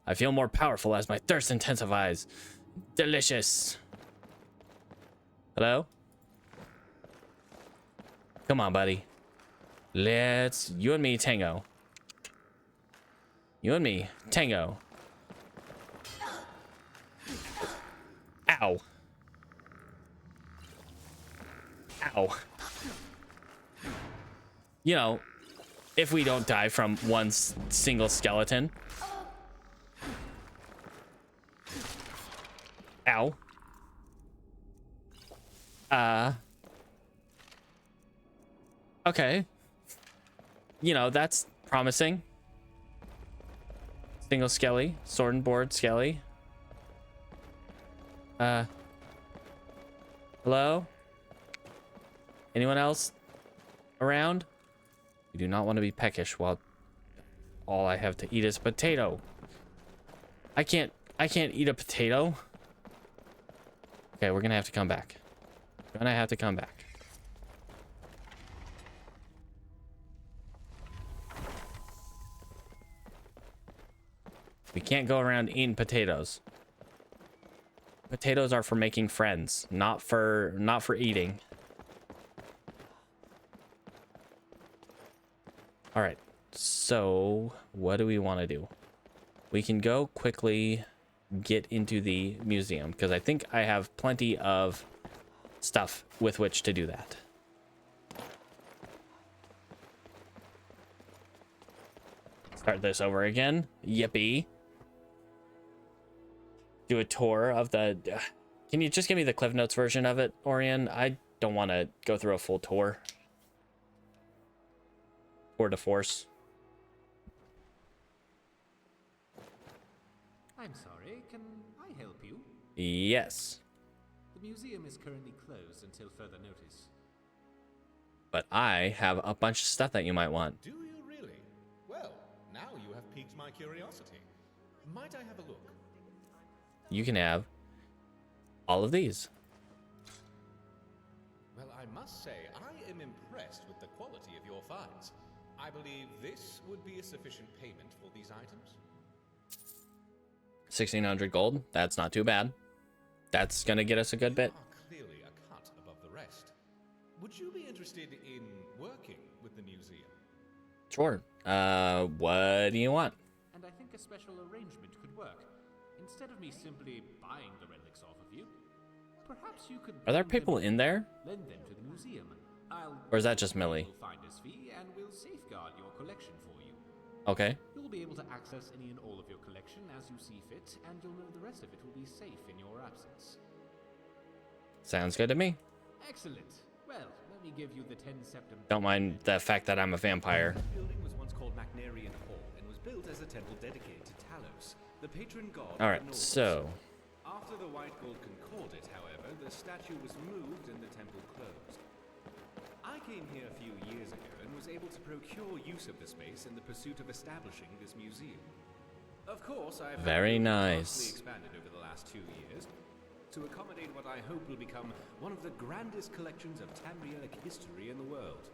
I feel more powerful as my thirst intensifies. Delicious. Hello? Come on, buddy. Let's you and me tango. You and me tango. Ow. Ow. You know, if we don't die from one single skeleton. Ow. Okay. You know, that's promising. Single skelly, sword and board skelly. Hello? Anyone else around? We do not want to be peckish while all I have to eat is potato. I can't eat a potato. Okay, we're gonna have to come back. We can't go around eating potatoes. Potatoes are for making friends, not for eating. All right. So, what do we want to do? We can go quickly get into the museum because I think I have plenty of stuff with which to do that. Start this over again. Yippee. Do a tour of the... Can you just give me the Cliff Notes version of it, Orion? I don't want to go through a full tour. Tour de force. I'm sorry, can I help you? Yes. The museum is currently closed until further notice. But I have a bunch of stuff that you might want. Do you really? Well, now you have piqued my curiosity. Might I have a look? You can have all of these. Well, I must say, I am impressed with the quality of your finds. I believe this would be a sufficient payment for these items. 1,600 gold. That's not too bad. That's gonna get us a good bit. You are clearly a cut above the rest. Would you be interested in working with the museum? Sure. What do you want? And I think a special arrangement could work. Instead of me simply buying the relics off of you, perhaps you could... Are there people in there? Lend them to the museum. Or is that just Millie? Finder's fee and we'll safeguard your collection for you. Okay. You'll be able to access any and all of your collection as you see fit, and you'll know the rest of it will be safe in your absence. Sounds good to me. Excellent. Well, let me give you the 10 septum... Don't mind the fact that I'm a vampire. This building was once called Magnarian Hall and was built as a temple dedicated to Talos, the patron god of the Alright, Nords. so... After the White Gold concorded, however, the statue was moved and the temple closed. I came here a few years ago and was able to procure use of the space in the pursuit of establishing this museum. Of course, I have Very nice. expanded over the last 2 years to accommodate what I hope will become one of the grandest collections of Tamrielic history in the world.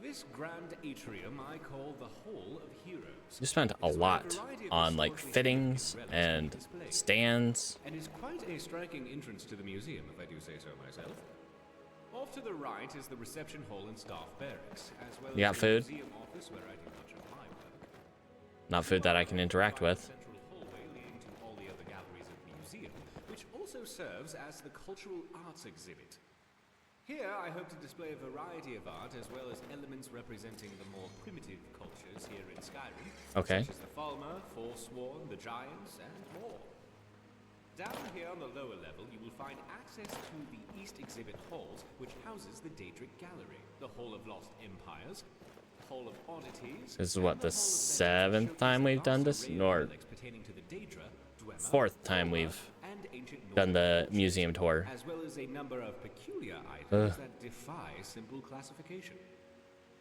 This grand atrium I call the Hall of Heroes. You spent a lot on like fittings and stands. And is quite a striking entrance to the museum, if I do say so myself. Off to the right is the reception hall and staff barracks, as well You got as food? the museum office where I do much of my work. Not food that I can interact with. Central hallway leading to all the other galleries of the museum, which also serves as the cultural arts exhibit. Here I hope to display a variety of art as well as elements representing the more primitive cultures here in Skyrim, Okay. such as the Falmer, Forsworn, the Giants, and more. Down here on the lower level, you will find access to the East Exhibit Halls, which houses the Daedric Gallery, the Hall of Lost Empires, Hall of Oddities. This is what, the 7th time we've done this? Or 4th time we've done the museum tour. As well as a number of peculiar items that defy simple classification.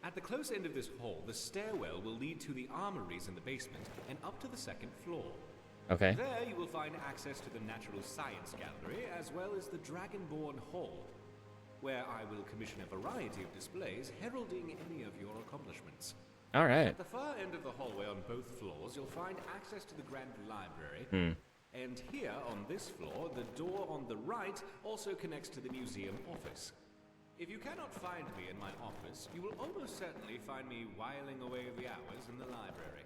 At the close end of this hall, the stairwell will lead to the armories in the basement and up to the 2nd floor. Okay. There you will find access to the Natural Science Gallery, as well as the Dragonborn Hall, where I will commission a variety of displays heralding any of your accomplishments. All right. At the far end of the hallway on both floors, you'll find access to the Grand Library. And here, on this floor, the door on the right also connects to the museum office. If you cannot find me in my office, you will almost certainly find me whiling away the hours in the library.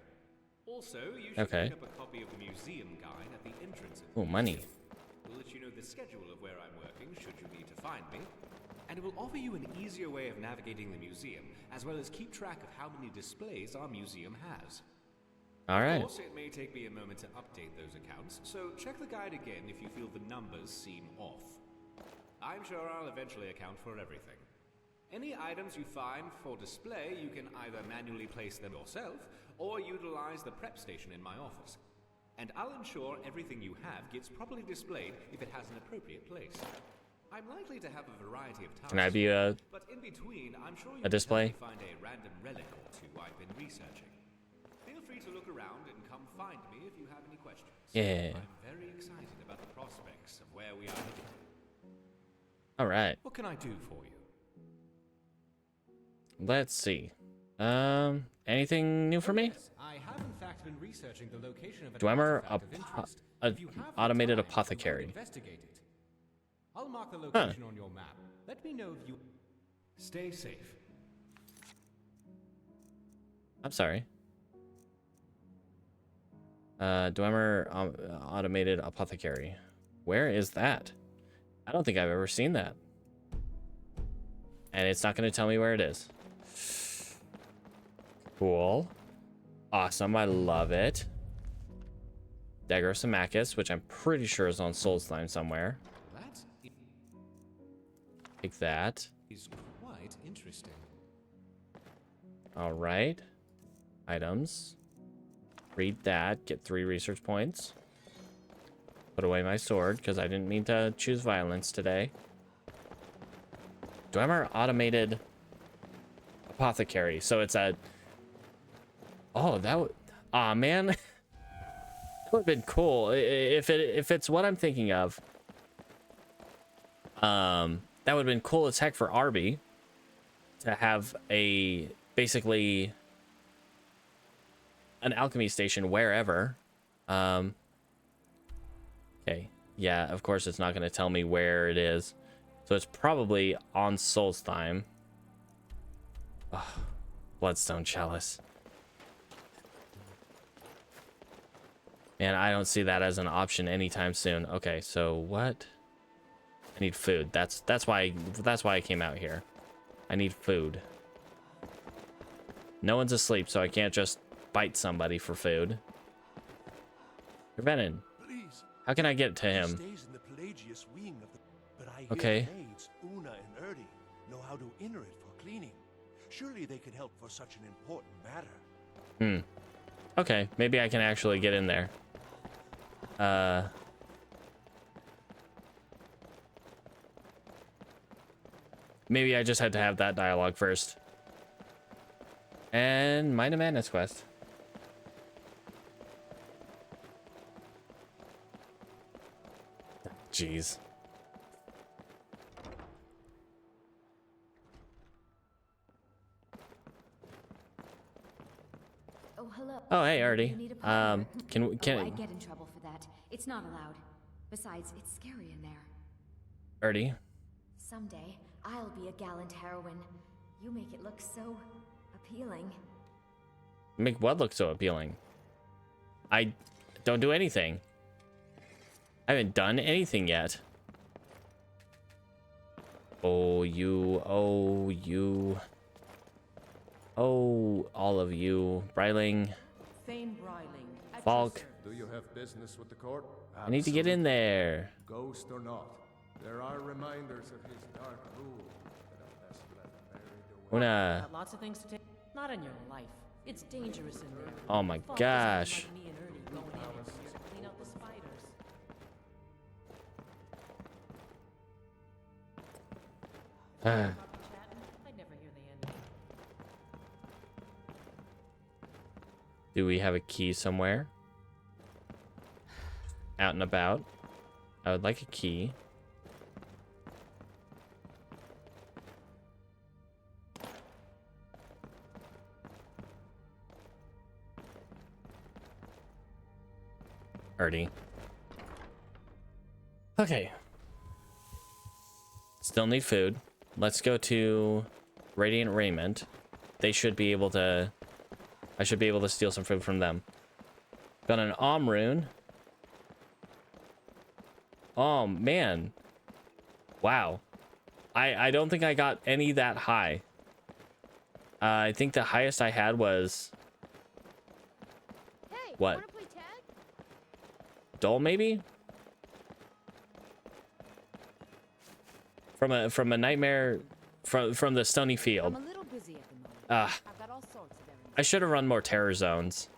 Also, you should pick up a copy of the museum guide at the entrance of the money. We'll let you know the schedule of where I'm working, should you need to find me. And it will offer you an easier way of navigating the museum, as well as keep track of how many displays our museum has. All right. Of course, it may take me a moment to update those accounts, so check the guide again if you feel the numbers seem off. I'm sure I'll eventually account for everything. Any items you find for display, you can either manually place them yourself, or utilize the prep station in my office. And I'll ensure everything you have gets properly displayed if it has an appropriate place. I'm likely to have a variety of tasks. Can I be but in between, I'm sure a display? Find a random relic or two I've been researching. Feel free to look around and come find me if you have any questions. Yeah. I'm very excited about the prospects of where we are headed. All right. What can I do for you? Let's see. Anything new for me? I have in fact been researching the location of an Dwemer, artifact of interest. If you have the automated time, apothecary. Investigate it. I'll mark the location on your map. Let me know if you stay safe. I'm sorry. Dwemer, automated apothecary. Where is that? I don't think I've ever seen that. And it's not going to tell me where it is. Cool. Awesome. I love it. Dagrosamachus, which I'm pretty sure is on Soulslime somewhere. Take that. Is quite interesting. All right. Items. Read that. Get 3 research points. Put away my sword, because I didn't mean to choose violence today. Dwemer automated apothecary. So it's a... Oh, that would... Aw, man. That would have been cool. If it's what I'm thinking of. That would have been cool as heck for Arbie. To have a... Basically... An alchemy station wherever. Okay. Yeah, of course it's not going to tell me where it is. So it's probably on Solstheim. Oh, Bloodstone Chalice. Man, I don't see that as an option anytime soon. Okay, so what? I need food. That's why I came out here. I need food. No one's asleep, so I can't just bite somebody for food. Revenin. Please. How can I get to him? He stays in the Pelagius wing of the... But I hear Okay. the maids, Una and Erde, know how to enter it for cleaning. Surely they can help for such an important matter. Okay, maybe I can actually get in there. Maybe I just had to have that dialogue first. And Mind of Madness quest. Jeez. Oh, hello. Oh, hey, You Artie. need a partner? Can I get in trouble for that. It's not allowed. Besides, it's scary in there. Artie? Someday, I'll be a gallant heroine. You make it look so appealing. Make what look so appealing? I don't do anything. I haven't done anything yet. Oh, you. Oh, you. Oh, all of you. Bryling. Thane Bryling. Falk. Do you have business with the court? I need to get in there. Ghost or not, there are reminders of his dark rule that are best left buried away. Una. Got lots of things to take. Not in your life. It's dangerous in there. Oh my Falk gosh. doesn't like me and Ernie going in here to clean out the spiders. Ah. I'd never hear the end. Do we have a key somewhere? out and about. I would like a key. Alrighty. Okay. Still need food. Let's go to Radiant Raiment. They should be able to... I should be able to steal some food from them. Got an rune. Oh, man. Wow. I don't think I got any that high. I think the highest I had was... Hey, what? wanna play tag? Dole, maybe? From a nightmare... From the stony field. I'm a little busy at the moment. I've got all sorts of I should have run more terror zones.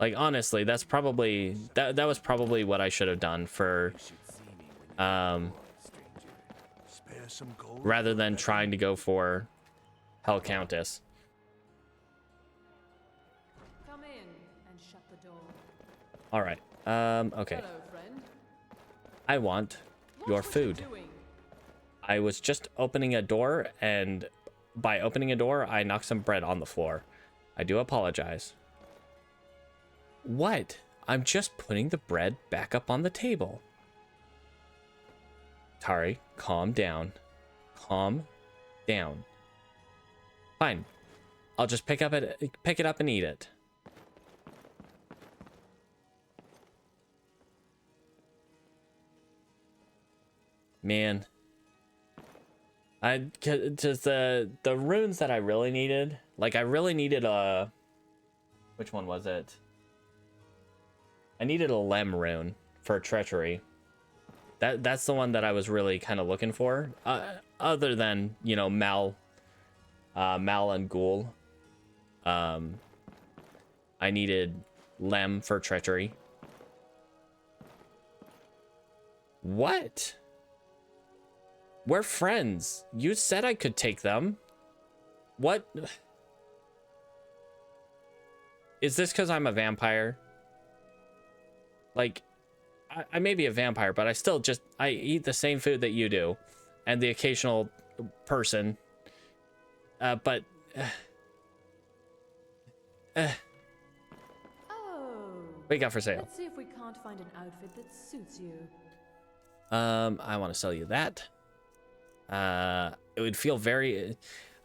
Like, honestly, that's probably... That was probably what I should have done for... rather than trying to go for Hell Countess. Come in and shut the door. All right. Okay. Hello, friend. I want your food. I was just opening a door, and by opening a door, I knocked some bread on the floor. I do apologize. What? I'm just putting the bread back up on the table. Tari, calm down. Calm down. Fine. I'll just pick it up and eat it. Man. Just the runes that I really needed. Like, I really needed a... Which one was it? I needed a Lem rune for treachery. That's the one that I was really kind of looking for. Other than, you know, Mal and Ghoul. I needed Lem for treachery. What? We're friends. You said I could take them. What? Is this because I'm a vampire? Like, I may be a vampire, but I eat the same food that you do. And the occasional person. Oh. What you got for sale? Let's see if we can't find an outfit that suits you. I want to sell you that. It would feel very...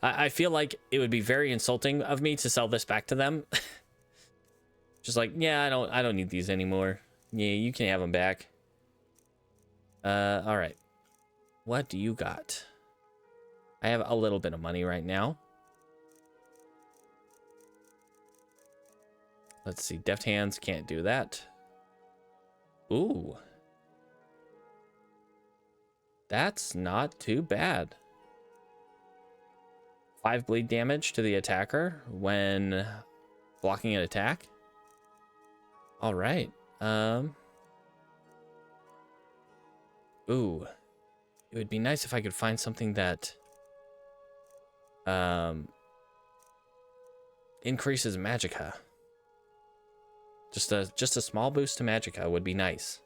I feel like it would be very insulting of me to sell this back to them. Just like, yeah, I don't need these anymore. Yeah, you can have them back. All right. What do you got? I have a little bit of money right now. Let's see. Deft hands, can't do that. Ooh. That's not too bad. 5 bleed damage to the attacker when blocking an attack. All right. Ooh. It would be nice if I could find something that increases magicka. Just a small boost to magicka would be nice.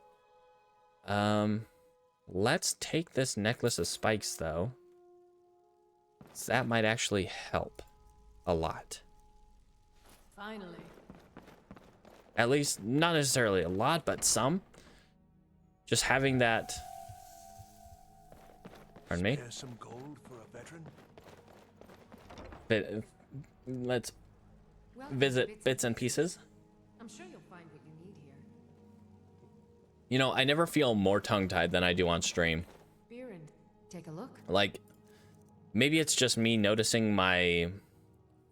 Let's take this necklace of spikes though. So that might actually help a lot. Finally. At least not necessarily a lot, but some. Just having that. Pardon me. Spare some gold for a veteran? Let's visit bits and pieces. I'm sure you'll find what you need here. You know, I never feel more tongue-tied than I do on stream. Beer and take a look. Like, maybe it's just me noticing my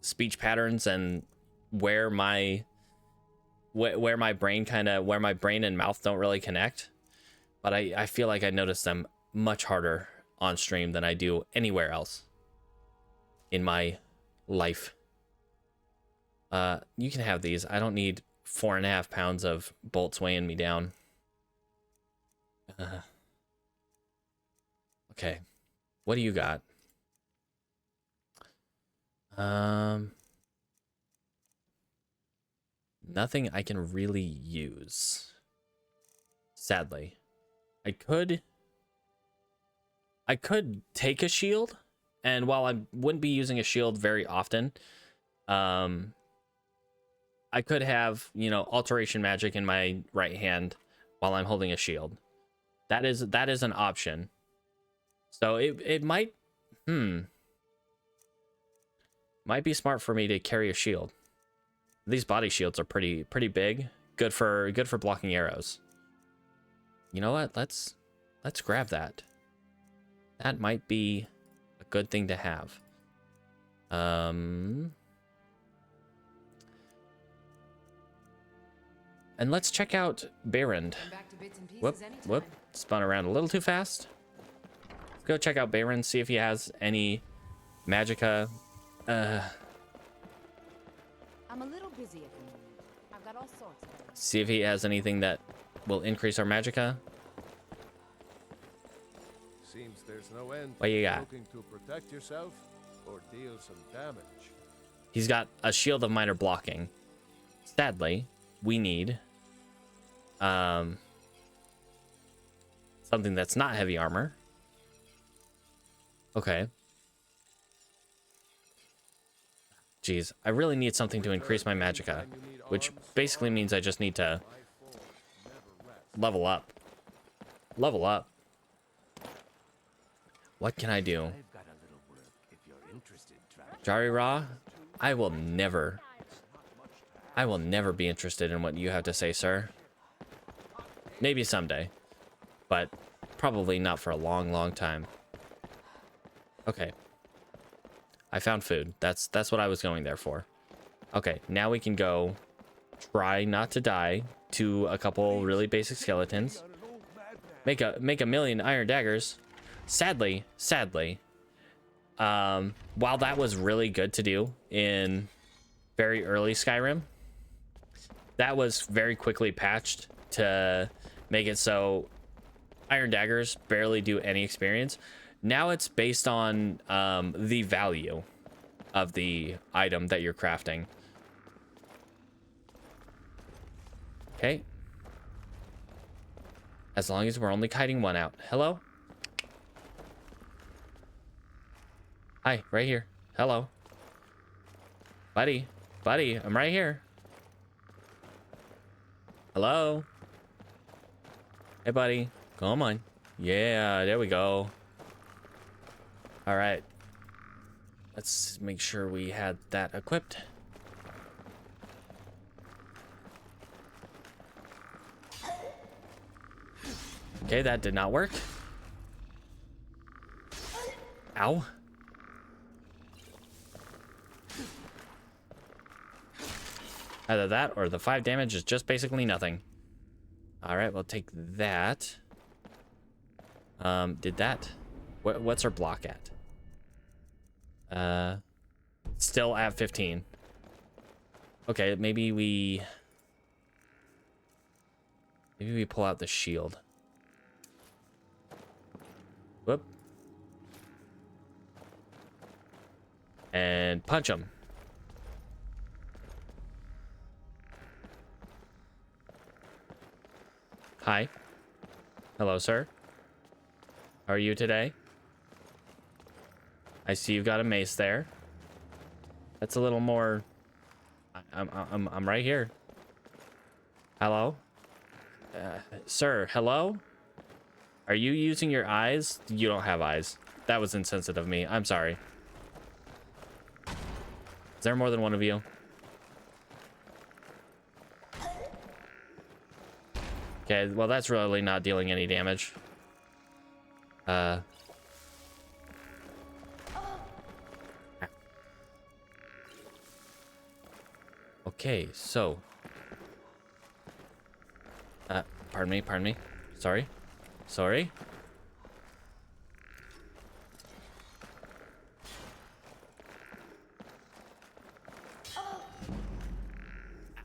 speech patterns and where my brain and mouth don't really connect. But I feel like I notice them much harder on stream than I do anywhere else in my life. You can have these. I don't need 4.5 pounds of bolts weighing me down. Okay. What do you got? Nothing I can really use. Sadly. I could take a shield, and while I wouldn't be using a shield very often, I could have, you know, alteration magic in my right hand while I'm holding a shield. That is an option. So it might might be smart for me to carry a shield. These body shields are pretty big. Good for blocking arrows. You know what? Let's grab that. That might be a good thing to have. And let's check out Behrend. Whoop. Spun around a little too fast. Let's go check out Behrend, see if he has any magicka. I'm a little busy at the moment. I've got all sorts of them. See if he has anything that will increase our magicka. Seems there's no end. What you got? Looking to protect yourself or deal some damage. He's got a shield of minor blocking. Sadly, we need something that's not heavy armor. Okay. Jeez, I really need something to increase my magicka, which basically means I just need to level up. Level up. What can I do? Jari Ra, I will never be interested in what you have to say, sir. Maybe someday, but probably not for a long time. Okay. I found food. That's what I was going there for. Okay, now we can go try not to die to a couple really basic skeletons. Make a million iron daggers. Sadly, while that was really good to do in very early Skyrim, that was very quickly patched to make it so iron daggers barely do any experience. Now it's based on the value of the item that you're crafting. Okay. As long as we're only kiting one out. Hello? Hi, right here. Hello. Buddy, I'm right here. Hello? Hey, buddy. Come on. Yeah, there we go. All right. Let's make sure we had that equipped. Okay, that did not work. Ow. Either that or the 5 damage is just basically nothing. All right, we'll take that. Did that? What's our block at? Still at 15. Okay, maybe we pull out the shield. Whoop. And punch him. Hi. Hello, sir. How are you today? I see you've got a mace there. That's a little more. I'm right here. Hello, sir. Hello. Are you using your eyes? You don't have eyes. That was insensitive of me. I'm sorry. Is there more than one of you? Okay, well, that's really not dealing any damage. Okay, so... pardon me. Sorry.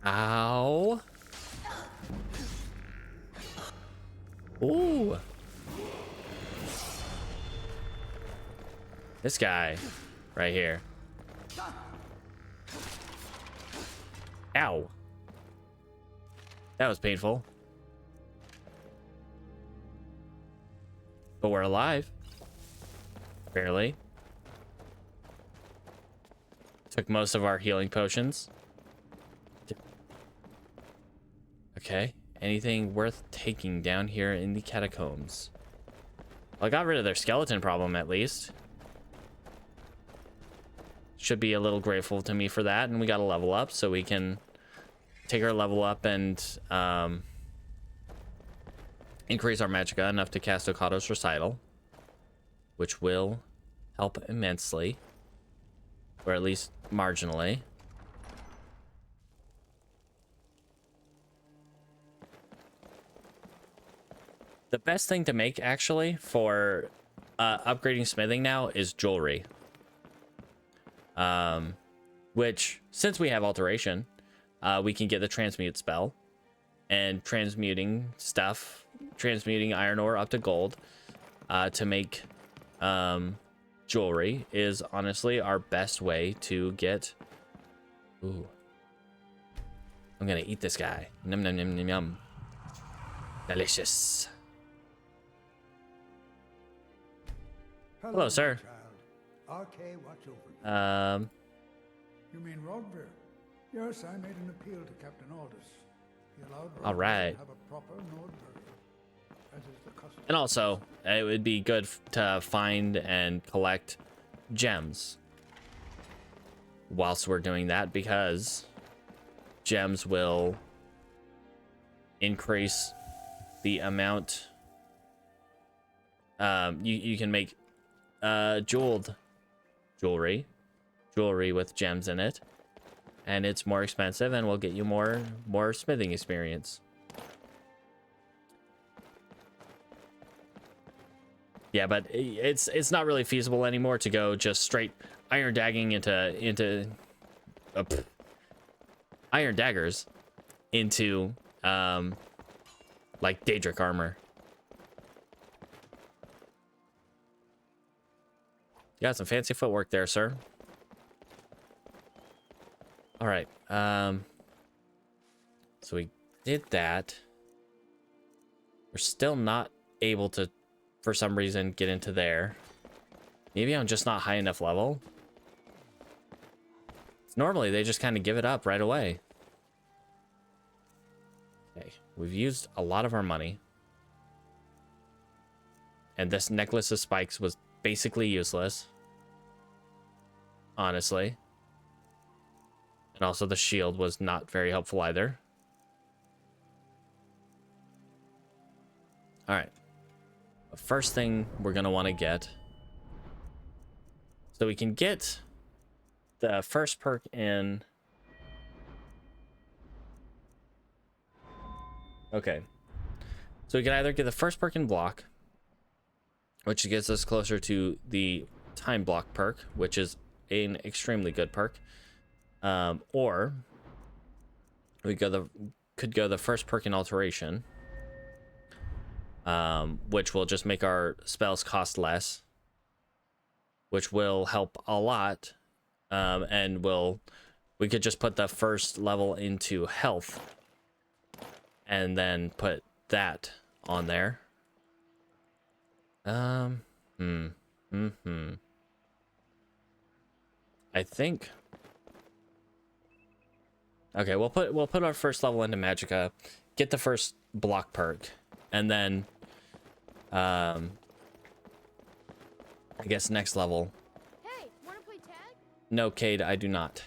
Ow. Ooh. This guy right here. Ow. That was painful. But we're alive. Barely. Took most of our healing potions. Okay. Anything worth taking down here in the catacombs? Well, I got rid of their skeleton problem at least. Should be a little grateful to me for that. And we got a level up, so we can take our level up and increase our magicka enough to cast Okado's Recital, which will help immensely, or at least marginally. The best thing to make, actually, for upgrading smithing now is jewelry. Which, since we have alteration, we can get the transmute spell, and transmuting stuff, transmuting iron ore up to gold, to make jewelry is honestly our best way to get. Ooh, I'm gonna eat this guy. Num num num num num. Delicious. Hello, sir. Okay, watch over you. You mean Rodver? Yes, I made an appeal to Captain Aldous. He allowed All right. to have a proper Nord burial, as is the custom. And also, it would be good to find and collect gems whilst we're doing that, because gems will increase the amount you can make jewelry with gems in it, and it's more expensive and will get you more smithing experience. Yeah, but it's not really feasible anymore to go just straight iron dagging into iron daggers into like Daedric armor. You got some fancy footwork there, sir. All right. So we did that. We're still not able to, for some reason, get into there. Maybe I'm just not high enough level. Normally, they just kind of give it up right away. Okay, we've used a lot of our money. And this necklace of spikes was basically useless. Honestly. And also the shield was not very helpful either. Alright. The first thing we're going to want to get. So we can get the first perk in. Okay. So we can either get the first perk in block, which gets us closer to the time block perk, which is an extremely good perk. Or we could go the first perk in alteration, which will just make our spells cost less, which will help a lot. And we could just put the first level into health and then put that on there. I think. Okay, we'll put our first level into magicka, get the first block perk, and then I guess next level. Hey, wanna play tag? No, Cade, I do not.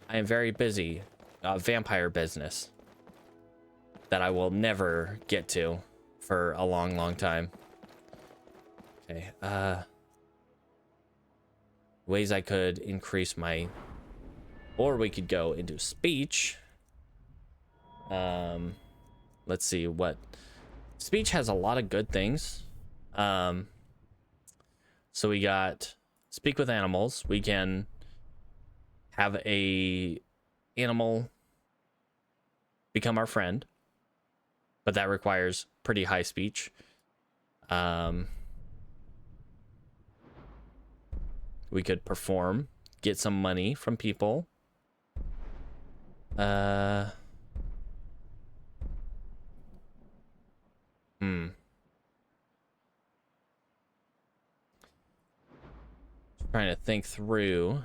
I am very busy. Vampire business that I will never get to for a long, long time. Okay, ways I could increase my, or we could go into speech. Let's see what speech has. A lot of good things. So we got speak with animals. We can have a animal become our friend, but that requires pretty high speech. We could perform, get some money from people. Trying to think through.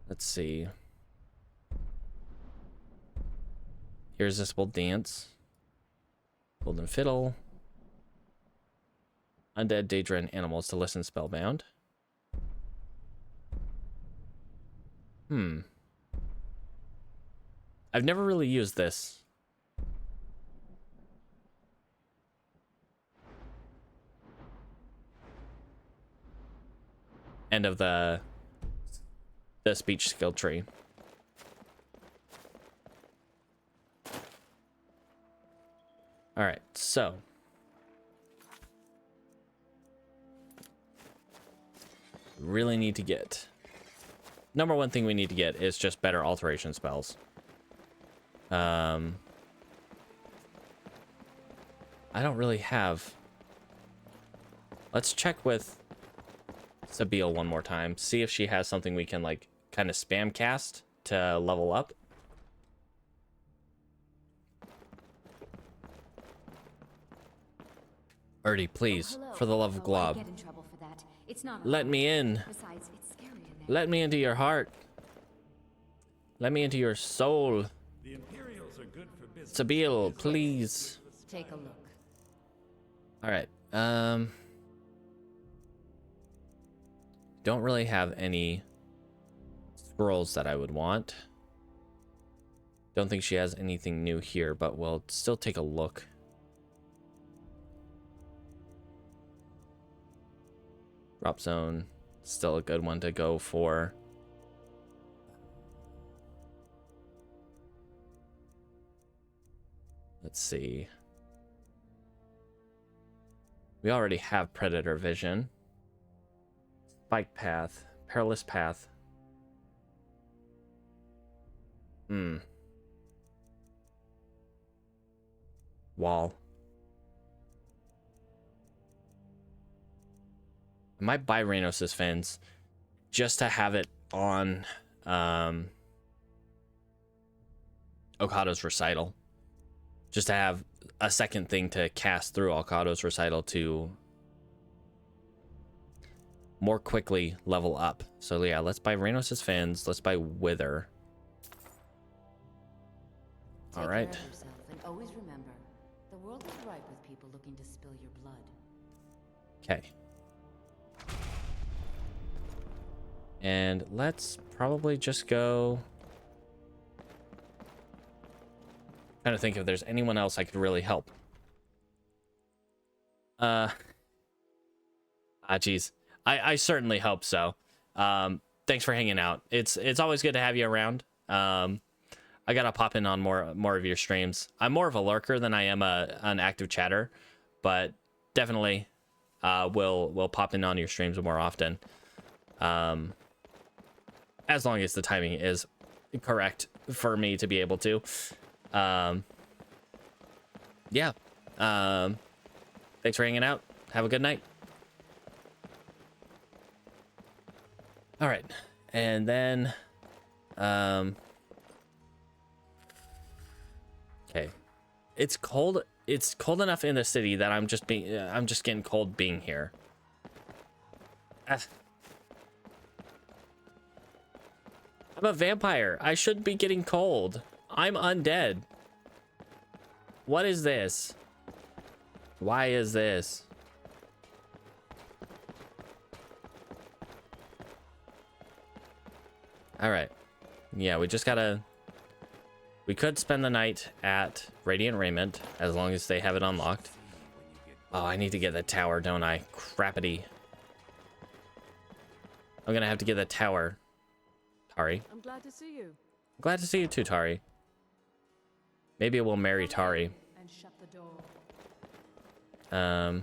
Let's see. Irresistible Dance. Golden Fiddle. Undead, Daedra, animals to listen spellbound. I've never really used this. End of the speech skill tree. All right, so really need to get number one thing we need to get is just better alteration spells. I don't really have. Let's check with Sabile one more time, see if she has something we can like kind of spam cast to level up. Artie, please, for the love of Glob, I get in trouble for that. It's not let me in. Besides, it's scary in there. Let me into your heart. Let me into your soul. The Imperials are good for business. Sabile, please. Take a look. All right. Don't really have any scrolls that I would want. Don't think she has anything new here, but we'll still take a look. Drop zone, still a good one to go for. Let's see. We already have Predator Vision. Spike Path, Perilous Path. Wall. I might buy Reynos' fins just to have it on Okado's Recital. Just to have a second thing to cast through Okado's Recital to more quickly level up. So yeah, let's buy Reynos' fins. Let's buy Wither. All right. Take care of yourself, and always remember, the world is ripe with people looking to spill your blood. Okay. And let's probably just go. Trying to think if there's anyone else I could really help. Geez. I certainly hope so. Thanks for hanging out. It's always good to have you around. I gotta pop in on more of your streams. I'm more of a lurker than I am an active chatter, but definitely will pop in on your streams more often. As long as the timing is correct for me to be able to. Yeah. Thanks for hanging out. Have a good night. All right. And then, okay. It's cold. It's cold enough in the city that I'm just getting cold being here. I'm a vampire. I shouldn't be getting cold. I'm undead. What is this? Why is this? All right. Yeah, we just gotta... We could spend the night at Radiant Raiment, as long as they have it unlocked. Oh, I need to get the tower, don't I? Crappity. I'm gonna have to get the tower. Tari. I'm glad to see you. Glad to see you too, Tari. Maybe we'll marry Tari. And shut the door. I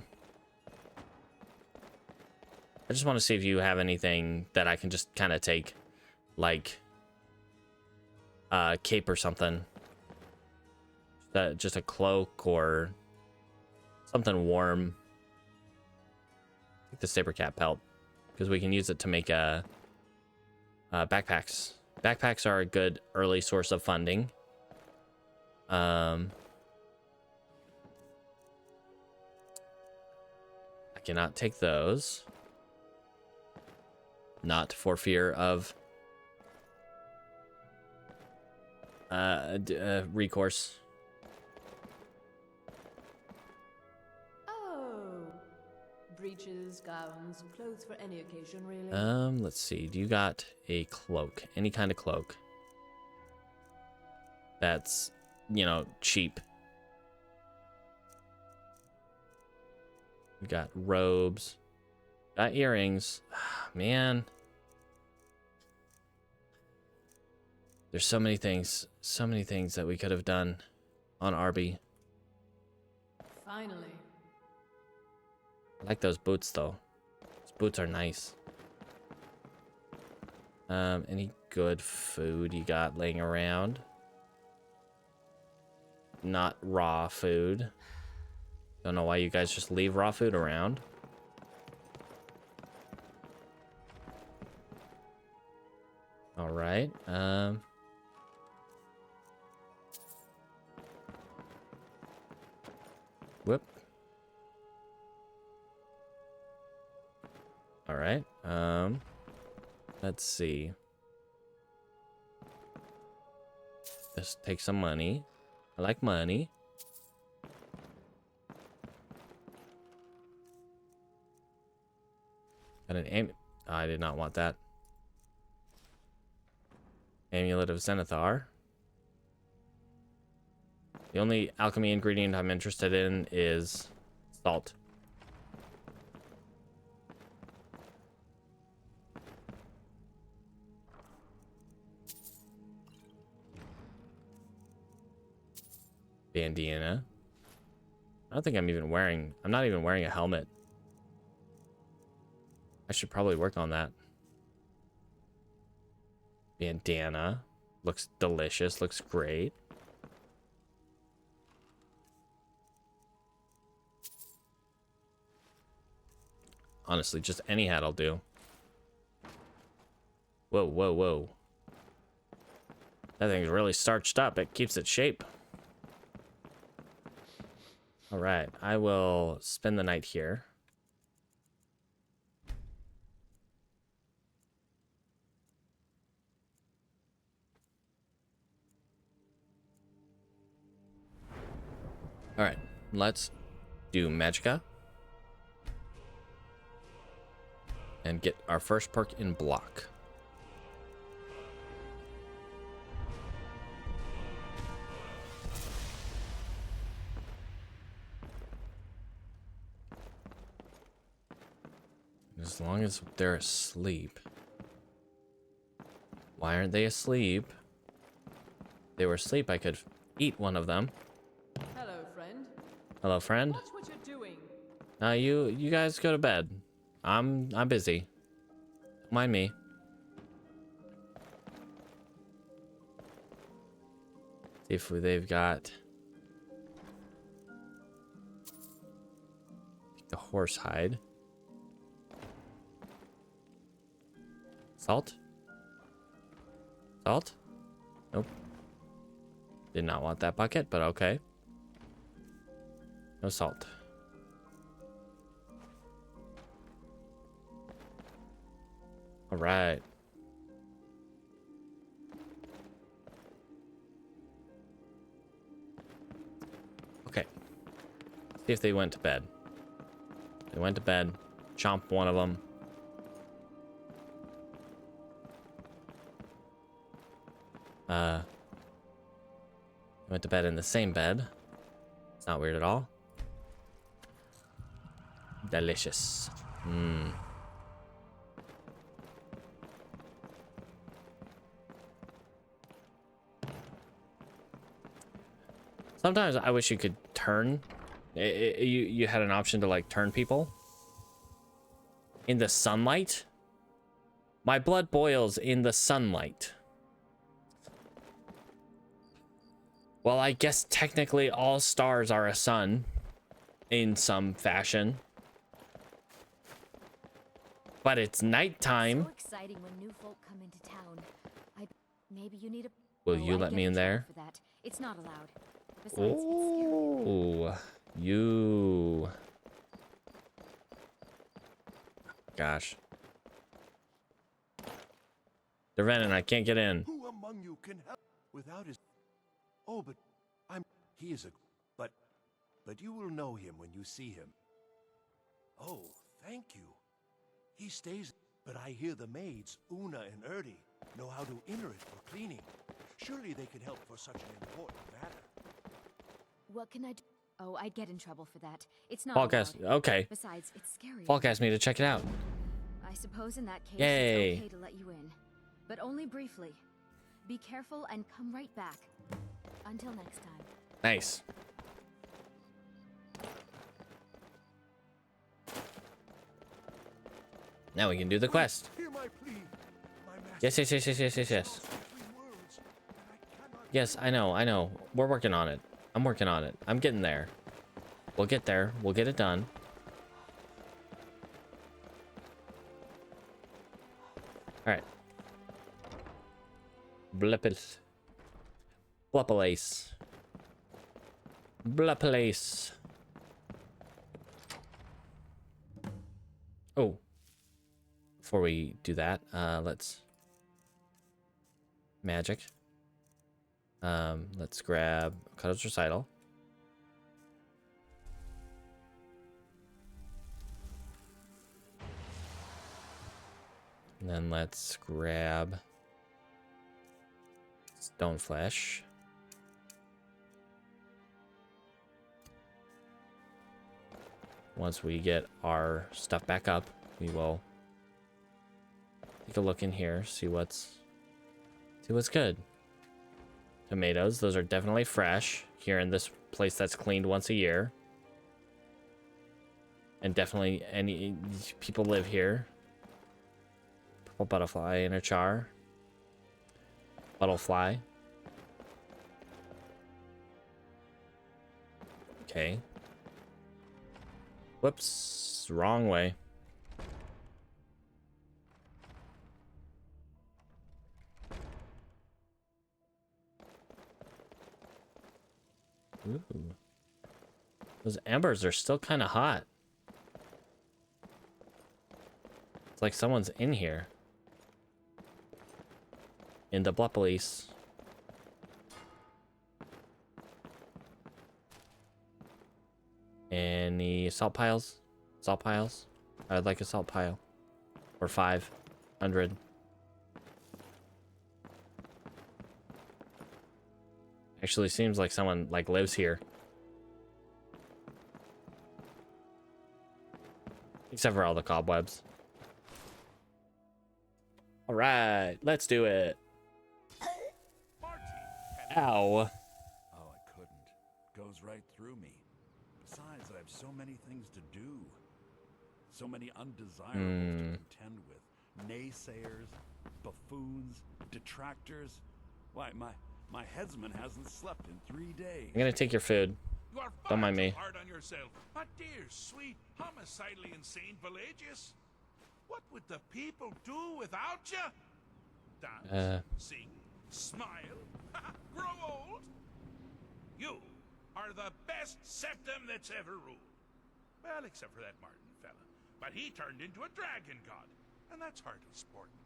just want to see if you have anything that I can just kind of take, like cape or something. Just a cloak or something warm. Like the saber cat pelt, because we can use it to make backpacks. Backpacks are a good early source of funding. cannot take those. Not for fear of recourse. Oh, breeches, gowns, clothes for any occasion, really. Let's see. Do you got a cloak? Any kind of cloak? That's, you know, cheap. We got robes. Got earrings. Man. There's so many things that we could have done on Arbie. Finally. I like those boots though. Those boots are nice. Any good food you got laying around? Not raw food. Don't know why you guys just leave raw food around. All right. Whoop. All right. Let's see. Let's take some money. I like money. Got an aim. Oh, I did not want that. Amulet of Stendarr. The only alchemy ingredient I'm interested in is salt. Bandana. I don't think I'm not even wearing a helmet. I should probably work on that. Bandana. Looks delicious. Looks great. Honestly, just any hat will do. Whoa, whoa, whoa. That thing's really starched up. It keeps its shape. Alright, I will spend the night here. Alright, let's do Magicka. And get our first perk in block. As long as they're asleep. Why aren't they asleep? If they were asleep, I could eat one of them. Hello, friend. Hello, friend. Watch what you're doing. You guys go to bed. I'm busy. Don't mind me. See if they've got the horse hide. Salt? Salt? Nope. Did not want that bucket, but okay. No salt. All right. Okay. See if they went to bed. They went to bed. Chomp one of them. Went to bed in the same bed. It's not weird at all. Delicious. Mmm. Sometimes I wish you could turn. You had an option to like turn people in the sunlight. My blood boils in the sunlight. Well, I guess technically all stars are a sun in some fashion. But it's nighttime. So exciting when new folk come into town. Maybe you need a Will you let me in there? for that. It's not allowed. Besides, it's scary. Oh, you. gosh. They're running. I can't get in. Who among you can help without his... Oh, but he is a... But you will know him when you see him. Oh, thank you. He stays... But I hear the maids, Una and Arbie, know how to enter it for cleaning. Surely they can help for such an important matter. What can I do? Oh, I'd get in trouble for that. It's not Fallcast. allowed. Okay. Besides, it's scary. Fallcast me to check it out. I suppose in that case, Yay. it's okay to let you in. But only briefly. Be careful and come right back. Until next time. Nice. Now we can do the quest. Hear my plea. Yes. Yes, I know. We're working on it. I'm working on it. I'm getting there. We'll get there. We'll get it done. Alright. Blippis. Bluppalace. Bluppalace. Oh. Before we do that, let's... Magic. Let's grab Cutter's Recital. And then let's grab Stone Flesh. Once we get our stuff back up, we will take a look in here, see what's good. Tomatoes, those are definitely fresh here in this place that's cleaned once a year. And definitely any people live here. Purple butterfly, inner char. Butterfly. Okay. Whoops, wrong way. Ooh. Those embers are still kind of hot. It's like someone's in here. In the Bluppalace. Any salt piles? Salt piles? I'd like a salt pile. Or 500. Actually seems like someone like lives here. Except for all the cobwebs. All right, let's do it. Ow. Oh, I couldn't. Goes right through me. Besides, I have so many things to do. So many undesirables to contend with. Naysayers, buffoons, detractors. Why, my headsman hasn't slept in 3 days. I'm gonna take your food. You are Don't mind me. hard on yourself. My dear, sweet, homicidally insane Pelagius. What would the people do without you? Dance, sing, smile, grow old? You are the best septum that's ever ruled. Well, except for that Martin fella. But he turned into a dragon god, and that's hardly sporting.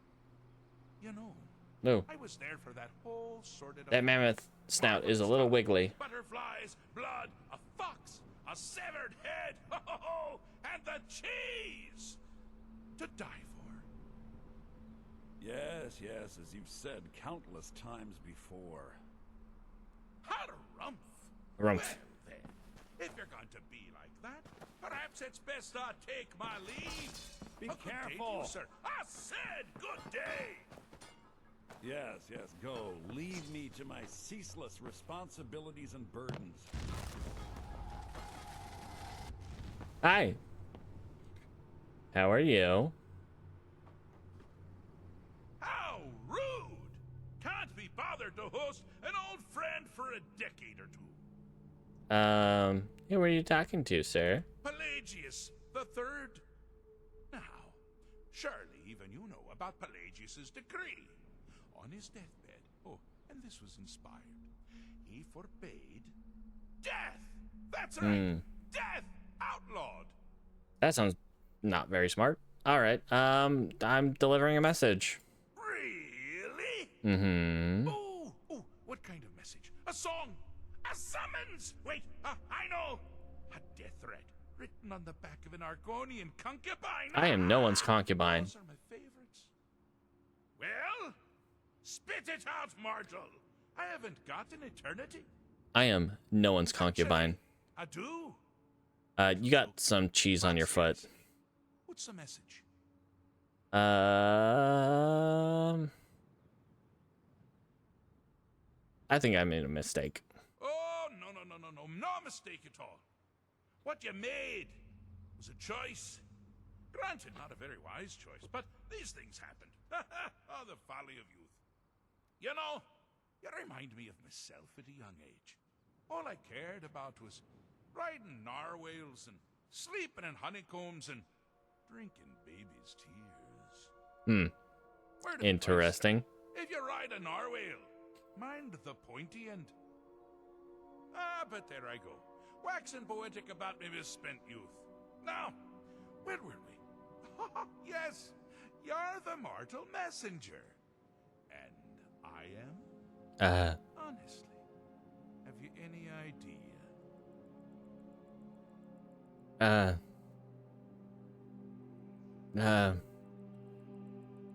You know, No. I was there for that whole sordid... That mammoth snout is a little wiggly. Butterflies, blood, a fox, a severed head, and the cheese to die for. Yes, as you've said countless times before. Harumph. Rumph. Well, then, if you're going to be like that, perhaps it's best I take my leave. Be Good day to careful. you, sir. I said good day. Yes, go. Leave me to my ceaseless responsibilities and burdens. Hi. How are you? How rude! Can't be bothered to host an old friend for a decade or two. Who are you talking to, sir? Pelagius the Third. Now, surely even you know about Pelagius's decree. On his deathbed, and this was inspired, he forbade death. That's right, death outlawed. That sounds not very smart. All right. I'm delivering a message. Really? Mm-hmm. Oh, what kind of message? A song? A summons? Wait, I know. A death threat written on the back of an Argonian concubine. I am no one's concubine. Those are my favorites. Well, spit it out, mortal. I haven't got an eternity. I am no one's concubine. I do. You got some cheese on your foot. What's the message? I think I made a mistake. Oh, no mistake at all. What you made was a choice. Granted, not a very wise choice, but these things happened. Oh, the folly of youth. You know, you remind me of myself at a young age. All I cared about was riding narwhals and sleeping in honeycombs and drinking babies' tears. Interesting. If you ride a narwhal, mind the pointy end. But there I go, waxing poetic about my misspent youth. Now, where were we? Yes, you're the mortal messenger. And I am? Honestly, have you any idea?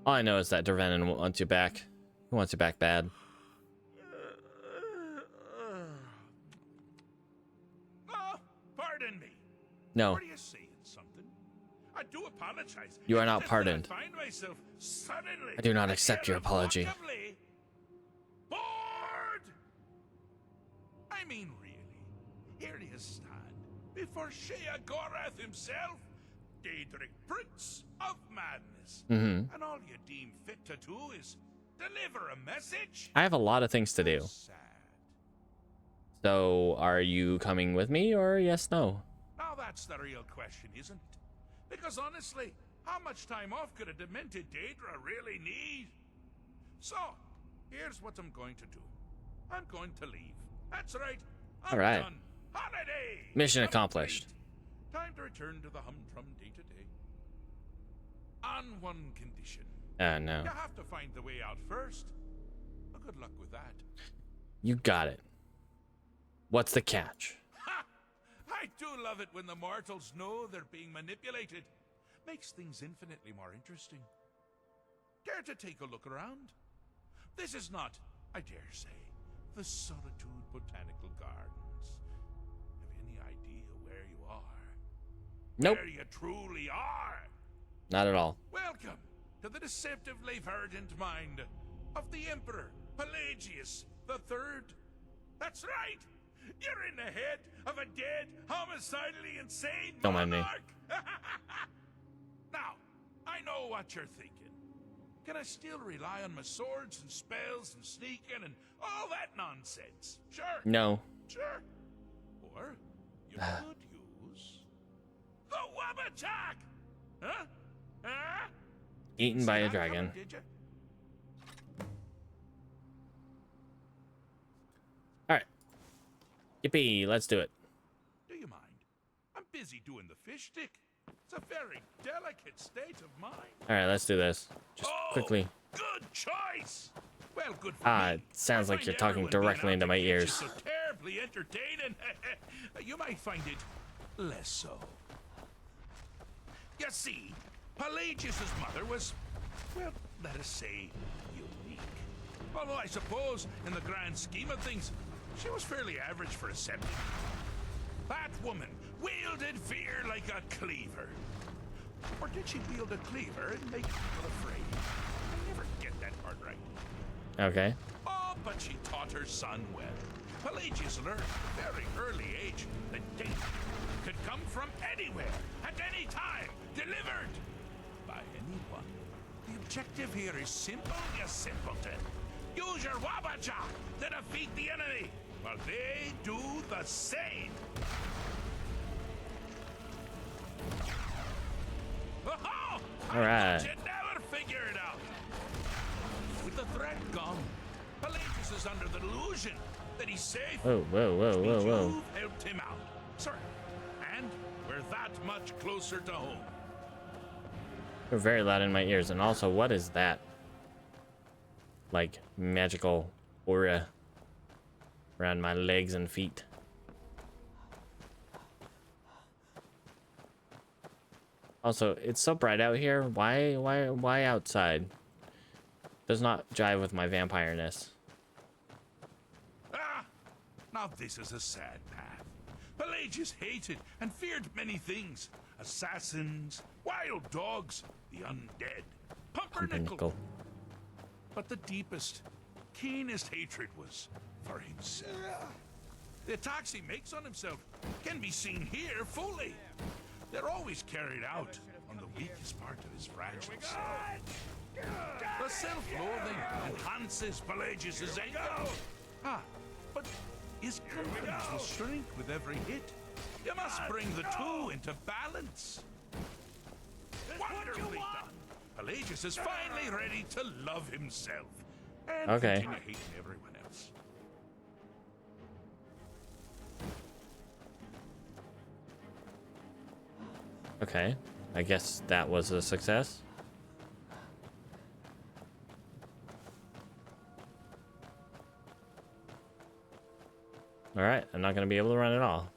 All I know is that Dervenin wants you back. He wants you back bad. Oh, pardon me. No. Were you saying something? I do apologize. You are It's not just that I pardoned. find myself suddenly I do not accept your apology. irrevocably bored. I mean, really, here you stand before Sheogorath himself, Daedric Prince of Madness, Mm-hmm. and all you deem fit to do is deliver a message. I have a lot of things to do. So, are you coming with me, or yes, no? Now that's the real question, isn't it? Because honestly, how much time off could a demented Daedra really need? So, here's what I'm going to do. I'm going to leave. That's right. I'm All right. done. Holiday! Mission accomplished. Time to return to the humdrum day-to-day. On one condition. No. You have to find the way out first. Well, good luck with that. You got it. What's the catch? Ha! I do love it when the mortals know they're being manipulated. Makes things infinitely more interesting. Care to take a look around? This is not, I dare say, the Solitude Botanical Gardens. Have you any idea where you are? Nope. Where you truly are? Not at all. Welcome to the deceptively verdant mind of the Emperor Pelagius III. That's right. You're in the head of a dead, homicidally insane Don't mind me. monarch. Now, I know what you're thinking. Can I still rely on my swords and spells and sneaking and all that nonsense? Sure. No. Sure. Or you could use the Wabachak. Huh? Huh? Eaten by a dragon. Did you? All right. Yippee, let's do it. Do you mind? I'm busy doing the fish stick. It's a very delicate state of mind. All right, let's do this. Just quickly. Good choice. Well, good for me. It sounds like I you're find talking everyone being directly out into to my get you ears. So terribly entertaining. You might find it less so. You see, Pelagius's mother was, well, let us say, unique. Although I suppose, in the grand scheme of things, she was fairly average for a septic. That woman wielded fear like a cleaver. Or did she wield a cleaver and make people afraid? I never get that part right. Okay. Oh, but she taught her son well. Pelagius learned at a very early age that danger could come from anywhere, at any time, delivered by anyone. The objective here is simple, you simpleton. Use your Wabacha to defeat the enemy, while they do the same. Oh, All right. you'd never figure it out. With the threat gone, Pelagius is under the delusion that he's safe. Whoa, whoa, whoa, whoa, whoa. You've helped him out, sir, and we're that much closer to home. They're very loud in my ears. And also, what is that? Like, magical aura around my legs and feet. Also, it's so bright out here. Why outside? Does not jive with my vampire-ness. Ah! Now this is a sad path. Pelagius hated and feared many things. Assassins, wild dogs, the undead, pumpernickel. But the deepest, keenest hatred was for himself. The attacks he makes on himself can be seen here fully. They're always carried out on the weakest part of his fragile self. The self-loathing enhances Pelagius' anger. Ah, but his confidence will shrink with every hit. You must bring the two into balance. Wonderfully done. Pelagius is finally ready to love himself and continue hating everyone else. Okay, I guess that was a success. Alright, I'm not going to be able to run at all.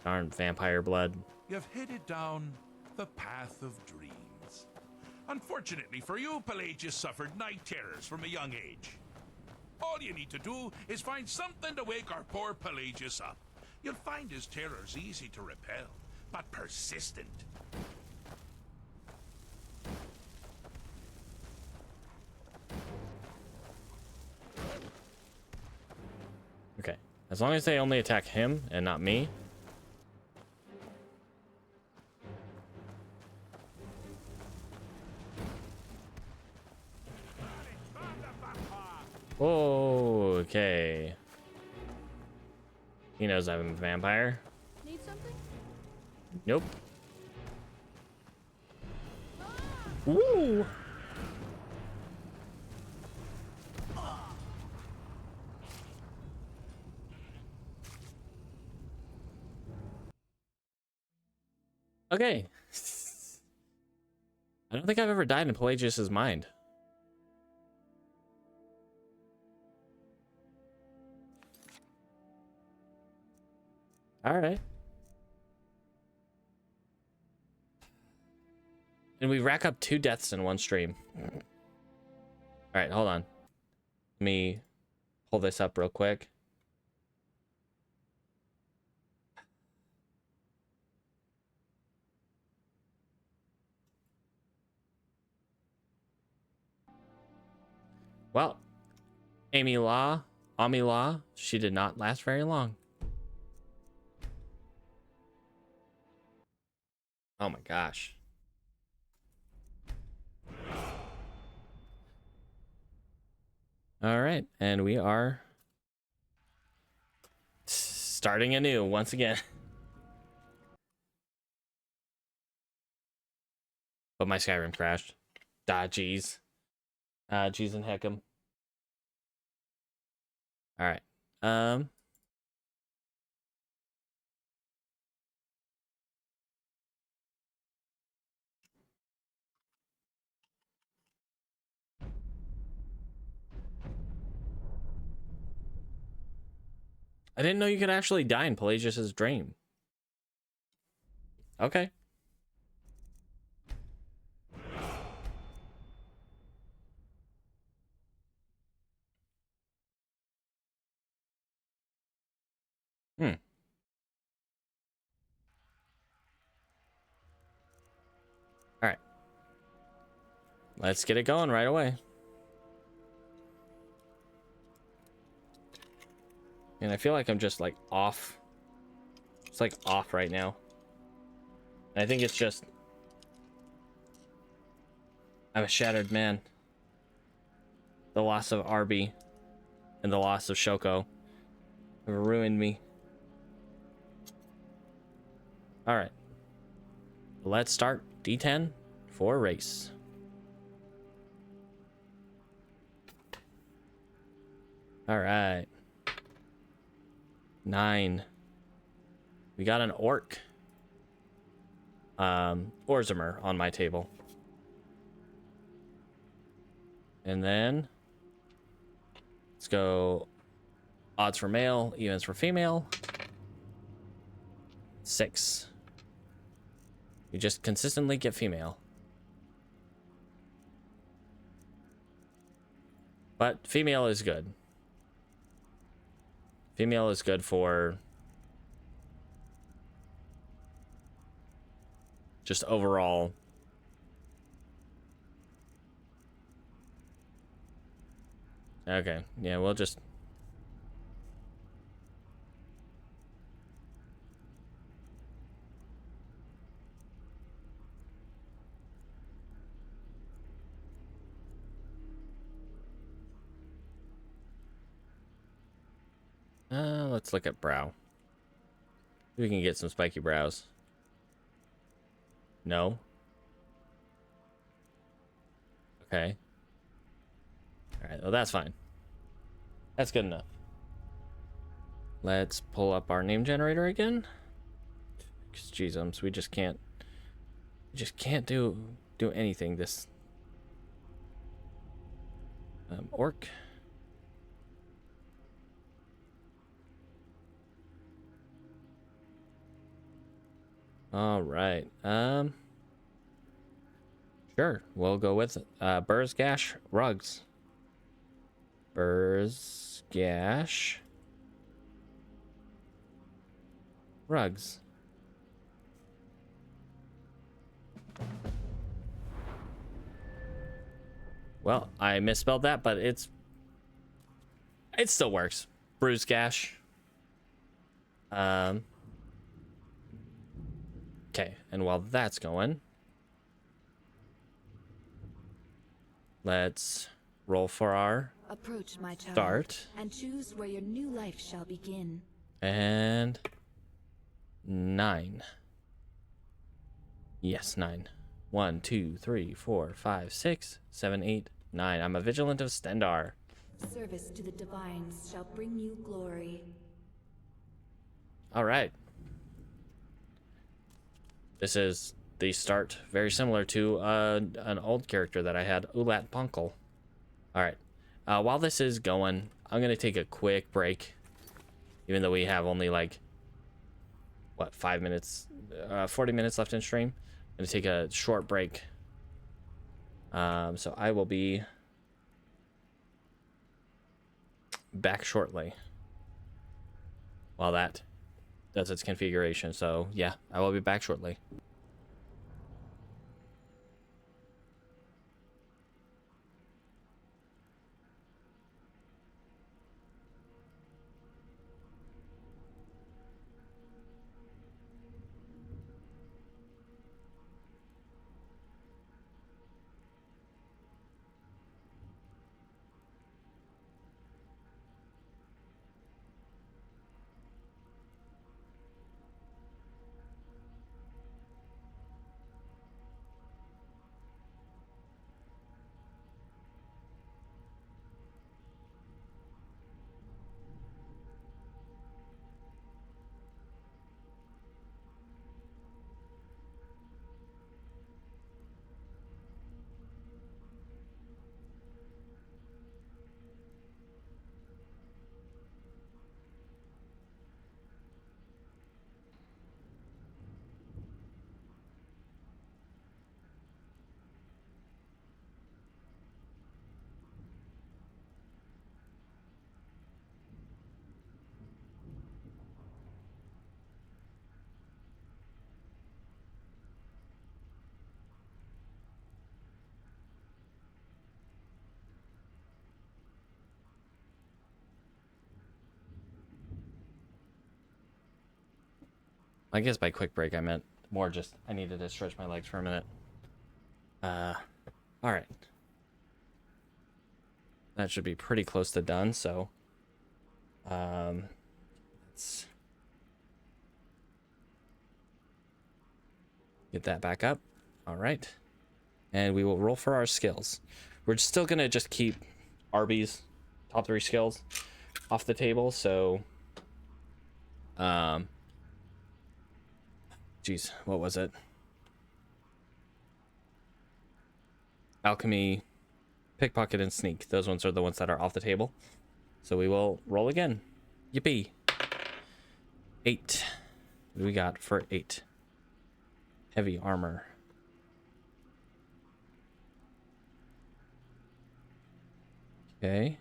Darn vampire blood. You've headed down the path of dreams. Unfortunately for you, Pelagius suffered night terrors from a young age. All you need to do is find something to wake our poor Pelagius up. You'll find his terrors easy to repel, but persistent. Okay, as long as they only attack him and not me. Oh, okay. He knows I'm a vampire. Need something? Nope. Woo! Okay. I don't think I've ever died in Pelagius's mind. All right. And we rack up 2 deaths in one stream. All right, hold on. Let me pull this up real quick. Well, Amee'La, she did not last very long. Oh my gosh. All right, and we are starting anew once again. But my Skyrim crashed. Jeez. Jeez and heck 'em. All right. I didn't know you could actually die in Pelagius's dream. Okay. All right. Let's get it going right away. And I feel like I'm just like off. It's like off right now. And I think it's just I'm a shattered man. The loss of Arbie and the loss of Shoko have ruined me. All right. Let's start D10 for race. All right. 9. We got an orc. Orzamer on my table. And then let's go odds for male, evens for female. 6. You just consistently get female. But female is good. Female is good for just overall. Okay, yeah, we'll just... let's look at brow. We can get some spiky brows. No. Okay. Alright, well that's fine. That's good enough. Let's pull up our name generator again. Cause jeezums, we just can't do anything this orc. All right. Sure. We'll go with Bruzgash Rugz. Bruzgash Rugz. Well, I misspelled that, but it still works. Bruzgash. Okay, and while that's going, let's roll for our Approach, my child, start. And choose where your new life shall begin. And 9. Yes, 9. 1, 2, 3, 4, 5, 6, 7, 8, 9. I'm a Vigil of Stendarr. Service to the divines shall bring you glory. All right. This is the start, very similar to an old character that I had, Ulat Punkle. All right. While this is going, I'm going to take a quick break, even though we have only like, what, 5 minutes, 40 minutes left in stream. I'm going to take a short break. So I will be back shortly while that does its configuration. So yeah, I will be back shortly. I guess by quick break I meant more just I needed to stretch my legs for a minute. All right. That should be pretty close to done, so let's get that back up. All right. And we will roll for our skills. We're still gonna just keep Arbie's top 3 skills off the table, so geez, what was it? alchemy, pickpocket, and sneak. Those ones are the ones that are off the table. So we will roll again. Yippee. 8. What do we got for 8? Heavy armor. Okay.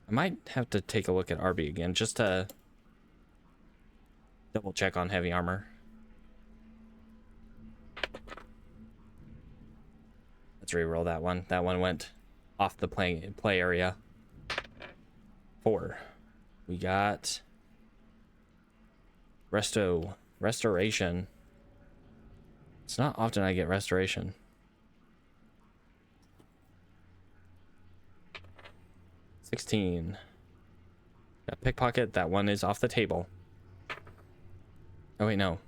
I might have to take a look at Arbie again just to double check on heavy armor. Let's reroll that one. That one went off the play area. 4. We got restoration. It's not often I get restoration. 16. Got pickpocket. That one is off the table. Oh wait, no.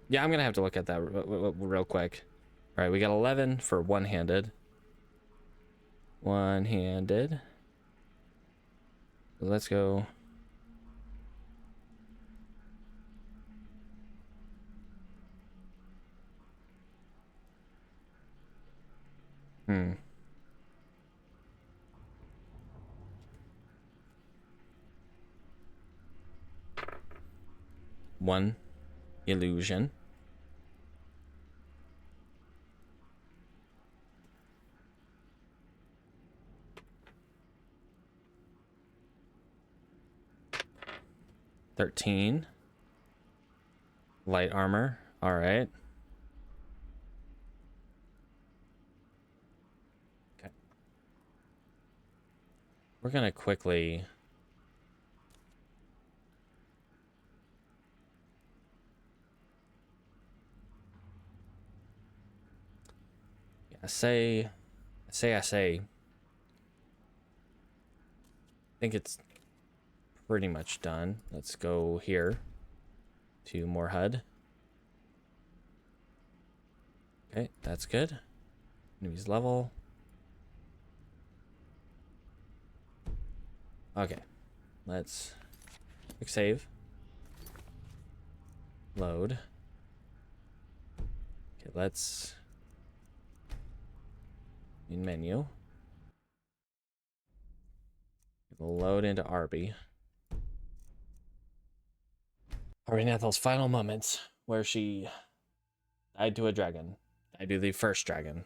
Yeah, I'm gonna have to look at that real quick. All right, we got 11 for one-handed. One-handed. Let's go. One illusion. $13. Light armor. All right. Okay. We're gonna quickly. I say. I think it's pretty much done. Let's go here to more HUD. Okay, that's good. Enemies level. Okay, let's quick save. Load. Okay, let's in menu. We'll load into Arbie. Arenathel's final moments, where she died to a dragon. Died to the first dragon.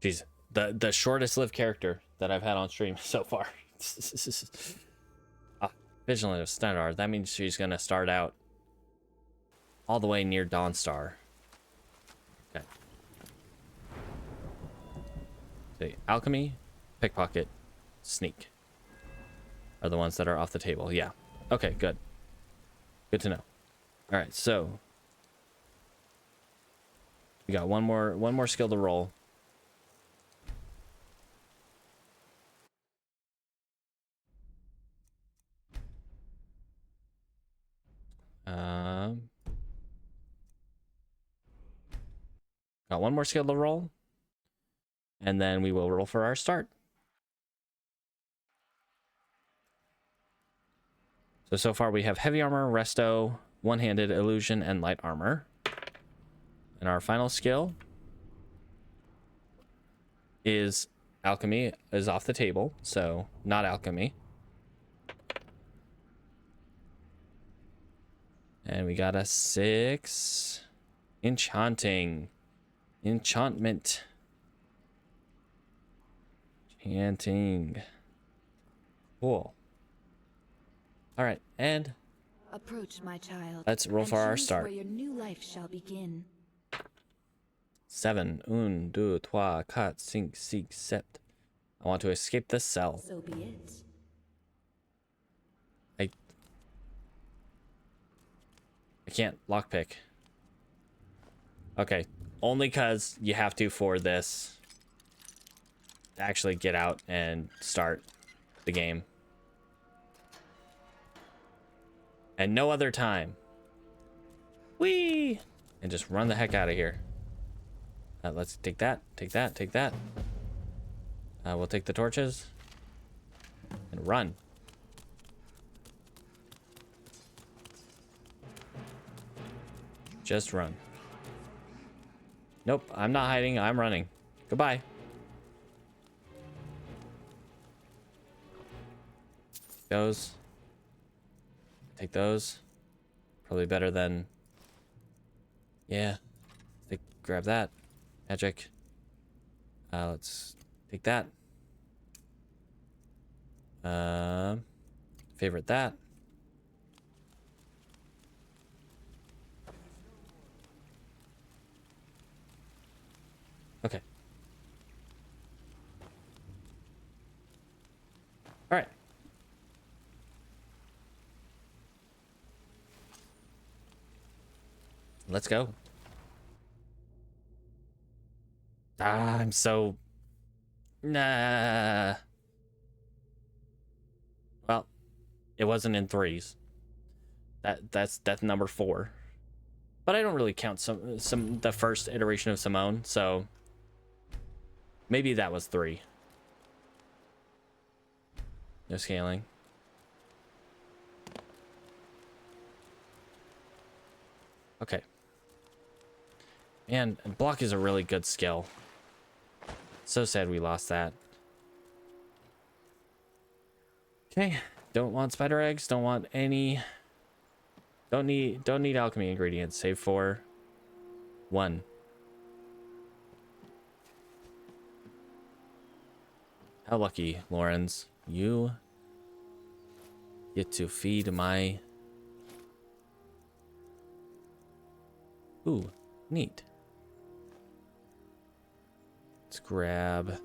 She's the shortest lived character that I've had on stream so far. Vigil of Stendarr. That means she's gonna start out all the way near Dawnstar. Okay. So alchemy, pickpocket, sneak are the ones that are off the table. Yeah. Okay, good. Good to know. All right, so we got one more skill to roll. Got one more skill to roll, and then we will roll for our start. So far we have heavy armor, resto, one-handed, illusion, and light armor. And our final skill is alchemy, is off the table, so not alchemy. And we got a 6. Enchanting. Enchantment. Enchanting. Cool. All right, and approach, my child. Let's roll for our start. Where your new life shall begin. 7. 1, 2, 3, 4, 5, 6, 7. I want to escape this cell. So be it. I can't lockpick. Okay, only because you have to for this to actually get out and start the game. and no other time. Whee! And just run the heck out of here. Let's take that, take that, take that. We'll take the torches and run. Just run. Nope, I'm not hiding. I'm running. Goodbye. Those. Take those. Probably better than... Yeah. Grab that. Magic. Let's take that. Favorite that. Okay. All right. Let's go. I'm so... Nah. Well, it wasn't in threes. That's number 4. But I don't really count the first iteration of Simone, so maybe that was 3. No scaling. Okay. Man, block is a really good skill. So sad we lost that. Okay, don't want spider eggs, don't want any... Don't need alchemy ingredients, save for 1. How lucky, Lawrence. You get to feed my... Ooh, neat. Let's grab...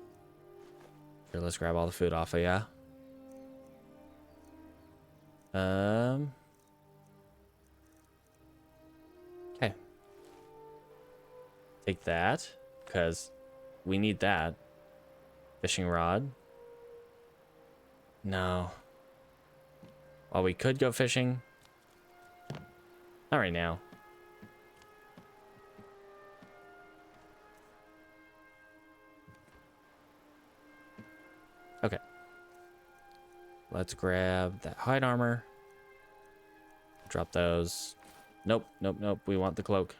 Here, let's grab all the food off of ya. Okay. Take that, because we need that. Fishing rod. No. Well, we could go fishing. Not right now. Okay. Let's grab that hide armor. Drop those. Nope, nope, nope. We want the cloak.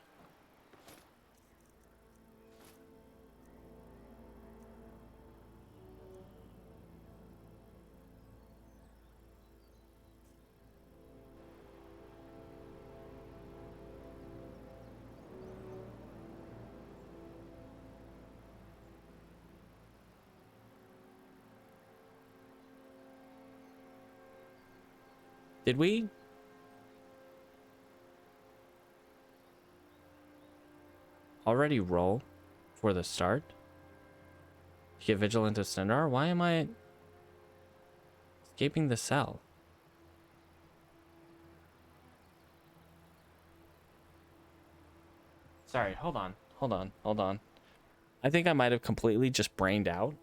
Did we? Already roll for the start? To get Vigil of Stendarr? Why am I escaping the cell? Sorry, hold on. I think I might have completely just brained out.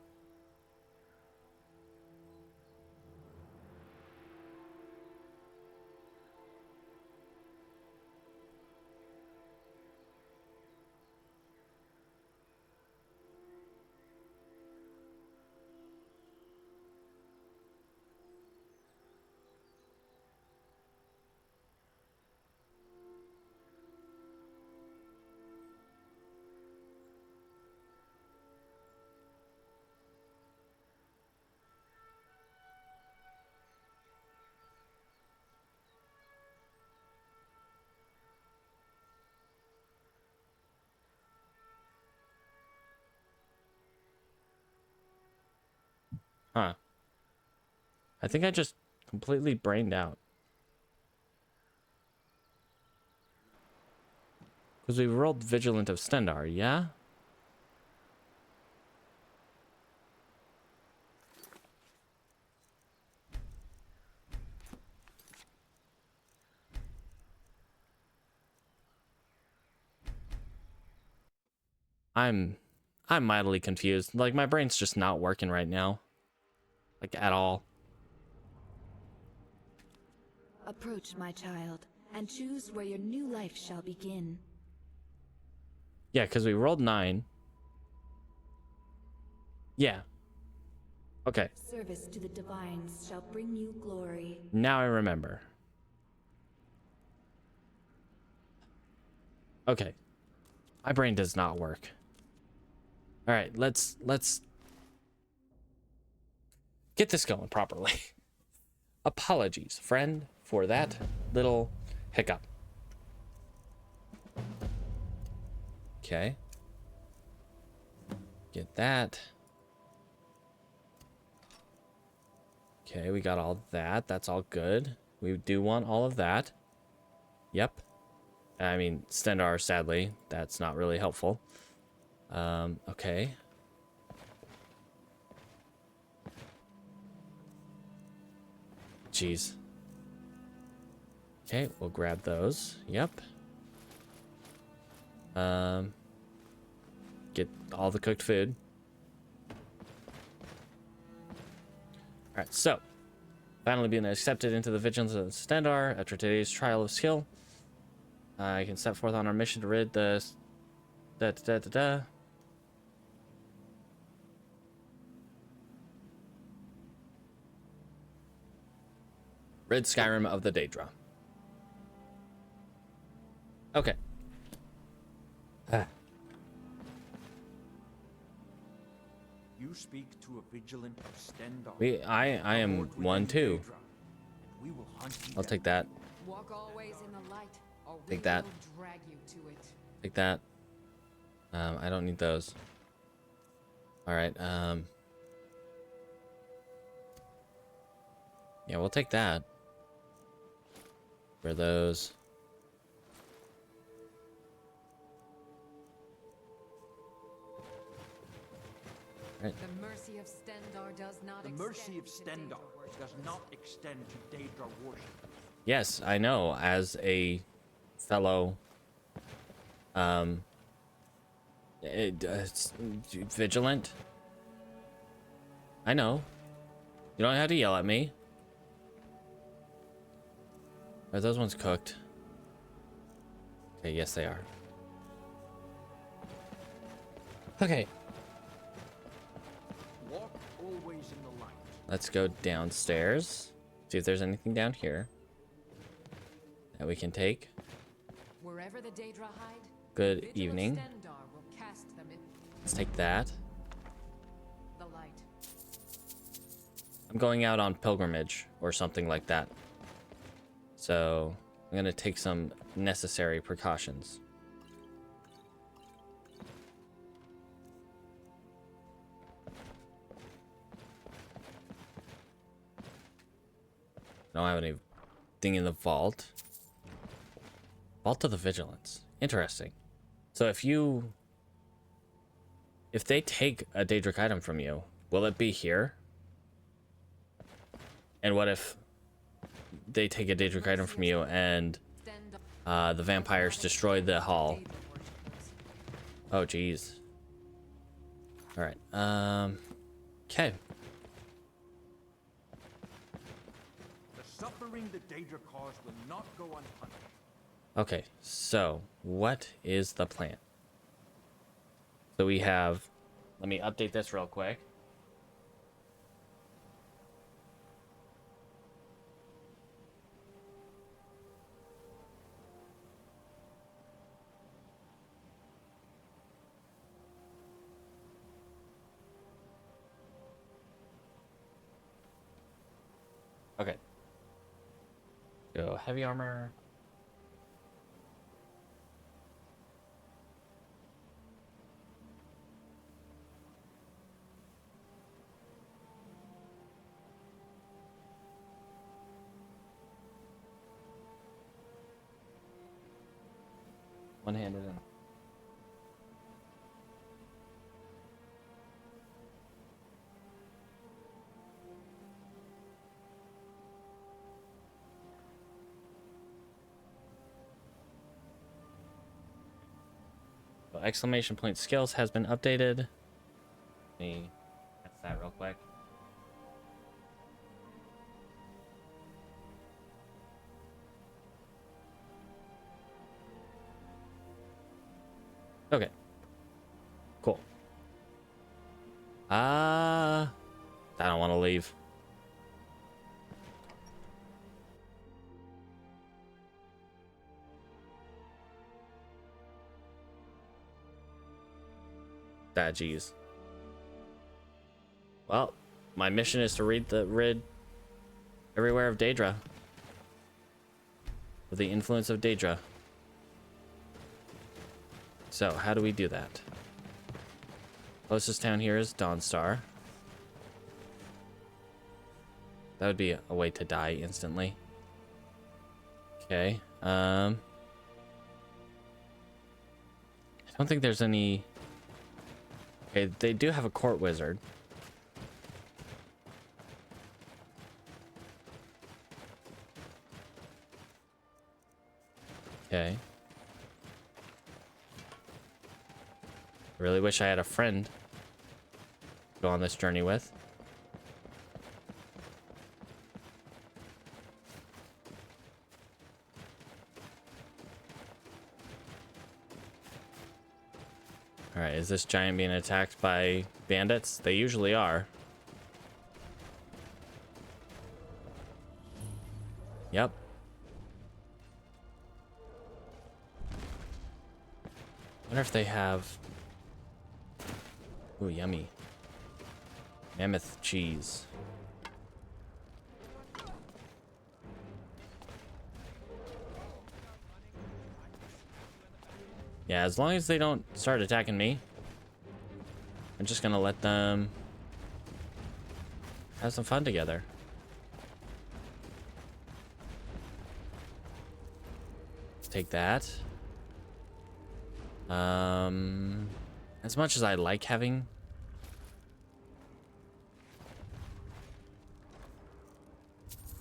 Huh. I think I just completely brained out. Because we rolled Vigilant of Stendarr, yeah? I'm mildly confused. Like, my brain's just not working right now. Like, at all. Approach, my child, and choose where your new life shall begin. Yeah, because we rolled 9. Yeah. Okay. Service to the divines shall bring you glory. Now I remember. Okay. My brain does not work. All right, let's get this going properly. Apologies, friend, for that little hiccup. Okay. Get that. Okay, we got all that. That's all good. We do want all of that. Yep. I mean, Stendarr, sadly, that's not really helpful. Okay. Jeez. Okay, we'll grab those. Yep. Get all the cooked food. Alright, so. Finally being accepted into the Vigil of Stendarr after today's trial of skill. I can set forth on our mission to rid the... Rid Skyrim of the Daedra. Okay. You speak to a vigilant of Stendarr. I am one too. We will hunt you I'll take that. Walk always in the light, or we Take that. will drag you to it. Take that. I don't need those. All right. Yeah, we'll take that. For those. Right. The mercy of Stendarr does not The extend mercy of to Stendarr Daedra does not extend to Daedra worship. Yes, I know. As a fellow, vigilant. I know. You don't have to yell at me. Are those ones cooked? Okay, yes they are. Okay. Walk always in the light. Let's go downstairs. See if there's anything down here that we can take. Wherever the Daedra hide, Good Vigil of evening. Stendarr will cast them in Let's take that. the light. I'm going out on pilgrimage or something like that. So I'm gonna take some necessary precautions. I don't have anything in the vault. Vault of the Vigilance. Interesting. So if they take a Daedric item from you, will it be here? And what if they take a Daedric item from you and the vampires destroy the hall? Oh, geez. All right. Okay. The suffering the Daedra cause will not go unpunished. Okay. So, what is the plan? So we have. Let me update this real quick. Okay. Go heavy armor. One-handed. Exclamation point skills has been updated. Let me test that real quick. Okay. Cool. I don't want to leave. Ah, geez. Well, my mission is to rid everywhere of Daedra. With the influence of Daedra. So, how do we do that? Closest town here is Dawnstar. That would be a way to die instantly. Okay. I don't think there's any... Okay, they do have a court wizard. Okay. I really wish I had a friend to go on this journey with. Alright, is this giant being attacked by bandits? They usually are. Yep. Wonder if they have... Ooh, yummy. Mammoth cheese. Yeah, as long as they don't start attacking me, I'm just gonna let them have some fun together. Let's take that. As much as I like having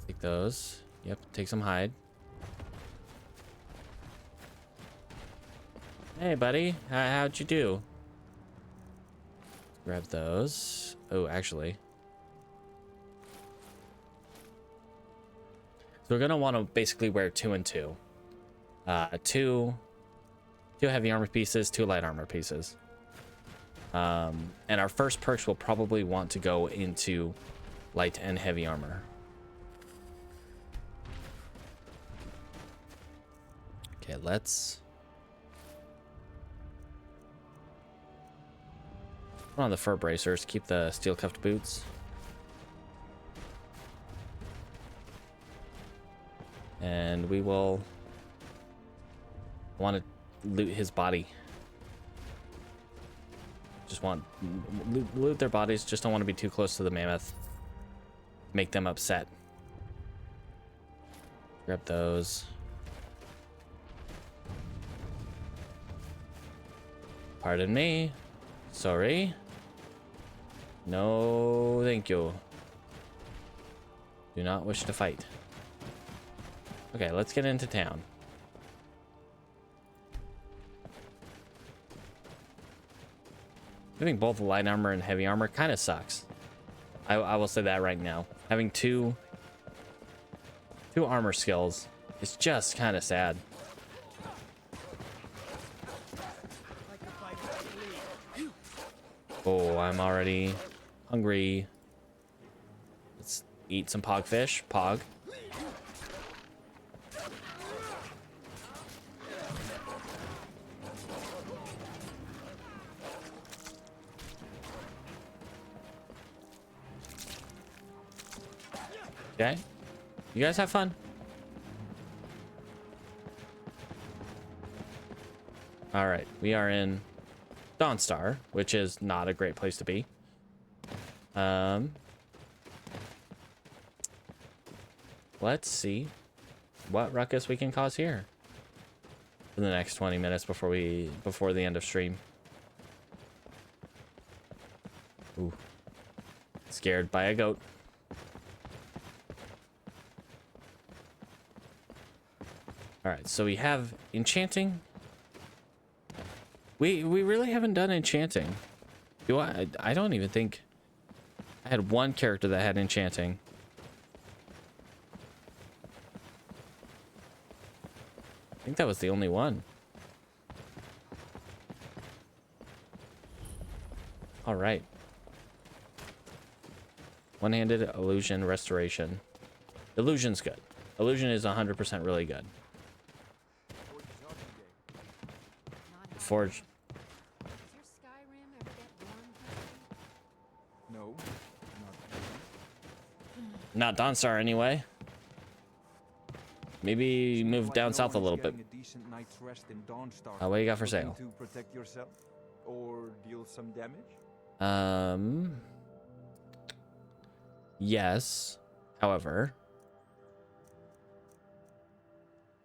take those. Yep, take some hide. Hey, buddy. How'd you do? Grab those. Oh, actually. So we're going to want to basically wear 2 and 2. Two heavy armor pieces, 2 light armor pieces. And our first perks will probably want to go into light and heavy armor. Okay, let's... Put on the fur bracers, keep the steel cuffed boots. And we will want to loot his body. Just want loot their bodies, just don't want to be too close to the mammoth. Make them upset. Grab those. Pardon me. Sorry. No, thank you. Do not wish to fight. Okay, let's get into town. Having both light armor and heavy armor kind of sucks. I will say that right now. Having two armor skills is just kind of sad. Oh, I'm already hungry. Let's eat some pogfish. Pog. Okay. You guys have fun. All right, we are in Dawnstar, which is not a great place to be. Let's see what ruckus we can cause here for the next 20 minutes before the end of stream. Ooh. Scared by a goat. All right, so we have enchanting. We really haven't done enchanting. I don't even think I had one character that had enchanting. I think that was the only one. All right. One-handed illusion restoration. Illusion's good. Illusion is 100% really good. Forge. No. Not Dawnstar anyway. Maybe move down south a little bit. What do you got for sale? To protect yourself or deal some damage? Yes. However,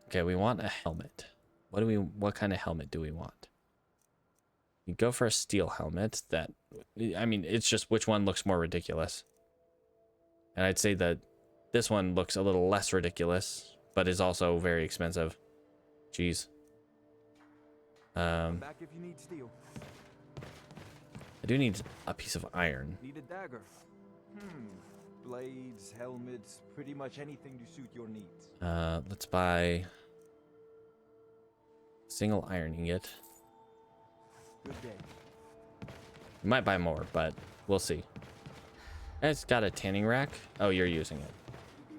okay, we want a helmet. What kind of helmet do we want? You go for a steel helmet that, I mean, it's just which one looks more ridiculous. And I'd say that this one looks a little less ridiculous, but is also very expensive. Jeez. Come back if you need steel. I do need a piece of iron. Need a dagger. Blades, helmets, pretty much anything to suit your needs. Let's buy single iron ingot. Good day. We might buy more, but we'll see. It's got a tanning rack. Oh, you're using it.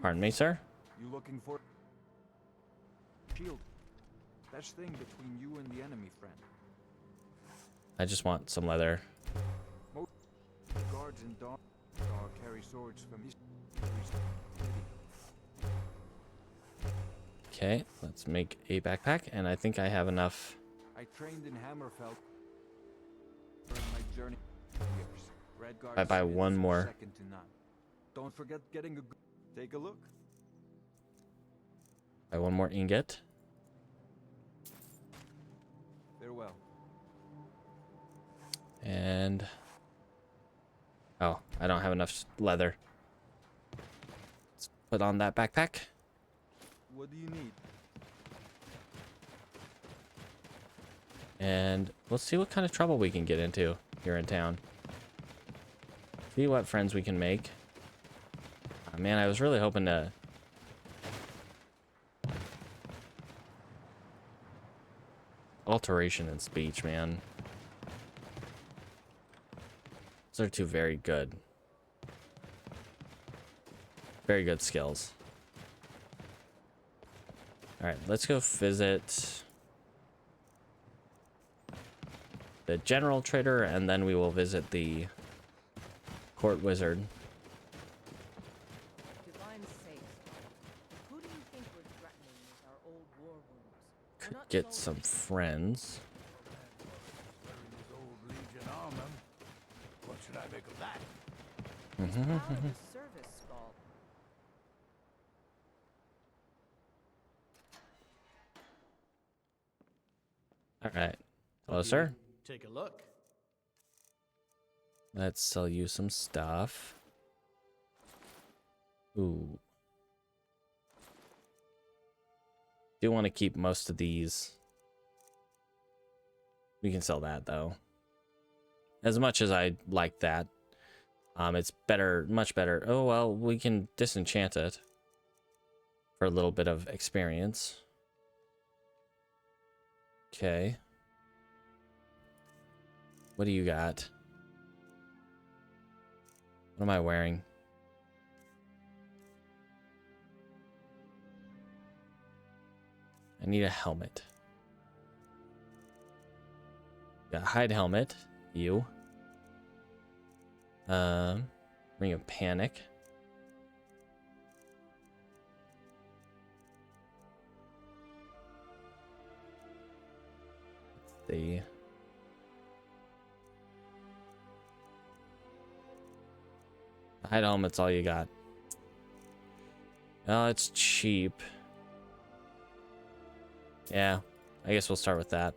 Pardon me, sir? You looking for shield? Best thing between you and the enemy, friend. I just want some leather. Most guards in Dawnstar carry swords from his. Okay, let's make a backpack, and I think I have enough. I trained in Hammerfell during my journey. I buy one more. Don't forget getting a. Take a look. Buy one more ingot. Farewell. And oh, I don't have enough leather. Let's put on that backpack. What do you need? And we'll see what kind of trouble we can get into here in town. See what friends we can make. Oh, man, I was really hoping to alteration in speech, man. Those are two very good skills. All right, let's go visit the general trader, and then we will visit the court wizard. Divine sakes, who do you think we're threatening with our old war wounds? Could get some friends. What should I make of that? Service stall. All right. Hello, sir. Take a look. Let's sell you some stuff. Ooh. Do want to keep most of these. We can sell that though. As much as I like that, it's better, much better. Oh well, we can disenchant it for a little bit of experience. Okay. What do you got? What am I wearing? I need a helmet. Got a hide helmet. You. Ring of Panic. The hide helmet's all you got. Oh, it's cheap. Yeah, I guess we'll start with that.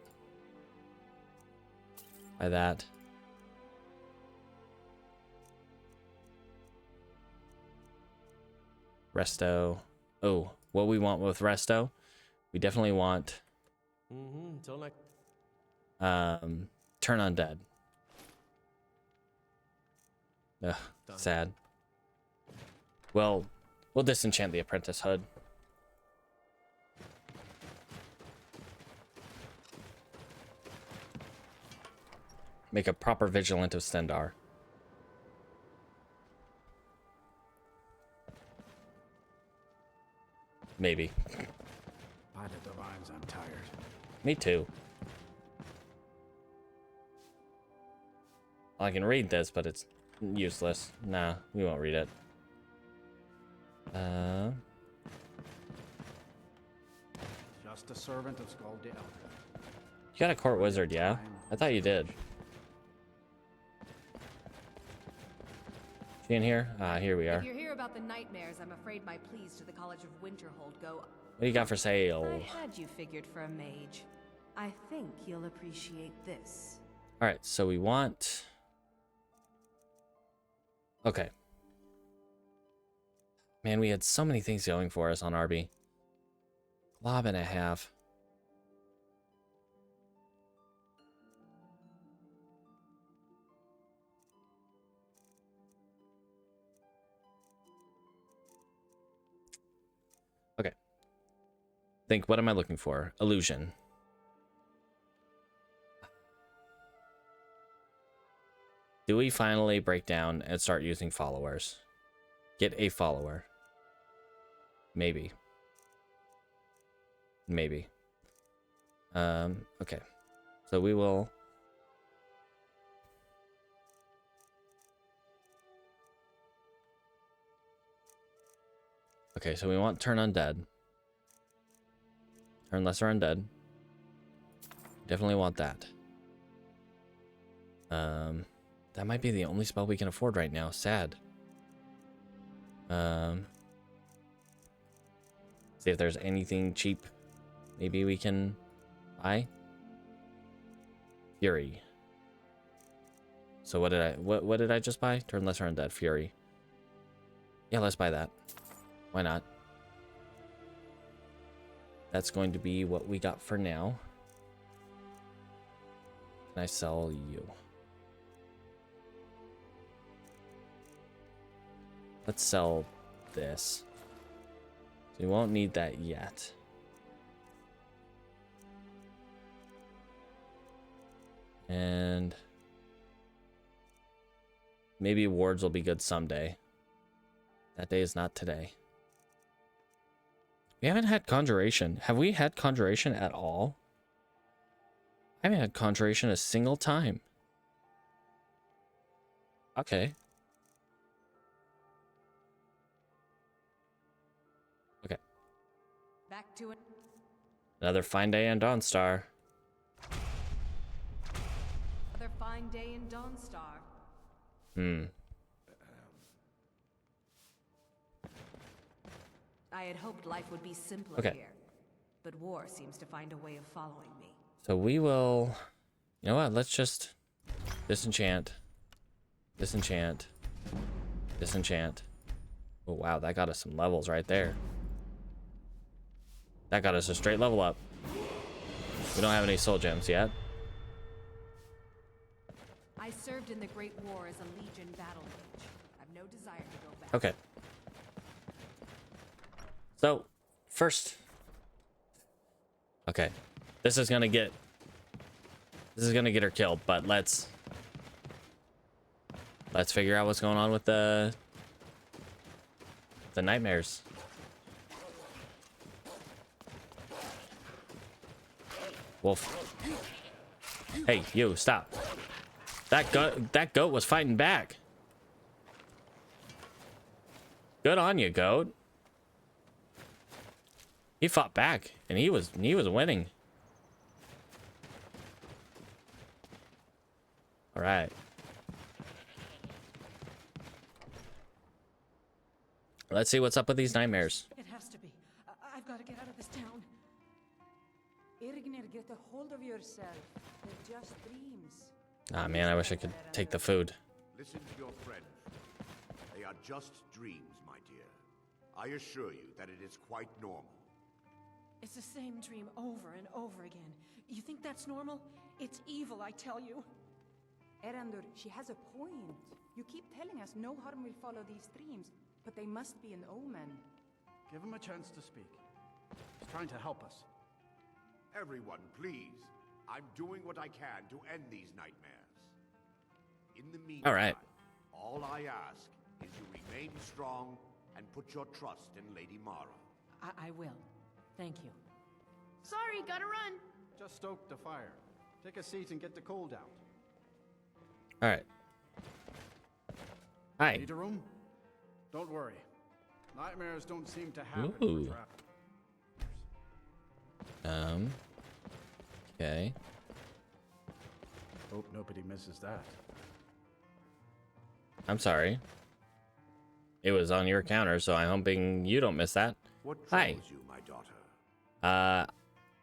Buy that. Resto. Oh, what we want with Resto? We definitely want Don't like turn undead. Ugh, sad. Well, we'll disenchant the apprentice hood. make a proper Vigilant of Stendarr. Maybe. By the divines, I'm tired. Me too. I can read this, but it's useless. Nah, we won't read it. Just a servant of Skull the Elder. You got a court wizard, yeah? I thought you did. She in here? Ah, here we are. If you're here about the nightmares, I'm afraid my pleas to the College of Winterhold go. What do you got for sale? I had you figured for a mage. I think you'll appreciate this. Alright, so we want... Okay. Man, we had so many things going for us on Arbie. Glob and a half. Okay. Think, what am I looking for? Illusion. Do we finally break down and start using followers? Get a follower. Maybe. Maybe. Okay. So we will... Okay, so we want turn undead. Turn lesser undead. Definitely want that. That might be the only spell we can afford right now. Sad. See if there's anything cheap maybe we can buy. Fury. So what did I just buy? Turn lesser undead. Fury. Yeah, let's buy that. Why not? That's going to be what we got for now. Can I sell you? Let's sell this. So we won't need that yet. And maybe wards will be good someday. That day is not today. We haven't had conjuration. Have we had conjuration at all? I haven't had conjuration a single time. Okay. Okay. Back to it. Another fine day in Dawnstar. Another fine day in Dawnstar. I had hoped life would be simpler here, but war seems to find a way of following me. So we will... You know what? Let's just disenchant. Disenchant. Disenchant. Oh, wow. That got us some levels right there. That got us a straight level up. We don't have any soul gems yet. I served in the Great War as a Legion battle mage. I've no desire to go back. Okay. So, first... Okay. This is gonna get her killed, but let's figure out what's going on with the nightmares. Wolf. Hey, you, stop. That goat was fighting back. Good on you, goat. He fought back, and he was winning. All right. Let's see what's up with these nightmares. It has to be. I've got to get out of this town. Irgnir, get a hold of yourself. They're just dreams. Ah, man, I wish I could take the food. Listen to your friends. They are just dreams, my dear. I assure you that it is quite normal. It's the same dream over and over again. You think that's normal? It's evil, I tell you. Erandur, she has a point. You keep telling us no harm will follow these dreams, but they must be an omen. Give him a chance to speak. He's trying to help us. Everyone, please. I'm doing what I can to end these nightmares. In the meantime, All right. all I ask is you remain strong and put your trust in Lady Mara. I will. Thank you. Sorry, gotta run. Just stoke the fire. Take a seat and get the cold out. All right. Hi. Need a room? Don't worry. Nightmares don't seem to happen. Ooh. Okay. Hope nobody misses that. I'm sorry. It was on your counter, so I'm hoping you don't miss that. What Hi. troubles you, my daughter?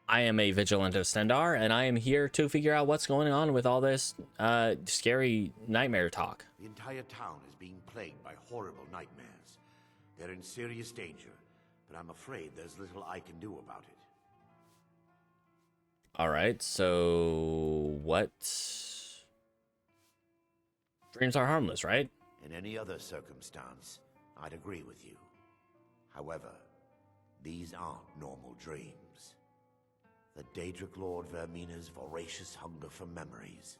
I am a Vigilant of Stendarr, and I am here to figure out what's going on with all this scary nightmare talk. The entire town is being plagued by horrible nightmares. They're in serious danger, but I'm afraid there's little I can do about it. All right, so what? Dreams are harmless, right? In any other circumstance, I'd agree with you. However, these aren't normal dreams. The Daedric Lord Vermina's voracious hunger for memories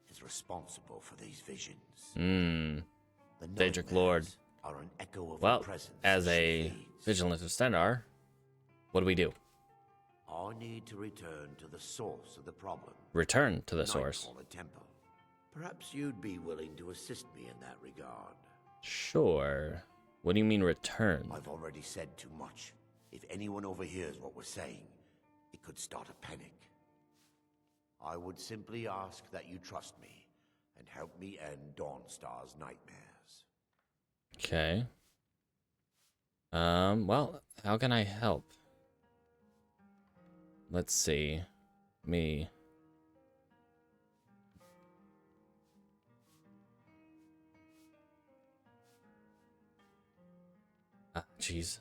is responsible for these visions. The Daedric Lord. are an echo of Well, her presence as she a feeds. Vigilant of Stendarr, what do we do? I need to return to the source of the problem. Return to the source. Nightfall Temple. Perhaps you'd be willing to assist me in that regard. Sure. What do you mean return? I've already said too much. If anyone overhears what we're saying, it could start a panic. I would simply ask that you trust me and help me end Dawnstar's nightmares. Okay. Well, how can I help? Let's see. Me. Jeez.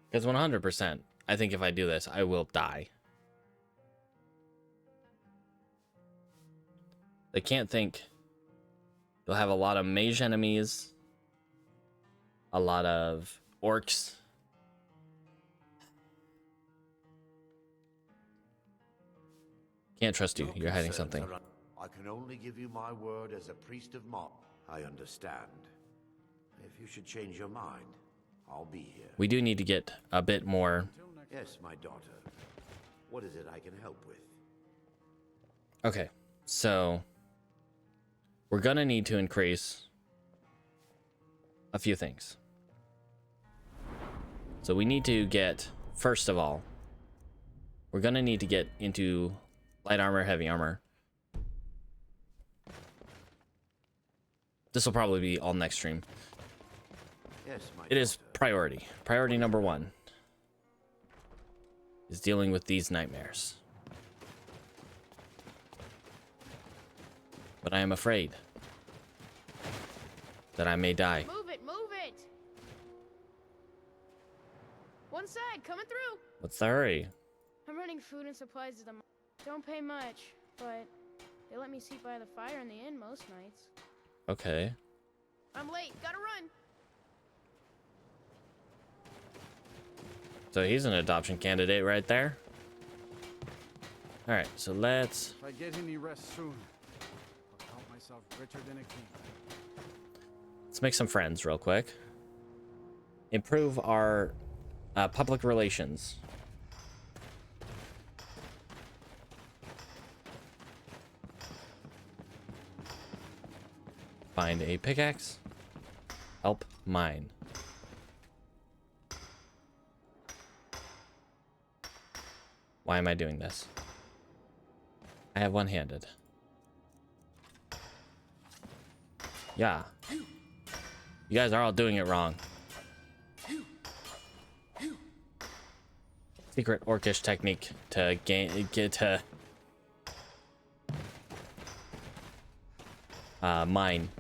Because 100%, I think if I do this, I will die. They can't think. They'll have a lot of mage enemies. A lot of orcs. Can't trust you. You're hiding something. I can only give you my word as a priest of Mott. I understand. If you should change your mind, I'll be here. We do need to get a bit more. Yes, my daughter. What is it I can help with? Okay, so we're gonna need to increase a few things. So we need to get, first of all, we're gonna need to get into light armor, heavy armor. This will probably be all next stream. Yes, my It is priority. Priority number 1 is dealing with these nightmares. But I am afraid that I may die. Move it, move it! One side, coming through! What's the hurry? I'm running food and supplies to them. Don't pay much, but they let me sit by the fire in the inn most nights. Okay. I'm late, gotta run! So he's an adoption candidate right there. All right, so let's... If I get any rest soon, I'll count myself richer than a king. Let's make some friends real quick. Improve our public relations. Find a pickaxe. Help mine. Why am I doing this? I have one-handed. Yeah. You guys are all doing it wrong. Secret orcish technique to get to mine.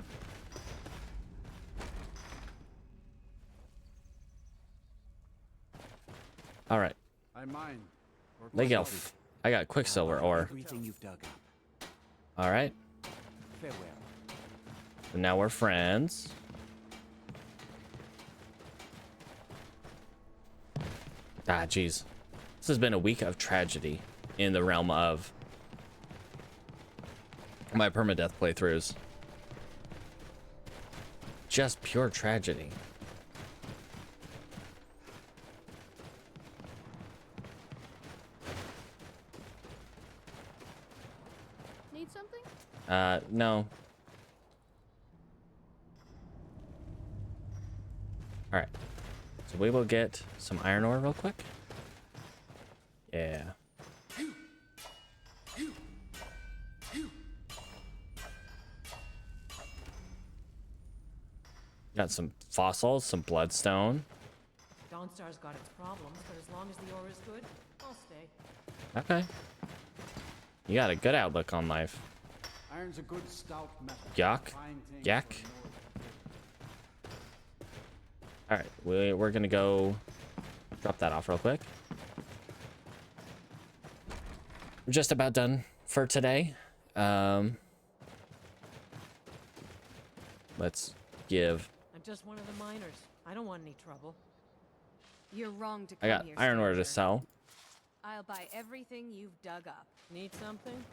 All right. I mine. Leg elf. I got quicksilver ore. Everything you've dug up. All right. Farewell. So now we're friends. Ah, jeez. This has been a week of tragedy in the realm of my permadeath playthroughs. Just pure tragedy. Need something? No. Alright. So we will get some iron ore real quick. Yeah. Got some fossils, some bloodstone. Dawnstar's got its problems, but as long as the ore is good, I'll stay. Okay. You got a good outlook on life. Iron's a good stout metal. Yak. Yak. Alright, we're gonna go drop that off real quick. We're just about done for today. Let's give. I'm just one of the miners. I don't want any trouble. You're wrong to I come got here, iron ore to stranger. sell. I'll buy everything you've dug up. Need something?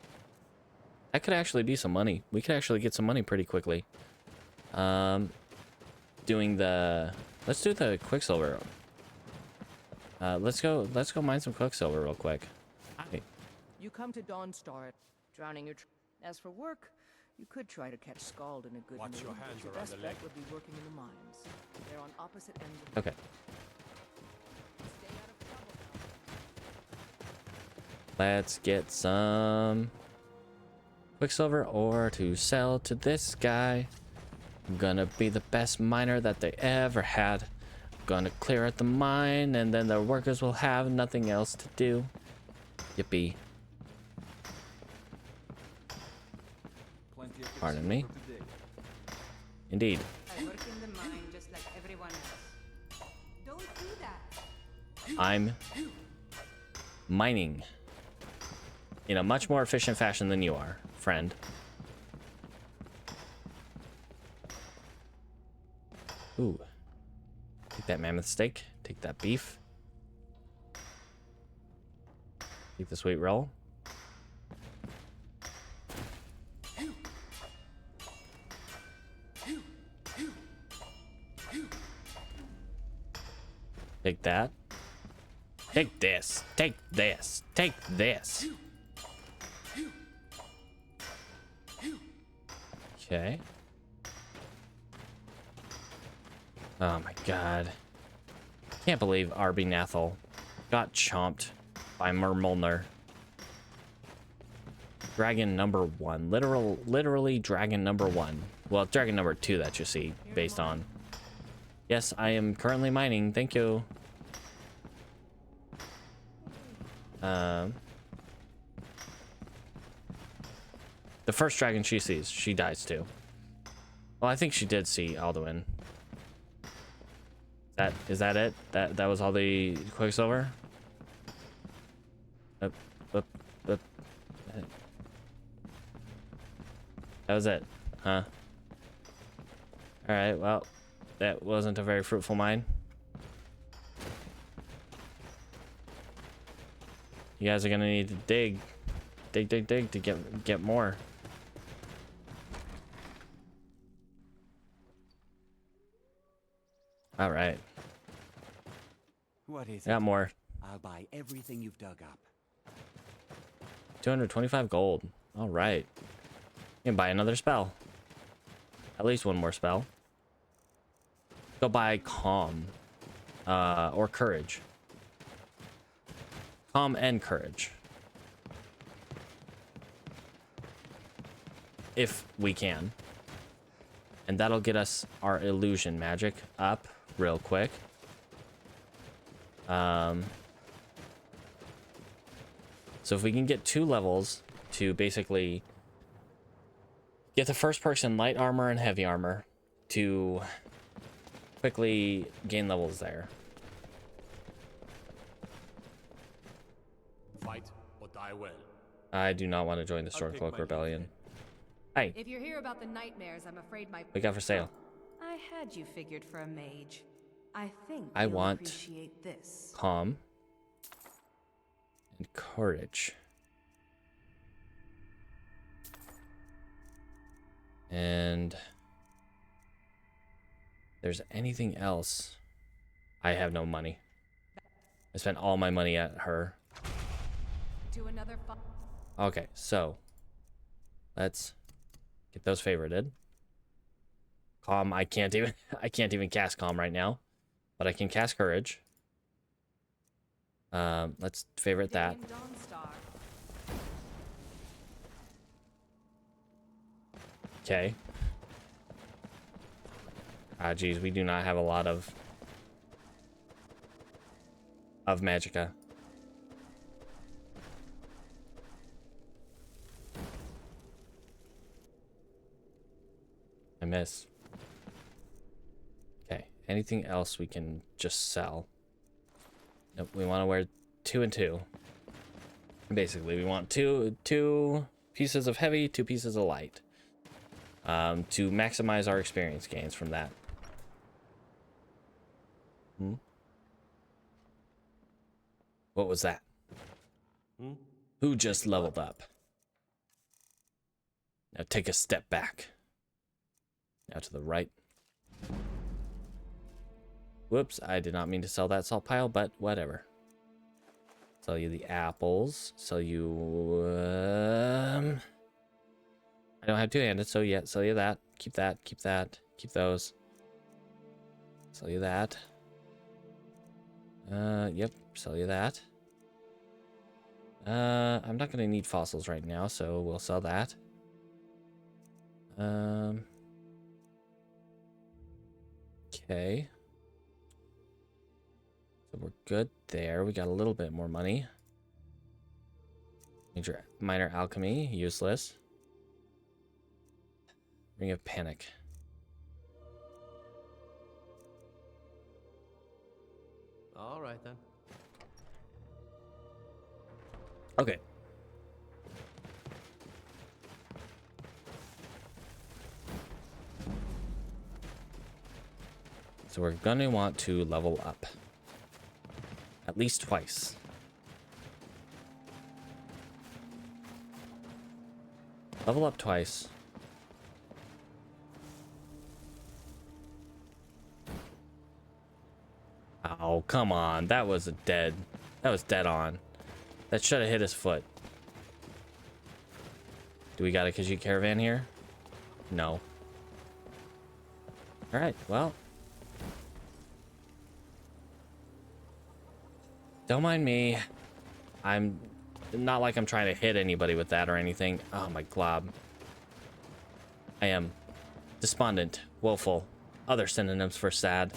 That could actually be some money. We could actually get some money pretty quickly. Doing the. Let's do the quicksilver. Let's go mine some quicksilver real quick. Hey. You come to Dawnstar, drowning your. As for work, you could try to catch Scald in a good Watch mood. your hands but your around best the leg. bet would be working in the mines. They're on opposite ends. Okay. Let's get some quicksilver ore to sell to this guy. I'm gonna be the best miner that they ever had. I'm gonna clear out the mine, and then the workers will have nothing else to do. Yippee. Pardon me. Indeed. I work in the mine just like everyone else. Don't do that. I'm mining in a much more efficient fashion than you are, friend. Ooh. Take that mammoth steak. Take that beef. Take the sweet roll. Take that. Take this. Take this. Take this. Okay. Oh my god. Can't believe Arbie got chomped by Mirmulnir. Dragon number 1. Literally dragon number 1. Well, dragon number 2 that you see based on. Yes, I am currently mining. Thank you. The first dragon she sees, she dies too. Well, I think she did see Alduin. Is that it? That was all the quicksilver? That was it, huh? Alright, well, that wasn't a very fruitful mine. You guys are gonna need to dig to get more. All right. What is it? Got more. I'll buy everything you've dug up. 225 gold. All right. You can buy another spell. At least one more spell. Go buy calm, or courage. Calm and courage. If we can. And that'll get us our illusion magic up real quick. So if we can get 2 levels to basically get the first person light armor and heavy armor to quickly gain levels there. Fight or die well. I do not want to join the Stormcloak Rebellion. Hi. If you're here about the nightmares, I'm afraid my... We got for sale. I had you figured for a mage. I think I you'll want appreciate this. calm and courage. And there's anything else? I have no money. I spent all my money at her. To another Okay, so let's get those favorited. Calm, I can't even cast calm right now, but I can cast courage. Let's favorite that. Okay. Ah, geez, we do not have a lot of magicka. I miss. Okay, anything else we can just sell? Nope, we want to wear 2 and 2. Basically, we want two pieces of heavy, 2 pieces of light. To maximize our experience gains from that. What was that? Who just leveled up? Now take a step back. Now to the right. Whoops, I did not mean to sell that salt pile, but whatever. Sell you the apples. Sell you... I don't have 2-handed, so yeah, sell you that. Keep that, keep that, keep those. Sell you that. Yep, sell you that. I'm not gonna need fossils right now, so we'll sell that. Okay. So we're good there. We got a little bit more money. Minor alchemy, useless. Ring of panic. All right then. Okay. So we're gonna want to level up. At least twice. Level up twice. Oh, come on. That was dead on. That should have hit his foot. Do we got a Khajiit caravan here? No. Alright, well. Don't mind me. I'm not like I'm trying to hit anybody with that or anything. Oh, my glob. I am despondent, woeful. Other synonyms for sad.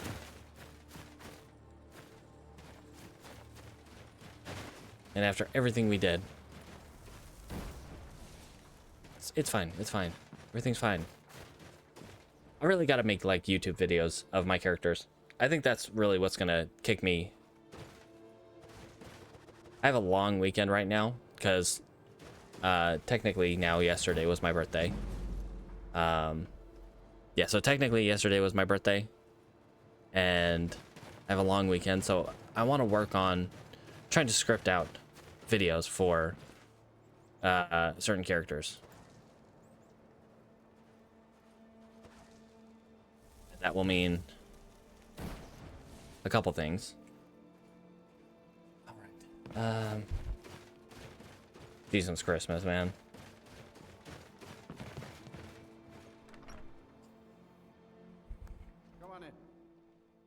And after everything we did. It's fine. It's fine. Everything's fine. I really got to make, like, YouTube videos of my characters. I think that's really what's going to kick me. I have a long weekend right now because technically now yesterday was my birthday. Yeah, so technically yesterday was my birthday. And I have a long weekend, so I want to work on trying to script out videos for certain characters. That will mean a couple things. All right. Jesus Christmas, man. Come on in.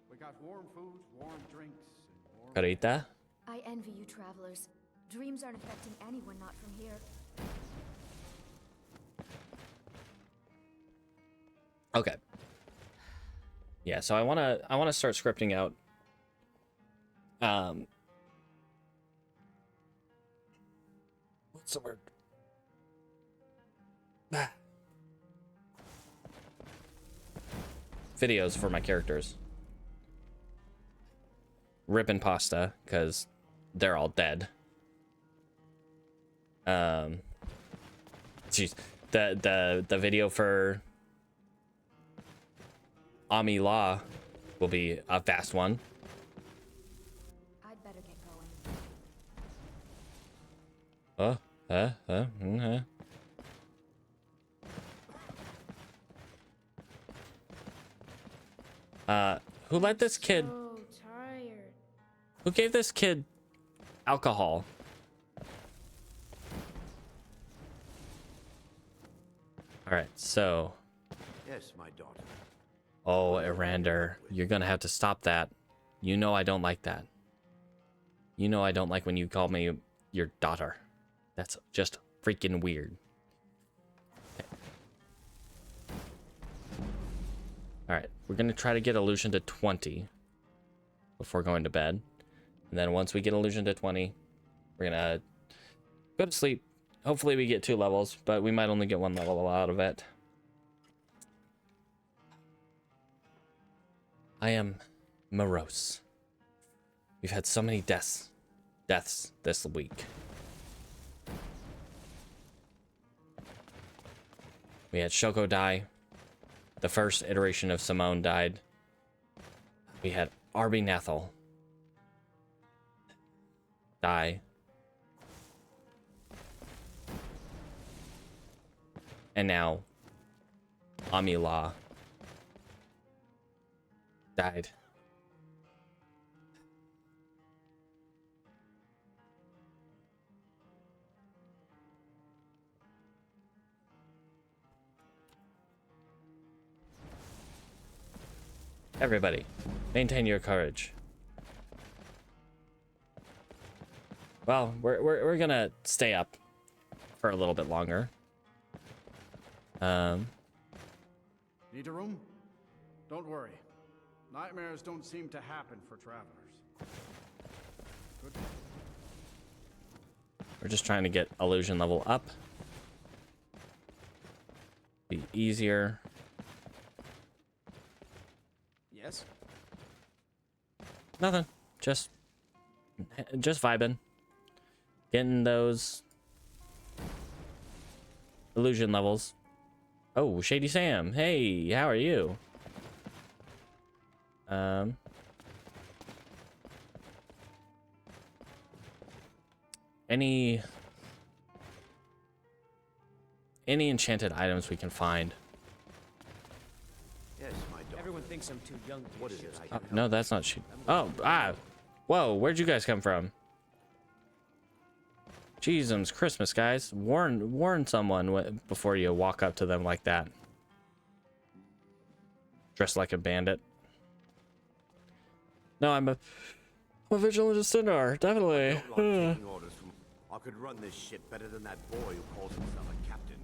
We got warm food, warm drinks, and warm... Carita? I envy you travelers. Dreams aren't affecting anyone not from here. Okay. Yeah, so I wanna start scripting out what's the word? Videos for my characters. Rippin' pasta, because they're all dead. Jeez. The video for Amee'La will be a fast one. I'd better get going. Who let this kid? So tired. Who gave this kid alcohol? All right, so. Yes, my daughter. Oh, Erander, you're gonna have to stop that. You know I don't like that. You know I don't like when you call me your daughter. That's just freaking weird. Okay. All right, we're gonna try to get illusion to 20 before going to bed. And then once we get illusion to 20, we're gonna go to sleep. Hopefully we get 2 levels, but we might only get 1 level out of it. I am morose. We've had so many deaths this week. We had Shoko die. The first iteration of Simone died. We had Arbie Nathal die. And now Amee'La died. Everybody, maintain your courage. Well, we're gonna stay up for a little bit longer. Need a room? Don't worry. Nightmares don't seem to happen for travelers. Good. We're just trying to get illusion level up. Be easier. Yes? Nothing. Just vibing. Getting those illusion levels. Oh, Shady Sam. Hey, how are you? Any enchanted items we can find? Yes, my daughter. Everyone thinks I'm too young to What be is it? Oh, no, that's not she. Oh, whoa, where'd you guys come from? Jesus Christmas, guys. Warn someone before you walk up to them like that. Dressed like a bandit. No, I'm a Vigil of Stendarr, definitely. I don't like taking orders from. I could run this ship better than that boy who calls himself a captain.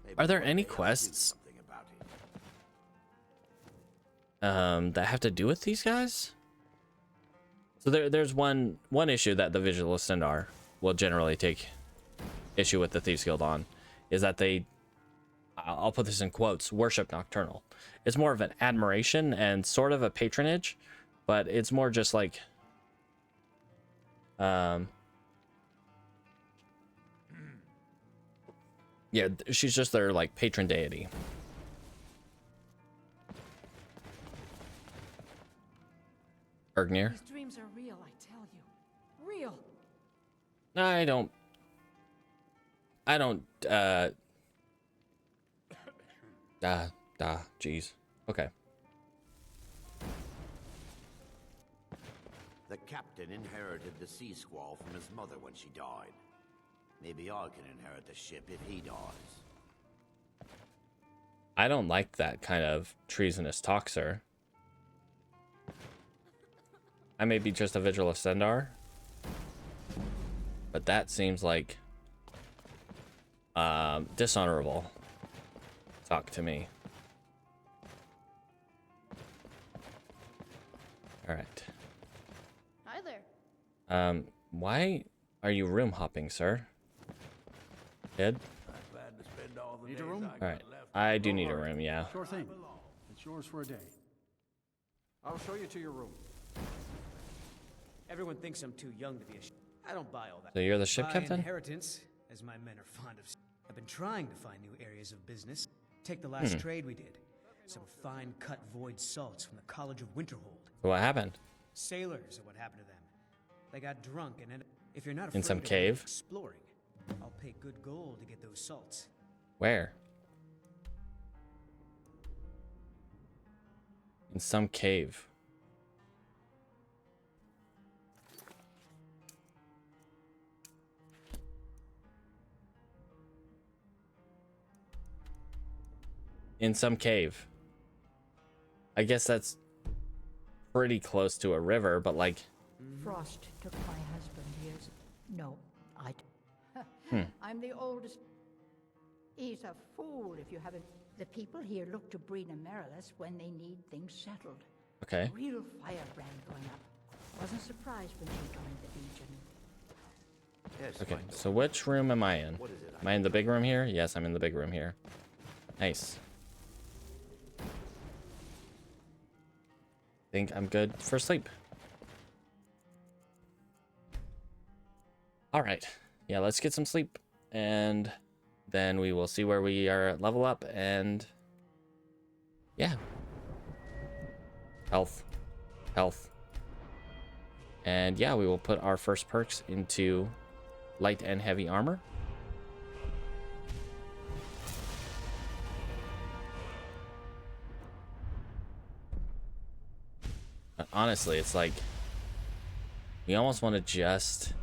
Maybe Are there one any day I'll do quests something about it. that have to do with these guys? So there's one issue that the Vigil of Stendarr will generally take issue with the Thieves Guild on, is that they, I'll put this in quotes, worship Nocturnal. It's more of an admiration and sort of a patronage, but it's more just like, yeah, she's just their like patron deity. Ergnir. These dreams are real, I tell you. Real. I don't, jeez. Okay. The captain inherited the sea squall from his mother when she died. Maybe I can inherit the ship if he dies. I don't like that kind of treasonous talk, sir. I may be just a Vigil of Stendarr, but that seems like dishonorable talk to me. All right. Hi there. Why are you room hopping, sir? Kid? Need a room? All right. I do need a room, yeah. Sure thing. It's yours for a day. I'll show you to your room. Everyone thinks I'm too young to be a I don't buy all that. So you're the ship By captain? inheritance, as my men are fond of. I've been trying to find new areas of business. Take the last trade we did. Some fine cut void salts from the College of Winterhold. What happened? Sailors are what happened to them. They got drunk and ended. If you're not In some afraid of cave? exploring, I'll pay good gold to get those salts. Where? In some cave. In some cave. I guess that's pretty close to a river, but like... Frost took my husband years... No, I... I'm the oldest... He's a fool if you haven't... The people here look to breed Amee'La when they need things settled. Okay. A real firebrand going up. Wasn't surprised when she joined the Legion. Yes, Okay, so which room am I in? Am I in the big room here? Yes, I'm in the big room here. Nice. Think I'm good for sleep. All right. Yeah, let's get some sleep. And then we will see where we are at level up. And yeah. Health. Health. And yeah, we will put our first perks into light and heavy armor. But honestly, it's like we almost want to just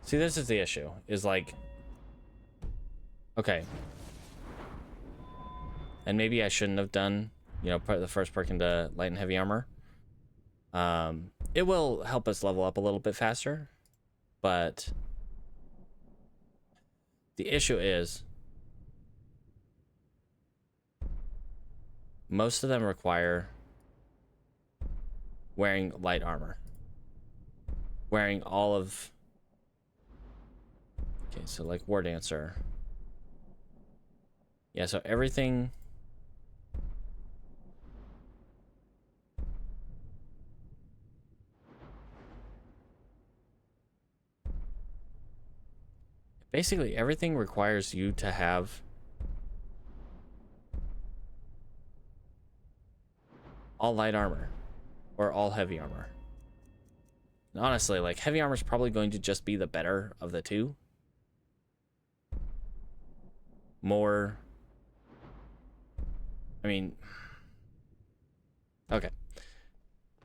see, this is the issue, is like, okay. And maybe I shouldn't have done, you know, put the first perk into light and heavy armor. It will help us level up a little bit faster, but the issue is most of them require wearing light armor. Wearing all of... Okay, so like War Dancer. Yeah, so everything... Basically, everything requires you to have all light armor or all heavy armor. And honestly, like, heavy armor is probably going to just be the better of the two. More... I mean... Okay.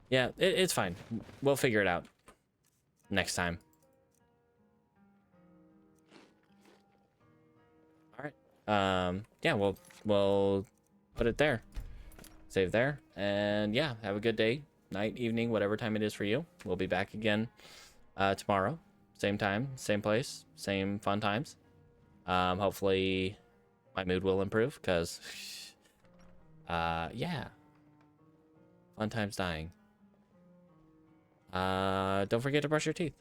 Yeah, it's fine. We'll figure it out next time. Yeah, we'll put it there. Save there. And yeah, have a good day, night, evening, whatever time it is for you. We'll be back again tomorrow. Same time, same place, same fun times. Hopefully my mood will improve because yeah. Fun times dying. Don't forget to brush your teeth.